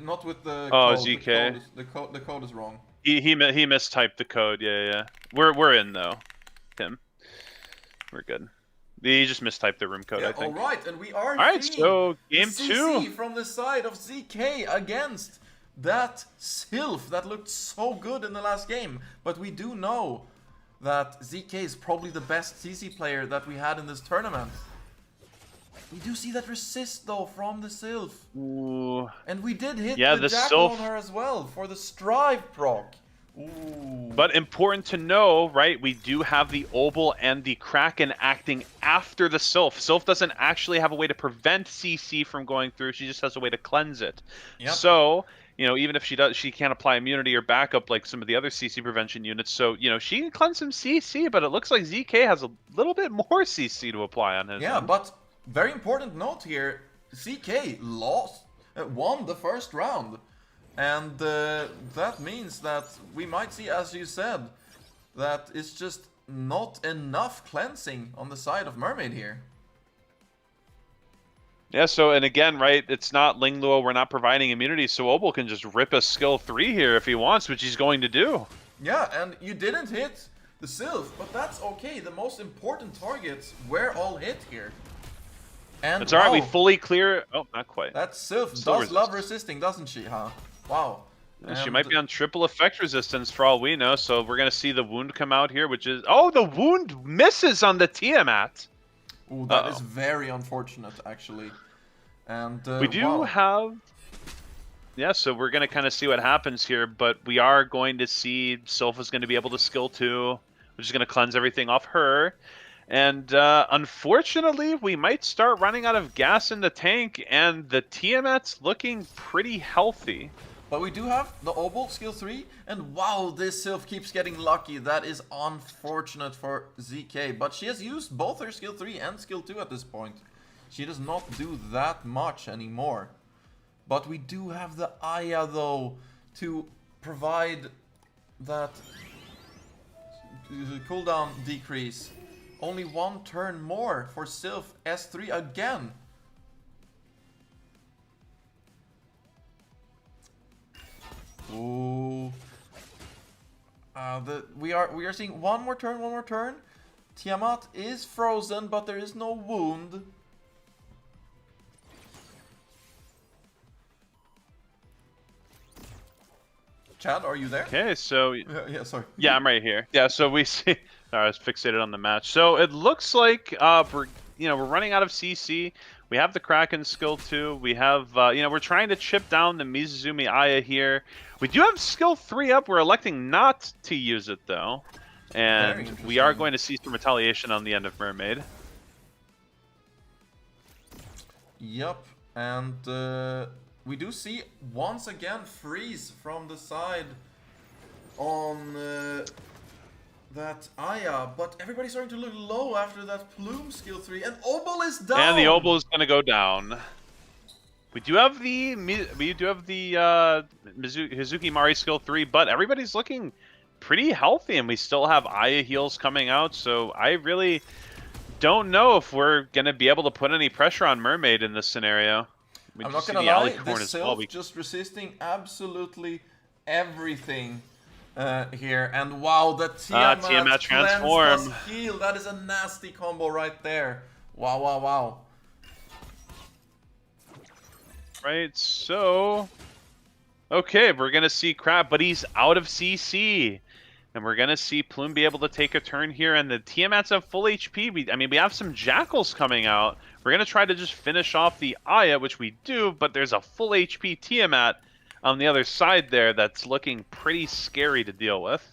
Speaker 3: Not with the
Speaker 1: Oh,
Speaker 3: code.
Speaker 1: ZK.
Speaker 3: The code is wrong.
Speaker 1: He mistyped the code. Yeah. We're in though, Tim. We're good. He just mistyped the room code,
Speaker 3: Yeah,
Speaker 1: I think.
Speaker 3: alright, and we are
Speaker 1: Alright,
Speaker 3: seeing
Speaker 1: so
Speaker 3: the
Speaker 1: game
Speaker 3: CC
Speaker 1: 2.
Speaker 3: from the side of ZK against that Sylph that looked so good in the last game. But we do know that ZK is probably the best CC player that we had in this tournament. We do see that resist though from the Sylph.
Speaker 1: Ooh.
Speaker 3: And we did hit
Speaker 1: Yeah,
Speaker 3: the
Speaker 1: the
Speaker 3: Jackal on
Speaker 1: Sylph.
Speaker 3: her as well for the Strive proc. Ooh.
Speaker 1: But important to know, right, we do have the Obel and the Kraken acting after the Sylph. Sylph doesn't actually have a way to prevent CC from going through, she just has a way to cleanse it.
Speaker 3: Yep.
Speaker 1: So, you know, even if she can't apply immunity or backup like some of the other CC prevention units, so, you know, she can cleanse some CC, but it looks like ZK has a little bit more CC to apply on his end.
Speaker 3: But very important note here, ZK won the first round. And that means that we might see, as you said, that it's just not enough cleansing on the side of Mermaid here.
Speaker 1: Yeah, so, and again, right, it's not Ling Luo, we're not providing immunity, so Obel can just rip a skill 3 here if he wants, which he's going to do.
Speaker 3: Yeah, and you didn't hit the Sylph, but that's okay. The most important targets were all hit here. And
Speaker 1: It's alright, we fully clear... Oh, not quite.
Speaker 3: That Sylph
Speaker 1: Still
Speaker 3: does love resisting, doesn't she, huh? Wow.
Speaker 1: She might be on triple effect resistance for all we know, so we're going to see the wound come out here, which is... Oh, the wound misses on the Tiamat!
Speaker 3: Ooh, that is very unfortunate, actually. And
Speaker 1: we do have... Yeah, so we're going to kind of see what happens here, but we are going to see Sylph is going to be able to skill 2, which is going to cleanse everything off her. And unfortunately, we might start running out of gas in the tank, and the Tiamat's looking pretty healthy.
Speaker 3: But we do have the Obel skill 3, and wow, this Sylph keeps getting lucky. That is unfortunate for ZK, but she has used both her skill 3 and skill 2 at this point. She does not do that much anymore. But we do have the Aya though, to provide that cooldown decrease. Only 1 turn more for Sylph S3 again. Ooh. We are seeing one more turn. Tiamat is frozen, but there is no wound. Chad, are you there?
Speaker 1: Okay, so...
Speaker 3: Yeah, sorry.
Speaker 1: Yeah, I'm right here. Yeah, so we see... I was fixated on the match. So it looks like we're running out of CC. We have the Kraken skill 2. We have, we're trying to chip down the Mizuzumi Aya here. We do have skill 3 up. We're electing not to use it, though. And we are going to see some retaliation on the end of Mermaid.
Speaker 3: Yep, and we do see once again freeze from the side on that Aya, but everybody's starting to look low after that Plume skill 3, and Obel is down.
Speaker 1: And the Obel is going to go down. We do have the Hizuki Mari skill 3, but everybody's looking pretty healthy, and we still have Aya heals coming out. So I really don't know if we're going to be able to put any pressure on Mermaid in this scenario.
Speaker 3: I'm not gonna lie, this Sylph just resisting absolutely everything. Here, and wow, the Tiamat transform heal, that is a nasty combo right there. Wow.
Speaker 1: Right, so okay, we're gonna see Crab, but he's out of CC, and we're gonna see Plume be able to take a turn here, and the Tiamats have full HP. We have some Jackals coming out. We're gonna try to just finish off the Aya, which we do, but there's a full HP Tiamat on the other side there that's looking pretty scary to deal with.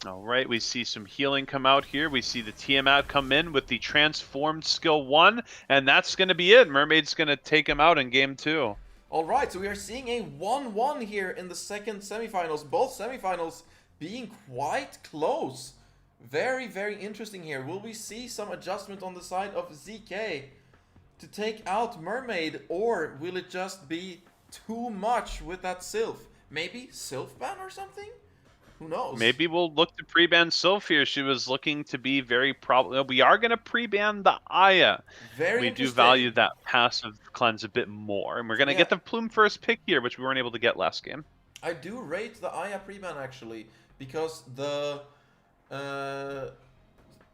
Speaker 1: Alright, we see some healing come out here. We see the Tiamat come in with the transformed skill 1, and that's going to be it. Mermaid's going to take him out in game 2.
Speaker 3: Alright, so we are seeing a 1-1 here in the second semifinals. Both semifinals being quite close. Very, very interesting here. Will we see some adjustment on the side of ZK to take out Mermaid, or will it just be too much with that Sylph? Maybe Sylph ban or something? Who knows?
Speaker 1: Maybe we'll look to pre-ban Sylph here. She was looking to be very We are going to pre-ban the Aya.
Speaker 3: Very
Speaker 1: We do
Speaker 3: interesting.
Speaker 1: value that passive cleanse a bit more. And we're going to get the Plume first pick here, which we weren't able to get last game.
Speaker 3: I do rate the Aya pre-ban actually, because the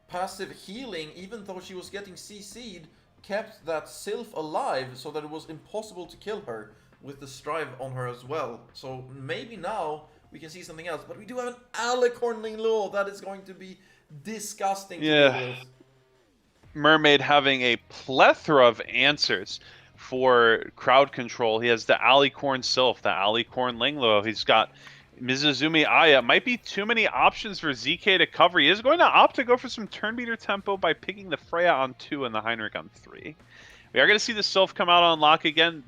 Speaker 3: passive healing, even though she was getting CC'd, kept that Sylph alive so that it was impossible to kill her with the Strive on her as well. So maybe now we can see something else. But we do have an Alicorn Law that is going to be disgusting to deal with.
Speaker 1: Mermaid having a plethora of answers for crowd control. He has the Alicorn Sylph, the Alicorn Linglo. He's got Mizuzumi Aya. Might be too many options for ZK to cover. He is going to opt to go for some turn meter tempo by picking the Freya on 2 and the Heinrich on 3. We are going to see the Sylph come out on lock again.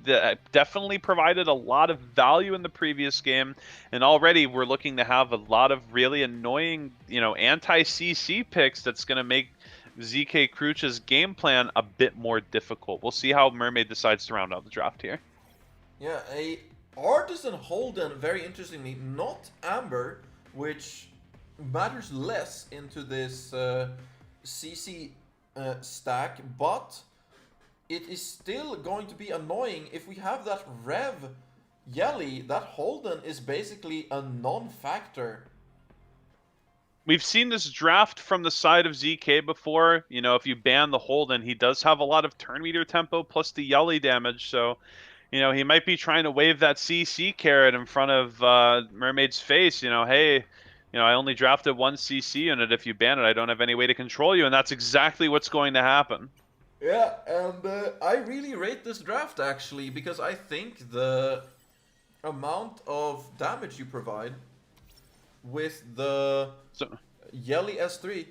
Speaker 1: Definitely provided a lot of value in the previous game, and already we're looking to have a lot of really annoying, anti-CC picks that's going to make ZK Cruch's game plan a bit more difficult. We'll see how Mermaid decides to round out the draft here.
Speaker 3: Yeah, a Artisan Holden, very interestingly, not Amber, which matters less into this CC stack, but it is still going to be annoying if we have that Rev Yelly. That Holden is basically a non-factor.
Speaker 1: We've seen this draft from the side of ZK before. If you ban the Holden, he does have a lot of turn meter tempo plus the Yelly damage, so he might be trying to wave that CC carrot in front of Mermaid's face. Hey, I only drafted one CC unit. If you ban it, I don't have any way to control you, and that's exactly what's going to happen.
Speaker 3: Yeah, and I really rate this draft actually, because I think the amount of damage you provide with the Yelly S3.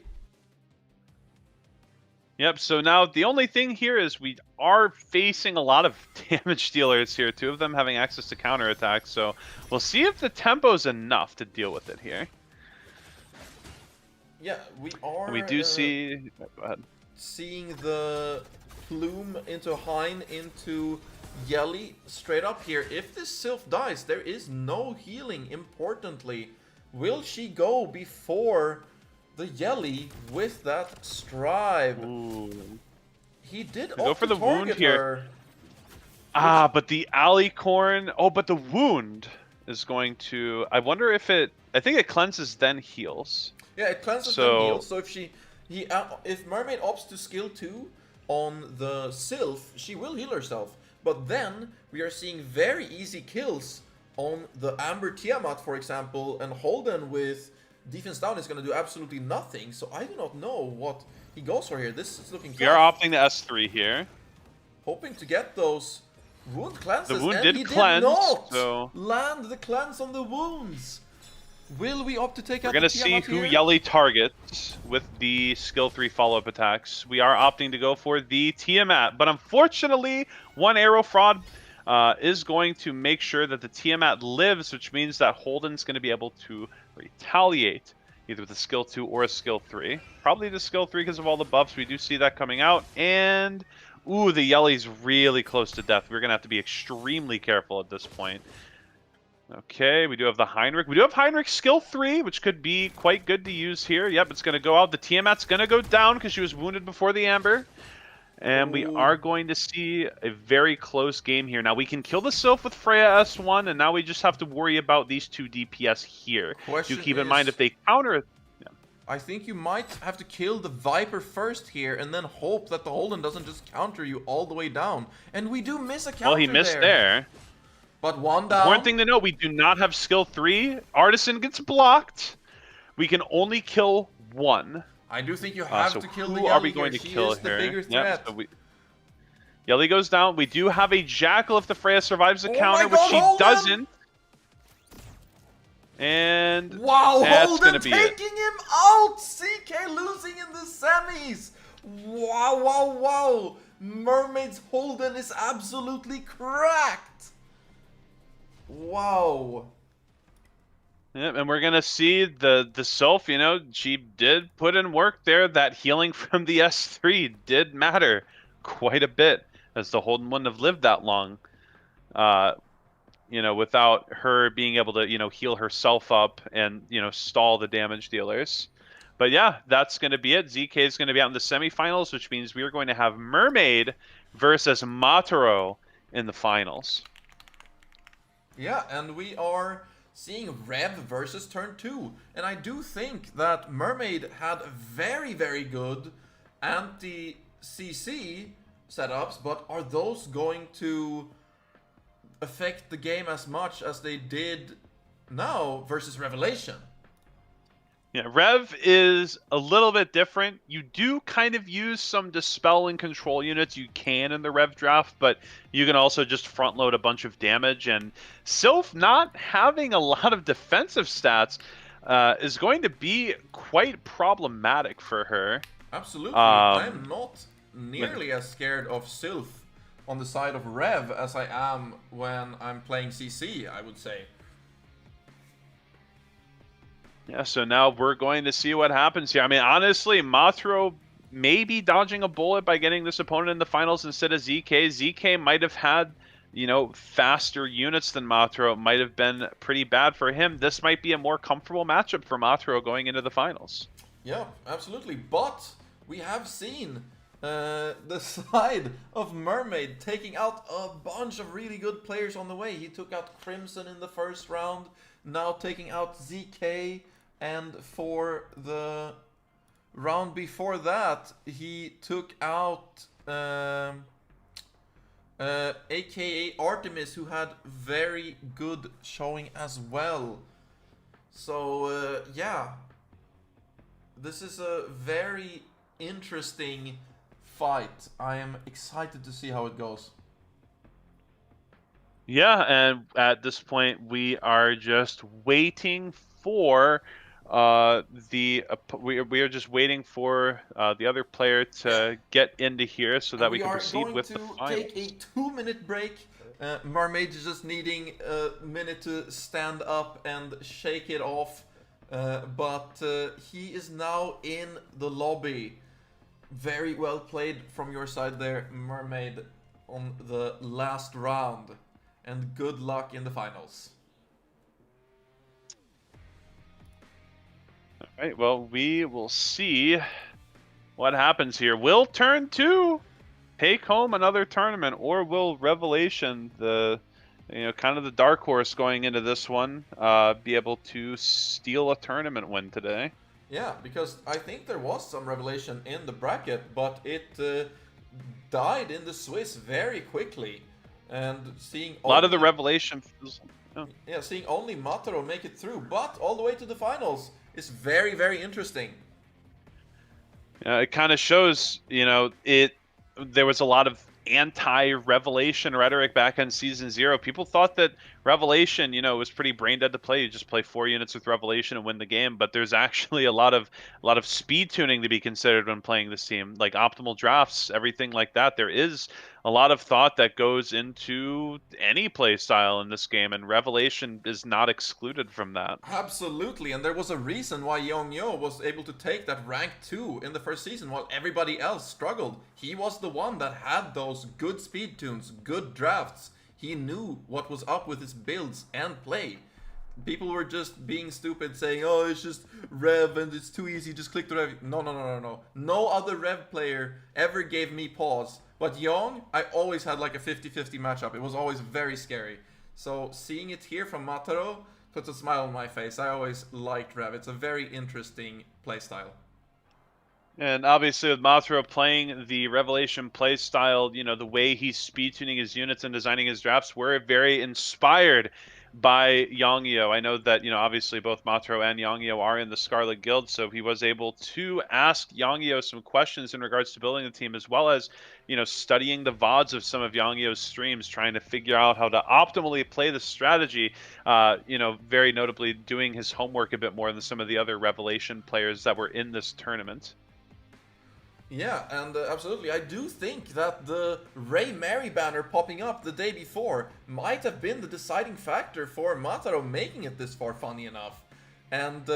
Speaker 1: Yep, so now the only thing here is we are facing a lot of damage dealers here, 2 of them having access to counterattacks, so we'll see if the tempo is enough to deal with it here.
Speaker 3: Yeah, we are...
Speaker 1: We do see... Go ahead.
Speaker 3: Seeing the Plume into Hein into Yelly straight up here. If this Sylph dies, there is no healing, importantly. Will she go before the Yelly with that Strive?
Speaker 1: Ooh.
Speaker 3: He did
Speaker 1: go for the wound
Speaker 3: her,
Speaker 1: here. But the Alicorn... Oh, but the wound is going to... I wonder if it... I think it cleanses then heals.
Speaker 3: Yeah, it cleanses then heals. So if Mermaid opts to skill 2 on the Sylph, she will heal herself. But then we are seeing very easy kills on the Amber Tiamat, for example, and Holden with defense down is going to do absolutely nothing. So I do not know what he goes for here. This is looking tough.
Speaker 1: We are opting the S3 here.
Speaker 3: Hoping to get those wound cleanses.
Speaker 1: The wound
Speaker 3: and
Speaker 1: did cleanse,
Speaker 3: did not
Speaker 1: so...
Speaker 3: land the cleanse on the wounds. Will we opt to take out
Speaker 1: We're going to see who Yelly targets with the skill 3 follow-up attacks. We are opting to go for the Tiamat, but unfortunately, one arrow fraud is going to make sure that the Tiamat lives, which means that Holden's going to be able to retaliate either with a skill 2 or a skill 3. Probably the skill 3 because of all the buffs. We do see that coming out, and ooh, the Yelly's really close to death. We're going to have to be extremely careful at this point. Okay, we do have the Heinrich. We do have Heinrich skill 3, which could be quite good to use here. Yep, it's going to go out. The Tiamat's going to go down because she was wounded before the Amber. And we are going to see a very close game here. Now, we can kill the Sylph with Freya S1, and now we just have to worry about these 2 DPS here. Do keep in mind if they counter... Yeah.
Speaker 3: I think you might have to kill the Viper first here, and then hope that the Holden doesn't just counter you all the way down. And we do miss a counter.
Speaker 1: Well, he missed there.
Speaker 3: But one down.
Speaker 1: Important thing to know, we do not have skill 3. Artisan gets blocked. We can only kill 1.
Speaker 3: I do think you have to kill the Yelly.
Speaker 1: Who are we going to kill here?
Speaker 3: The bigger threat.
Speaker 1: Yep, so Yelly goes down. We do have a Jackal if the Freya survives the counter, which she
Speaker 3: Holden!
Speaker 1: doesn't. And
Speaker 3: wow,
Speaker 1: that's
Speaker 3: Holden
Speaker 1: taking
Speaker 3: him out! ZK losing in the semis! Wow, wow, wow! Mermaid's Holden is absolutely cracked! Wow.
Speaker 1: Yep, and we're going to see the Sylph, she did put in work there. That healing from the S3 did matter quite a bit, as the Holden wouldn't have lived that long. without her being able to, heal herself up and, stall the damage dealers. But yeah, that's going to be it. ZK is going to be out in the semifinals, which means we are going to have Mermaid versus Mataro in the finals.
Speaker 3: Yeah, and we are seeing Rev versus turn 2. And I do think that Mermaid had very, very good anti-CC setups, but are those going to affect the game as much as they did now versus Revelation?
Speaker 1: Yeah, Rev is a little bit different. You do kind of use some dispel and control units you can in the Rev draft, but you can also just front load a bunch of damage. And Sylph not having a lot of defensive stats is going to be quite problematic for her.
Speaker 3: Absolutely. I'm not nearly as scared of Sylph on the side of Rev as I am when I'm playing CC, I would say.
Speaker 1: Yeah, so now we're going to see what happens here. I mean, honestly, Mothro may be dodging a bullet by getting this opponent in the finals instead of ZK. ZK might have had, faster units than Mothro. It might have been pretty bad for him. This might be a more comfortable matchup for Mothro going into the finals.
Speaker 3: Yeah, absolutely. But we have seen the side of Mermaid taking out a bunch of really good players on the way. He took out Crimson in the first round, now taking out ZK. And for the round before that, he took out aka Artemis, who had very good showing as well. So yeah, this is a very interesting fight. I am excited to see how it goes.
Speaker 1: Yeah, and at this point, we are just waiting for we are just waiting for the other player to get into here so that we can proceed with the finals.
Speaker 3: We are going to take a 2-minute break. Mermaid is just needing a minute to stand up and shake it off, but he is now in the lobby. Very well played from your side there, Mermaid, on the last round, and good luck in the finals.
Speaker 1: Alright, well, we will see what happens here. Will turn 2 take home another tournament, or will Revelation, the kind of the dark horse going into this one, be able to steal a tournament win today?
Speaker 3: Yeah, because I think there was some Revelation in the bracket, but it died in the Swiss very quickly. And seeing
Speaker 1: a lot of the Revelation...
Speaker 3: Oh. Yeah, seeing only Mataro make it through, but all the way to the finals is very, very interesting.
Speaker 1: It kind of shows, there was a lot of anti-Revelation rhetoric back on Season 0. People thought that Revelation, was pretty brain dead to play. You just play 4 units with Revelation and win the game. But there's actually a lot of speed tuning to be considered when playing this team, like optimal drafts, everything like that. There is a lot of thought that goes into any play style in this game, and Revelation is not excluded from that.
Speaker 3: Absolutely, and there was a reason why Yongyo was able to take that rank 2 in the first season while everybody else struggled. He was the one that had those good speed tunes, good drafts. He knew what was up with his builds and play. People were just being stupid, saying, oh, it's just Rev and it's too easy, just click the Rev. No. No other Rev player ever gave me pause. But Young, I always had like a 50-50 matchup. It was always very scary. So seeing it here from Mataro puts a smile on my face. I always liked Rev. It's a very interesting playstyle.
Speaker 1: And obviously with Mothra playing the Revelation playstyle, the way he's speed tuning his units and designing his drafts, we're very inspired by Yongyo. I know that, obviously both Mothra and Yongyo are in the Scarlet Guild, so he was able to ask Yongyo some questions in regards to building the team, as well as, studying the VODs of some of Yongyo's streams, trying to figure out how to optimally play the strategy, very notably doing his homework a bit more than some of the other Revelation players that were in this tournament.
Speaker 3: Yeah, and absolutely, I do think that the Ray Mary banner popping up the day before might have been the deciding factor for Mataro making it this far, funny enough. And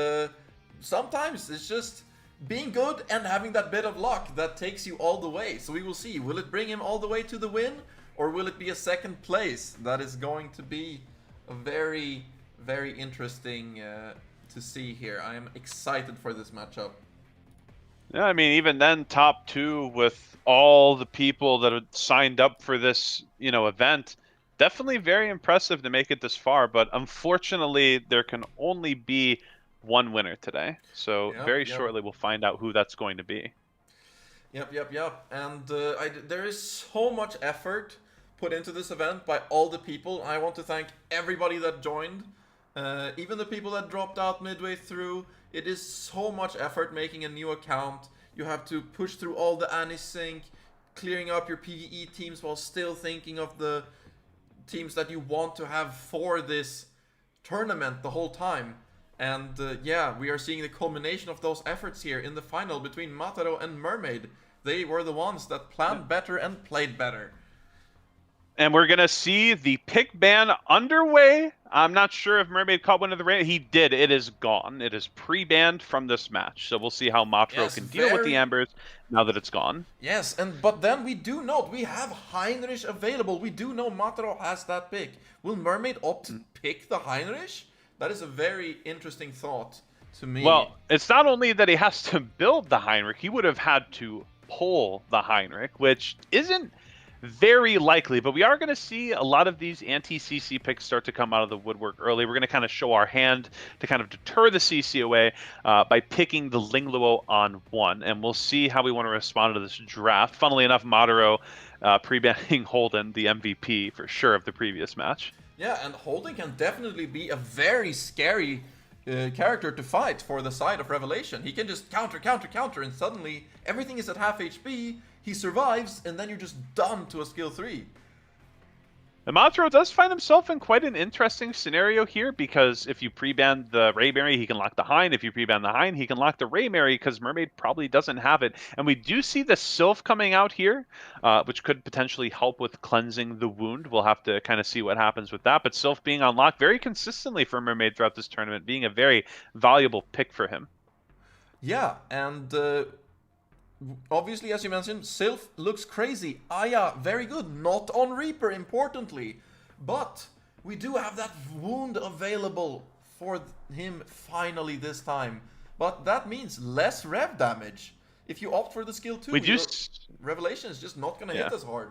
Speaker 3: sometimes it's just being good and having that bit of luck that takes you all the way. So we will see, will it bring him all the way to the win, or will it be a second place that is going to be a very, very interesting to see here. I am excited for this matchup.
Speaker 1: Yeah, I mean, even then, top 2 with all the people that had signed up for this, event, definitely very impressive to make it this far. But unfortunately, there can only be one winner today. So very shortly, we'll find out who that's going to be.
Speaker 3: Yep. And there is so much effort put into this event by all the people. I want to thank everybody that joined, even the people that dropped out midway through. It is so much effort making a new account. You have to push through all the anti-sync, clearing up your PvE teams while still thinking of the teams that you want to have for this tournament the whole time. And yeah, we are seeing the culmination of those efforts here in the final between Mataro and Mermaid. They were the ones that planned better and played better.
Speaker 1: And we're going to see the pick ban underway. I'm not sure if Mermaid caught one of the rain. He did. It is gone. It is pre-banned from this match. So we'll see how Mataro can deal with the Embers now that it's gone.
Speaker 3: Yes, but then we do note we have Heinrich available. We do know Mataro has that pick. Will Mermaid opt to pick the Heinrich? That is a very interesting thought to me.
Speaker 1: Well, it's not only that he has to build the Heinrich, he would have had to pull the Heinrich, which isn't very likely, but we are going to see a lot of these anti-CC picks start to come out of the woodwork early. We're going to kind of show our hand to kind of deter the CC away by picking the Lingluo on 1, and we'll see how we want to respond to this draft. Funnily enough, Mataro pre-banning Holden, the MVP for sure of the previous match.
Speaker 3: Yeah, and Holden can definitely be a very scary character to fight for the side of Revelation. He can just counter, and suddenly everything is at half HP, he survives, and then you're just done to a skill 3.
Speaker 1: And Mataro does find himself in quite an interesting scenario here, because if you pre-ban the Raymary, he can lock the Hein. If you pre-ban the Hein, he can lock the Raymary, because Mermaid probably doesn't have it. And we do see the Sylph coming out here, which could potentially help with cleansing the wound. We'll have to kind of see what happens with that. But Sylph being unlocked very consistently for Mermaid throughout this tournament, being a very valuable pick for him.
Speaker 3: Yeah, and obviously, as you mentioned, Sylph looks crazy. Aya, very good. Not on Reaper, importantly. But we do have that wound available for him finally this time. But that means less rev damage. If you opt for the skill 2, Revelation is just not going to hit as hard.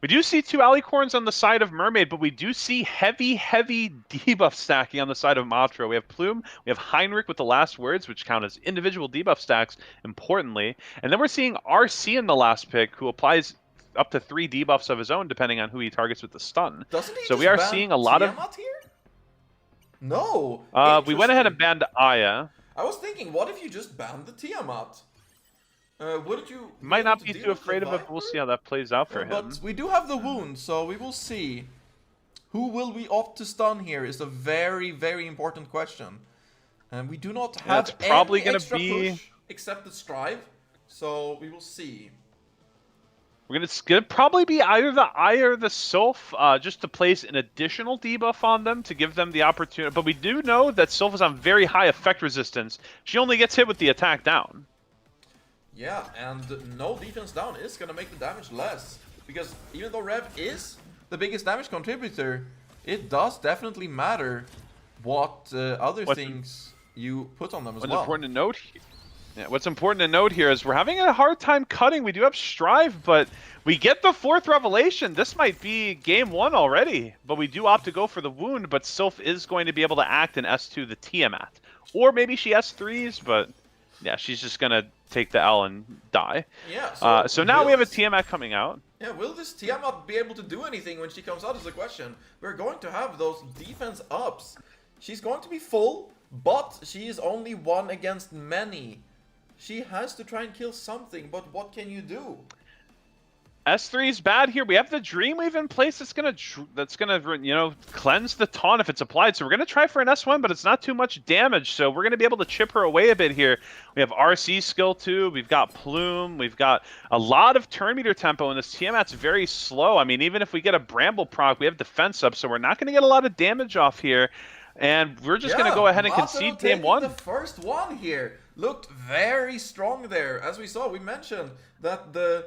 Speaker 1: We do see 2 Alicorns on the side of Mermaid, but we do see heavy debuff stacking on the side of Mataro. We have Plume, we have Heinrich with the last words, which count as individual debuff stacks, importantly. And then we're seeing RC in the last pick, who applies up to 3 debuffs of his own, depending on who he targets with the stun.
Speaker 3: So
Speaker 1: we are seeing a lot of...
Speaker 3: Here? No.
Speaker 1: We went ahead and banned Aya.
Speaker 3: I was thinking, what if you just banned the Tiamat? Wouldn't you
Speaker 1: might not be too afraid of it, but we'll see how that plays out for him.
Speaker 3: But we do have the wound, so we will see. Who will we opt to stun here is a very, very important question. And we do not have
Speaker 1: probably
Speaker 3: any
Speaker 1: gonna
Speaker 3: extra
Speaker 1: be
Speaker 3: push except the Strive, so we will see.
Speaker 1: It's gonna probably be either the Aya or the Sylph, just to place an additional debuff on them to give them the opportunity. But we do know that Sylph is on very high effect resistance. She only gets hit with the attack down.
Speaker 3: Yeah, and no defense down is going to make the damage less. Because even though Rev is the biggest damage contributor, it does definitely matter what other things you put on them as well.
Speaker 1: What's important to note here? Yeah, what's important to note here is we're having a hard time cutting. We do have Strive, but we get the 4th Revelation. This might be game 1 already, but we do opt to go for the wound, but Sylph is going to be able to act in S2 the Tiamat. Or maybe she S3s, but yeah, she's just going to take the L and die.
Speaker 3: Yeah.
Speaker 1: So now we have a Tiamat coming out.
Speaker 3: Yeah, will this Tiamat be able to do anything when she comes out is the question. We're going to have those defense ups. She's going to be full, but she is only 1 against many. She has to try and kill something, but what can you do?
Speaker 1: S3 is bad here. We have the Dreamwave in place that's gonna cleanse the taunt if it's applied. So we're gonna try for an S1, but it's not too much damage. So we're gonna be able to chip her away a bit here. We have RC skill 2. We've got Plume. We've got a lot of turn meter tempo, and this Tiamat's very slow. I mean, even if we get a Bramble proc, we have defense up, so we're not gonna get a lot of damage off here. And we're just gonna go ahead and concede game 1.
Speaker 3: The first one here looked very strong there. As we saw, we mentioned that the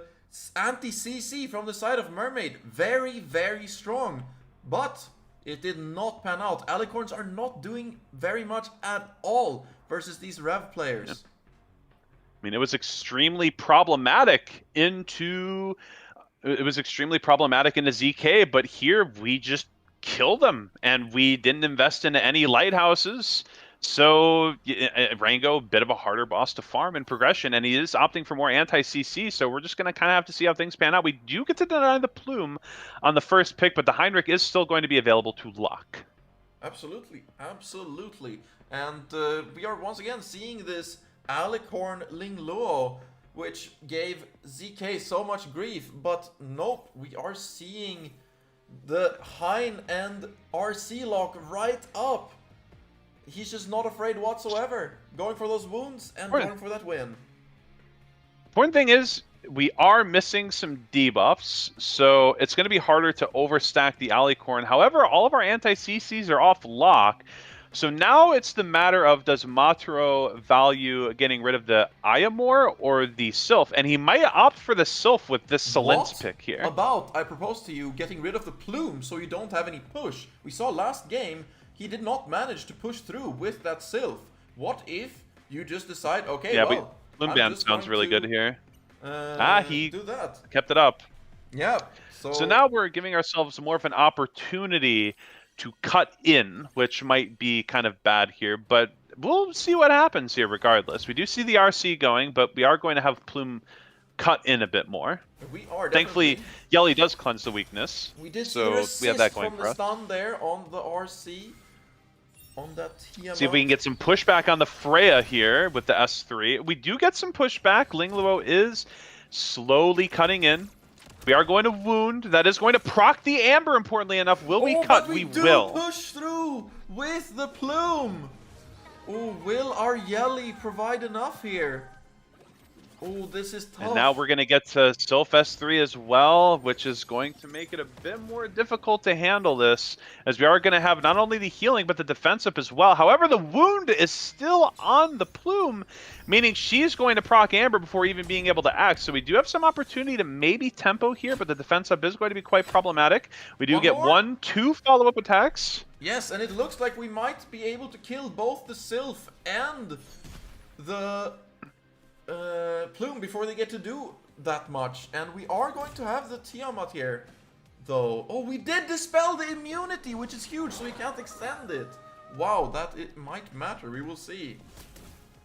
Speaker 3: anti-CC from the side of Mermaid, very, very strong. But It did not pan out. Alicorns are not doing very much at all versus these Rev players.
Speaker 1: Yeah. I mean, it was extremely problematic into ZK, but here we just kill them, and we didn't invest into any lighthouses. So Rango, a bit of a harder boss to farm in progression, and he is opting for more anti-CC, so we're just going to kind of have to see how things pan out. We do get to deny the Plume on the first pick, but the Heinrich is still going to be available to lock.
Speaker 3: Absolutely, absolutely. And we are once again seeing this Alicorn Ling Luo, which gave ZK so much grief, but nope, we are seeing the Hein and RC lock right up. He's just not afraid whatsoever, going for those wounds and going for that win.
Speaker 1: Important thing is, we are missing some debuffs, so it's going to be harder to overstack the Alicorn. However, all of our anti-CCs are off lock, so now it's the matter of, does Mataro value getting rid of the Ayamor or the Sylph? And he might opt for the Sylph with this Silence pick here.
Speaker 3: I propose to you getting rid of the Plume so you don't have any push. We saw last game, he did not manage to push through with that Sylph. What if you just decide, okay,
Speaker 1: yeah,
Speaker 3: well,
Speaker 1: Plume Band sounds really good here. He
Speaker 3: do that.
Speaker 1: Kept it up.
Speaker 3: Yeah.
Speaker 1: So now we're giving ourselves more of an opportunity to cut in, which might be kind of bad here, but we'll see what happens here regardless. We do see the RC going, but we are going to have Plume cut in a bit more.
Speaker 3: We are
Speaker 1: Thankfully, Yelly does cleanse the weakness.
Speaker 3: We did
Speaker 1: so we have that going
Speaker 3: from
Speaker 1: for
Speaker 3: the
Speaker 1: us.
Speaker 3: stun there on the RC. On that Tiamat.
Speaker 1: See if we can get some pushback on the Freya here with the S3. We do get some pushback. Ling Luo is slowly cutting in. We are going to wound. That is going to proc the Amber, importantly enough. Will we cut?
Speaker 3: We
Speaker 1: will.
Speaker 3: Push through with the Plume. Oh, will our Yelly provide enough here? Oh, this is tough.
Speaker 1: And now we're going to get to Sylph S3 as well, which is going to make it a bit more difficult to handle this, as we are going to have not only the healing, but the defense up as well. However, the wound is still on the Plume, meaning she's going to proc Amber before even being able to act. So we do have some opportunity to maybe tempo here, but the defense up is going to be quite problematic. We do get 1-2 follow-up attacks.
Speaker 3: Yes, and it looks like we might be able to kill both the Sylph and the Plume before they get to do that much. And we are going to have the Tiamat here, though. Oh, we did dispel the immunity, which is huge, so we can't extend it. Wow, that it might matter. We will see.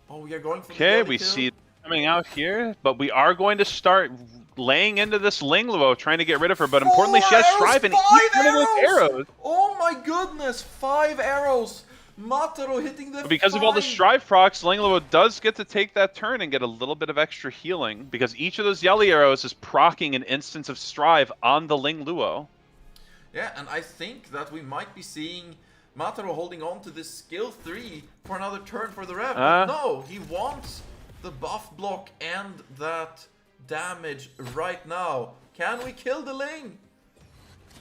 Speaker 3: Oh, we are going for
Speaker 1: okay,
Speaker 3: the
Speaker 1: we
Speaker 3: kill.
Speaker 1: see it coming out here, but we are going to start laying into this Ling Luo, trying to get rid of her. But importantly, she has Strive and each one of those arrows.
Speaker 3: Oh my goodness, 5 arrows. Mataro hitting the
Speaker 1: Because of all the Strive procs, Ling Luo does get to take that turn and get a little bit of extra healing, because each of those Yelly arrows is proccing an instance of Strive on the Ling Luo.
Speaker 3: Yeah, and I think that we might be seeing Mataro holding on to this skill 3 for another turn for the Rev. But no, he wants the buff block and that damage right now. Can we kill the Ling?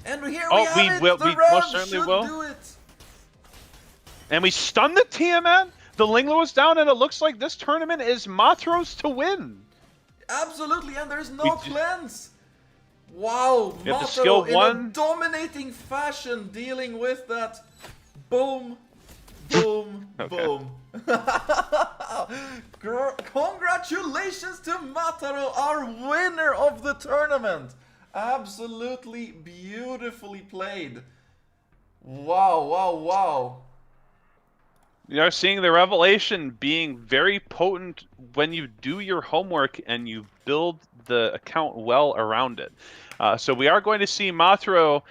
Speaker 3: And here we have it!
Speaker 1: Will.
Speaker 3: The
Speaker 1: We
Speaker 3: Rev
Speaker 1: most certainly
Speaker 3: should
Speaker 1: will.
Speaker 3: do it!
Speaker 1: And we stun the Tiamat. The Ling Luo is down, and it looks like this tournament is Mataro's to win.
Speaker 3: Absolutely, and there's no cleanse. Wow,
Speaker 1: We have the
Speaker 3: Mataro
Speaker 1: skill
Speaker 3: in
Speaker 1: 1.
Speaker 3: a dominating fashion dealing with that. Boom, boom, boom. Congratulations to Mataro, our winner of the tournament. Absolutely beautifully played. Wow, wow, wow.
Speaker 1: We are seeing the revelation being very potent when you do your homework and you build the account well around it. So we are going to see Mataro,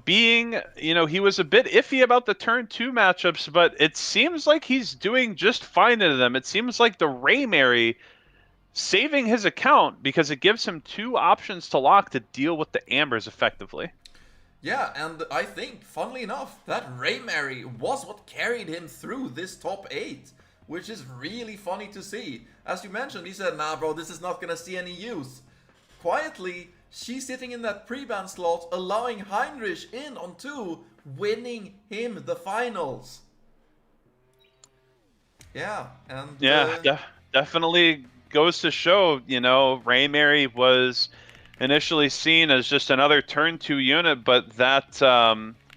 Speaker 1: being, he was a bit iffy about the turn 2 matchups, but it seems like he's doing just fine in them. It seems like the Raymary saving his account because it gives him 2 options to lock to deal with the Ambers effectively.
Speaker 3: Yeah, and I think, funnily enough, that Raymary was what carried him through this top 8, which is really funny to see. As you mentioned, he said, nah bro, this is not gonna see any use. Quietly, she's sitting in that pre-ban slot, allowing Heinrich in on 2, winning him the finals. Yeah, and...
Speaker 1: Yeah, definitely goes to show, Raymary was initially seen as just another turn 2 unit, but that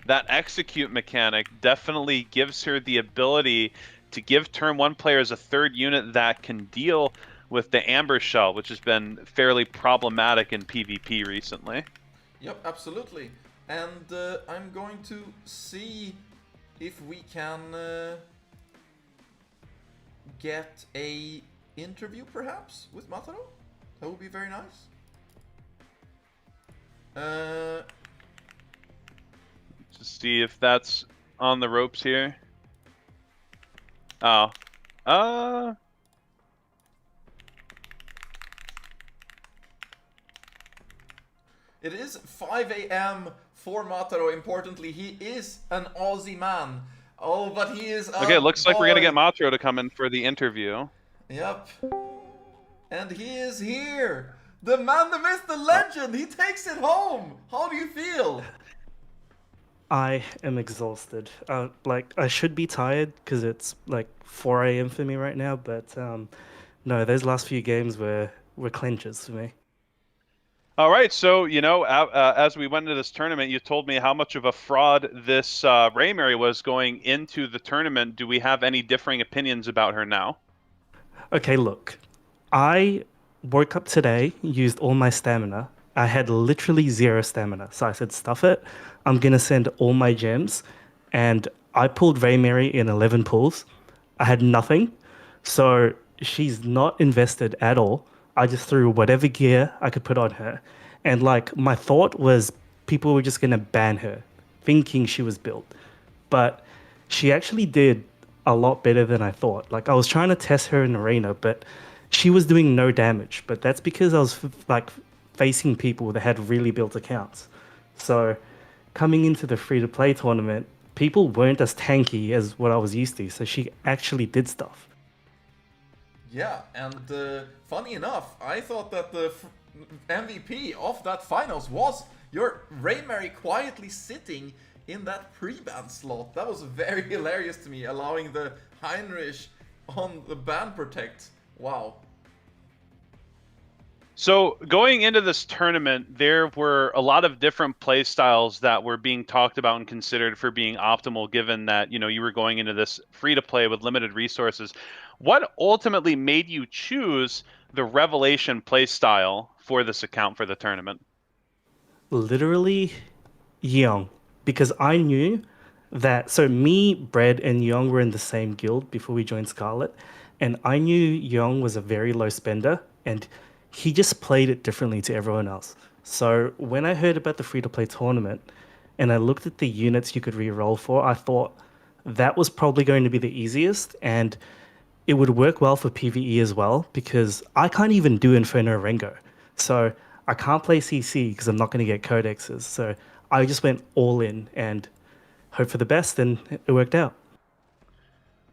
Speaker 1: that execute mechanic definitely gives her the ability to give turn 1 players a third unit that can deal with the Amber Shell, which has been fairly problematic in PvP recently.
Speaker 3: Yep, absolutely. And I'm going to see if we can get a interview perhaps with Mataro. That would be very nice.
Speaker 1: To see if that's on the ropes here. Oh.
Speaker 3: It is 5 a.m. for Mataro. Importantly, he is an Aussie man. Oh, but he is
Speaker 1: Okay, looks like we're gonna get
Speaker 3: boy.
Speaker 1: Mataro to come in for the interview.
Speaker 3: Yep. And he is here. The man, the myth, the legend. He takes it home. How do you feel?
Speaker 4: I am exhausted. Like, I should be tired because it's like 4 a.m. for me right now, but no, those last few games were clinches for me.
Speaker 1: All right, so you know, as we went into this tournament, you told me how much of a fraud this Raymary was going into the tournament. Do we have any differing opinions about her now?
Speaker 4: Okay, look, I woke up today, used all my stamina. I had literally 0 stamina, so I said, stuff it. I'm gonna send all my gems, and I pulled Raymary in 11 pulls. I had nothing, so she's not invested at all. I just threw whatever gear I could put on her, and like my thought was people were just gonna ban her, thinking she was built, but she actually did a lot better than I thought. Like I was trying to test her in arena, but she was doing no damage. But that's because I was like facing people that had really built accounts. So coming into the free to play tournament, people weren't as tanky as what I was used to. So she actually did stuff.
Speaker 3: Yeah, and funny enough, I thought that the MVP of that finals was your Raymary quietly sitting in that pre-ban slot. That was very hilarious to me, allowing the Heinrich on the ban protect. Wow.
Speaker 1: So going into this tournament, there were a lot of different play styles that were being talked about and considered for being optimal, given that, you know, you were going into this free to play with limited resources. What ultimately made you choose the Revelation play style for this account for the tournament?
Speaker 4: Literally Young, because I knew that. So me, Brad, and Young were in the same guild before we joined Scarlet, and I knew Young was a very low spender, and he just played it differently to everyone else. So when I heard about the free-to-play tournament, and I looked at the units you could re-roll for, I thought that was probably going to be the easiest, and it would work well for PvE as well because I can't even do Inferno Rengo. So I can't play CC because I'm not going to get codexes. So I just went all in and hope for the best, and it worked out.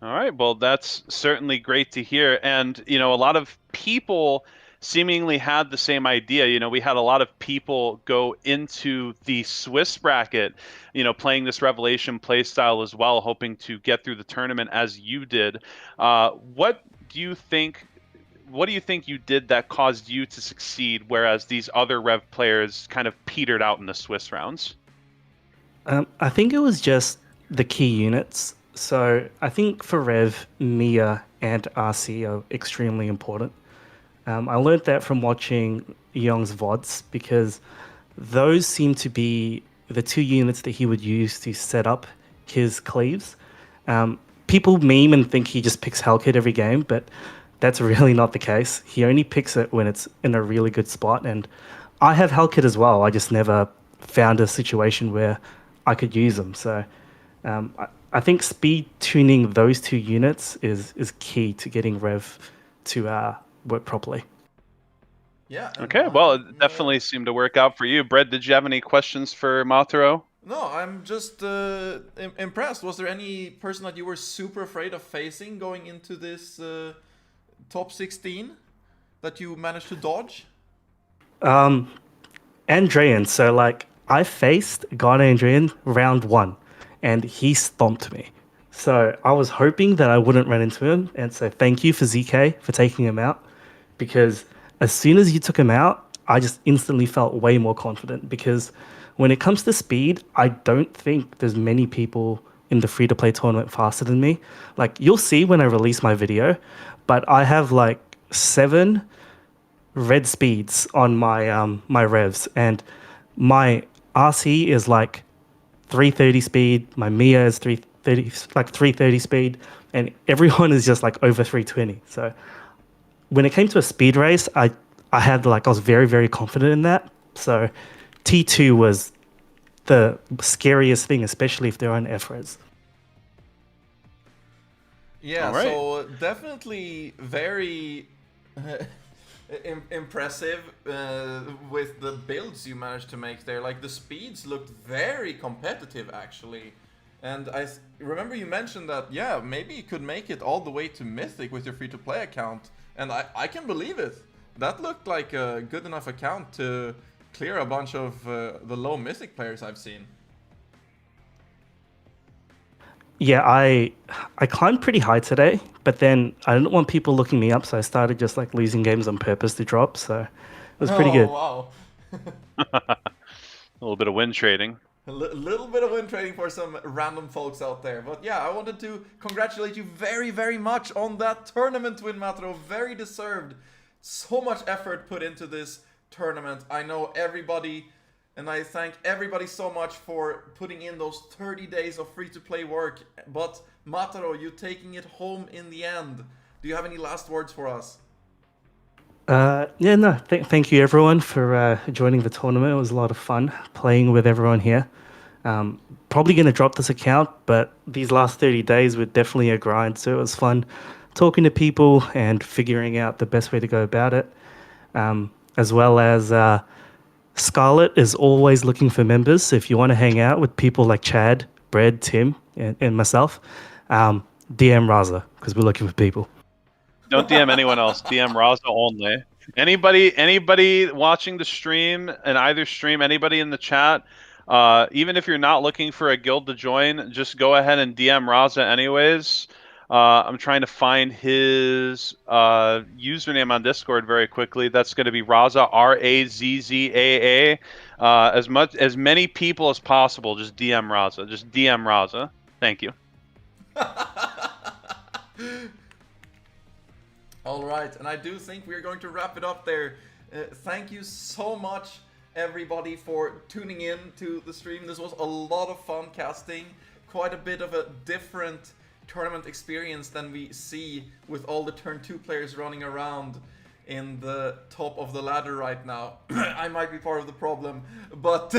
Speaker 1: All right, well, that's certainly great to hear. And, you know, a lot of people seemingly had the same idea. You know, we had a lot of people go into the Swiss bracket, you know, playing this Revelation playstyle as well, hoping to get through the tournament as you did. What do you think? What do you think you did that caused you to succeed, whereas these other Rev players kind of petered out in the Swiss rounds?
Speaker 4: I think it was just the key units. So I think for Rev, Mia and RC are extremely important. I learned that from watching Young's VODs because those seem to be the 2 units that he would use to set up his cleaves. People meme and think he just picks Hellkit every game, but that's really not the case. He only picks it when it's in a really good spot, and I have Hellkit as well. I just never found a situation where I could use them. So I think speed tuning those 2 units is key to getting Rev to work properly.
Speaker 3: Yeah.
Speaker 1: Okay, well, it definitely seemed to work out for you. Brett, did you have any questions for Mataro?
Speaker 3: No, I'm just impressed. Was there any person that you were super afraid of facing going into this top 16 that you managed to dodge?
Speaker 4: Andrean. So like I faced God Andrean round 1 and he stomped me. So I was hoping that I wouldn't run into him, and so thank you for ZK for taking him out, because as soon as you took him out, I just instantly felt way more confident, because When it comes to speed, I don't think there's many people in the free-to-play tournament faster than me. Like, you'll see when I release my video, but I have like 7 red speeds on my revs, and my RC is like 330 speed, my Mia is 330 speed, and everyone is just like over 320. So when it came to a speed race, I was very, very confident in that. So T2 was the scariest thing, especially if they're on F-res.
Speaker 3: Yeah,
Speaker 1: All right.
Speaker 3: so definitely very impressive with the builds you managed to make there. Like, the speeds looked very competitive, actually. And remember you mentioned that, yeah, maybe you could make it all the way to Mythic with your free-to-play account. And I can believe it. That looked like a good enough account to clear a bunch of the low Mythic players I've seen.
Speaker 4: Yeah, I climbed pretty high today, but then I didn't want people looking me up, so I started just like losing games on purpose to drop. So it was pretty good.
Speaker 3: Wow.
Speaker 1: A little bit of win trading.
Speaker 3: A little bit of win trading for some random folks out there. But yeah, I wanted to congratulate you very, very much on that tournament win, Matro. Very deserved. So much effort put into this tournament. I know everybody, and I thank everybody so much for putting in those 30 days of free-to-play work. But Mataro, you taking it home in the end. Do you have any last words for us?
Speaker 4: Yeah, no, thank you everyone for joining the tournament. It was a lot of fun playing with everyone here. Probably going to drop this account, but these last 30 days were definitely a grind, so it was fun talking to people and figuring out the best way to go about it. As well as Scarlet is always looking for members, so if you want to hang out with people like Chad, Brad, Tim, and myself, DM Raza, because we're looking for people.
Speaker 1: Don't DM anyone else. DM Raza only. Anybody watching the stream and either stream, anybody in the chat, even if you're not looking for a guild to join, just go ahead and DM Raza anyways. I'm trying to find his username on Discord very quickly. That's going to be Raza, RAZZAA. As many people as possible, just DM Raza. Just DM Raza. Thank you.
Speaker 3: All right, and I do think we're going to wrap it up there. Thank you so much, everybody, for tuning in to the stream. This was a lot of fun casting, quite a bit of a different tournament experience than we see with all the turn 2 players running around in the top of the ladder right now. I might be part of the problem, but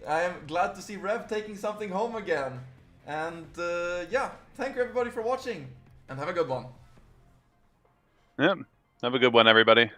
Speaker 3: I am glad to see Rev taking something home again. And yeah, thank you everybody for watching, and have a good one.
Speaker 1: Yep. Have a good one, everybody.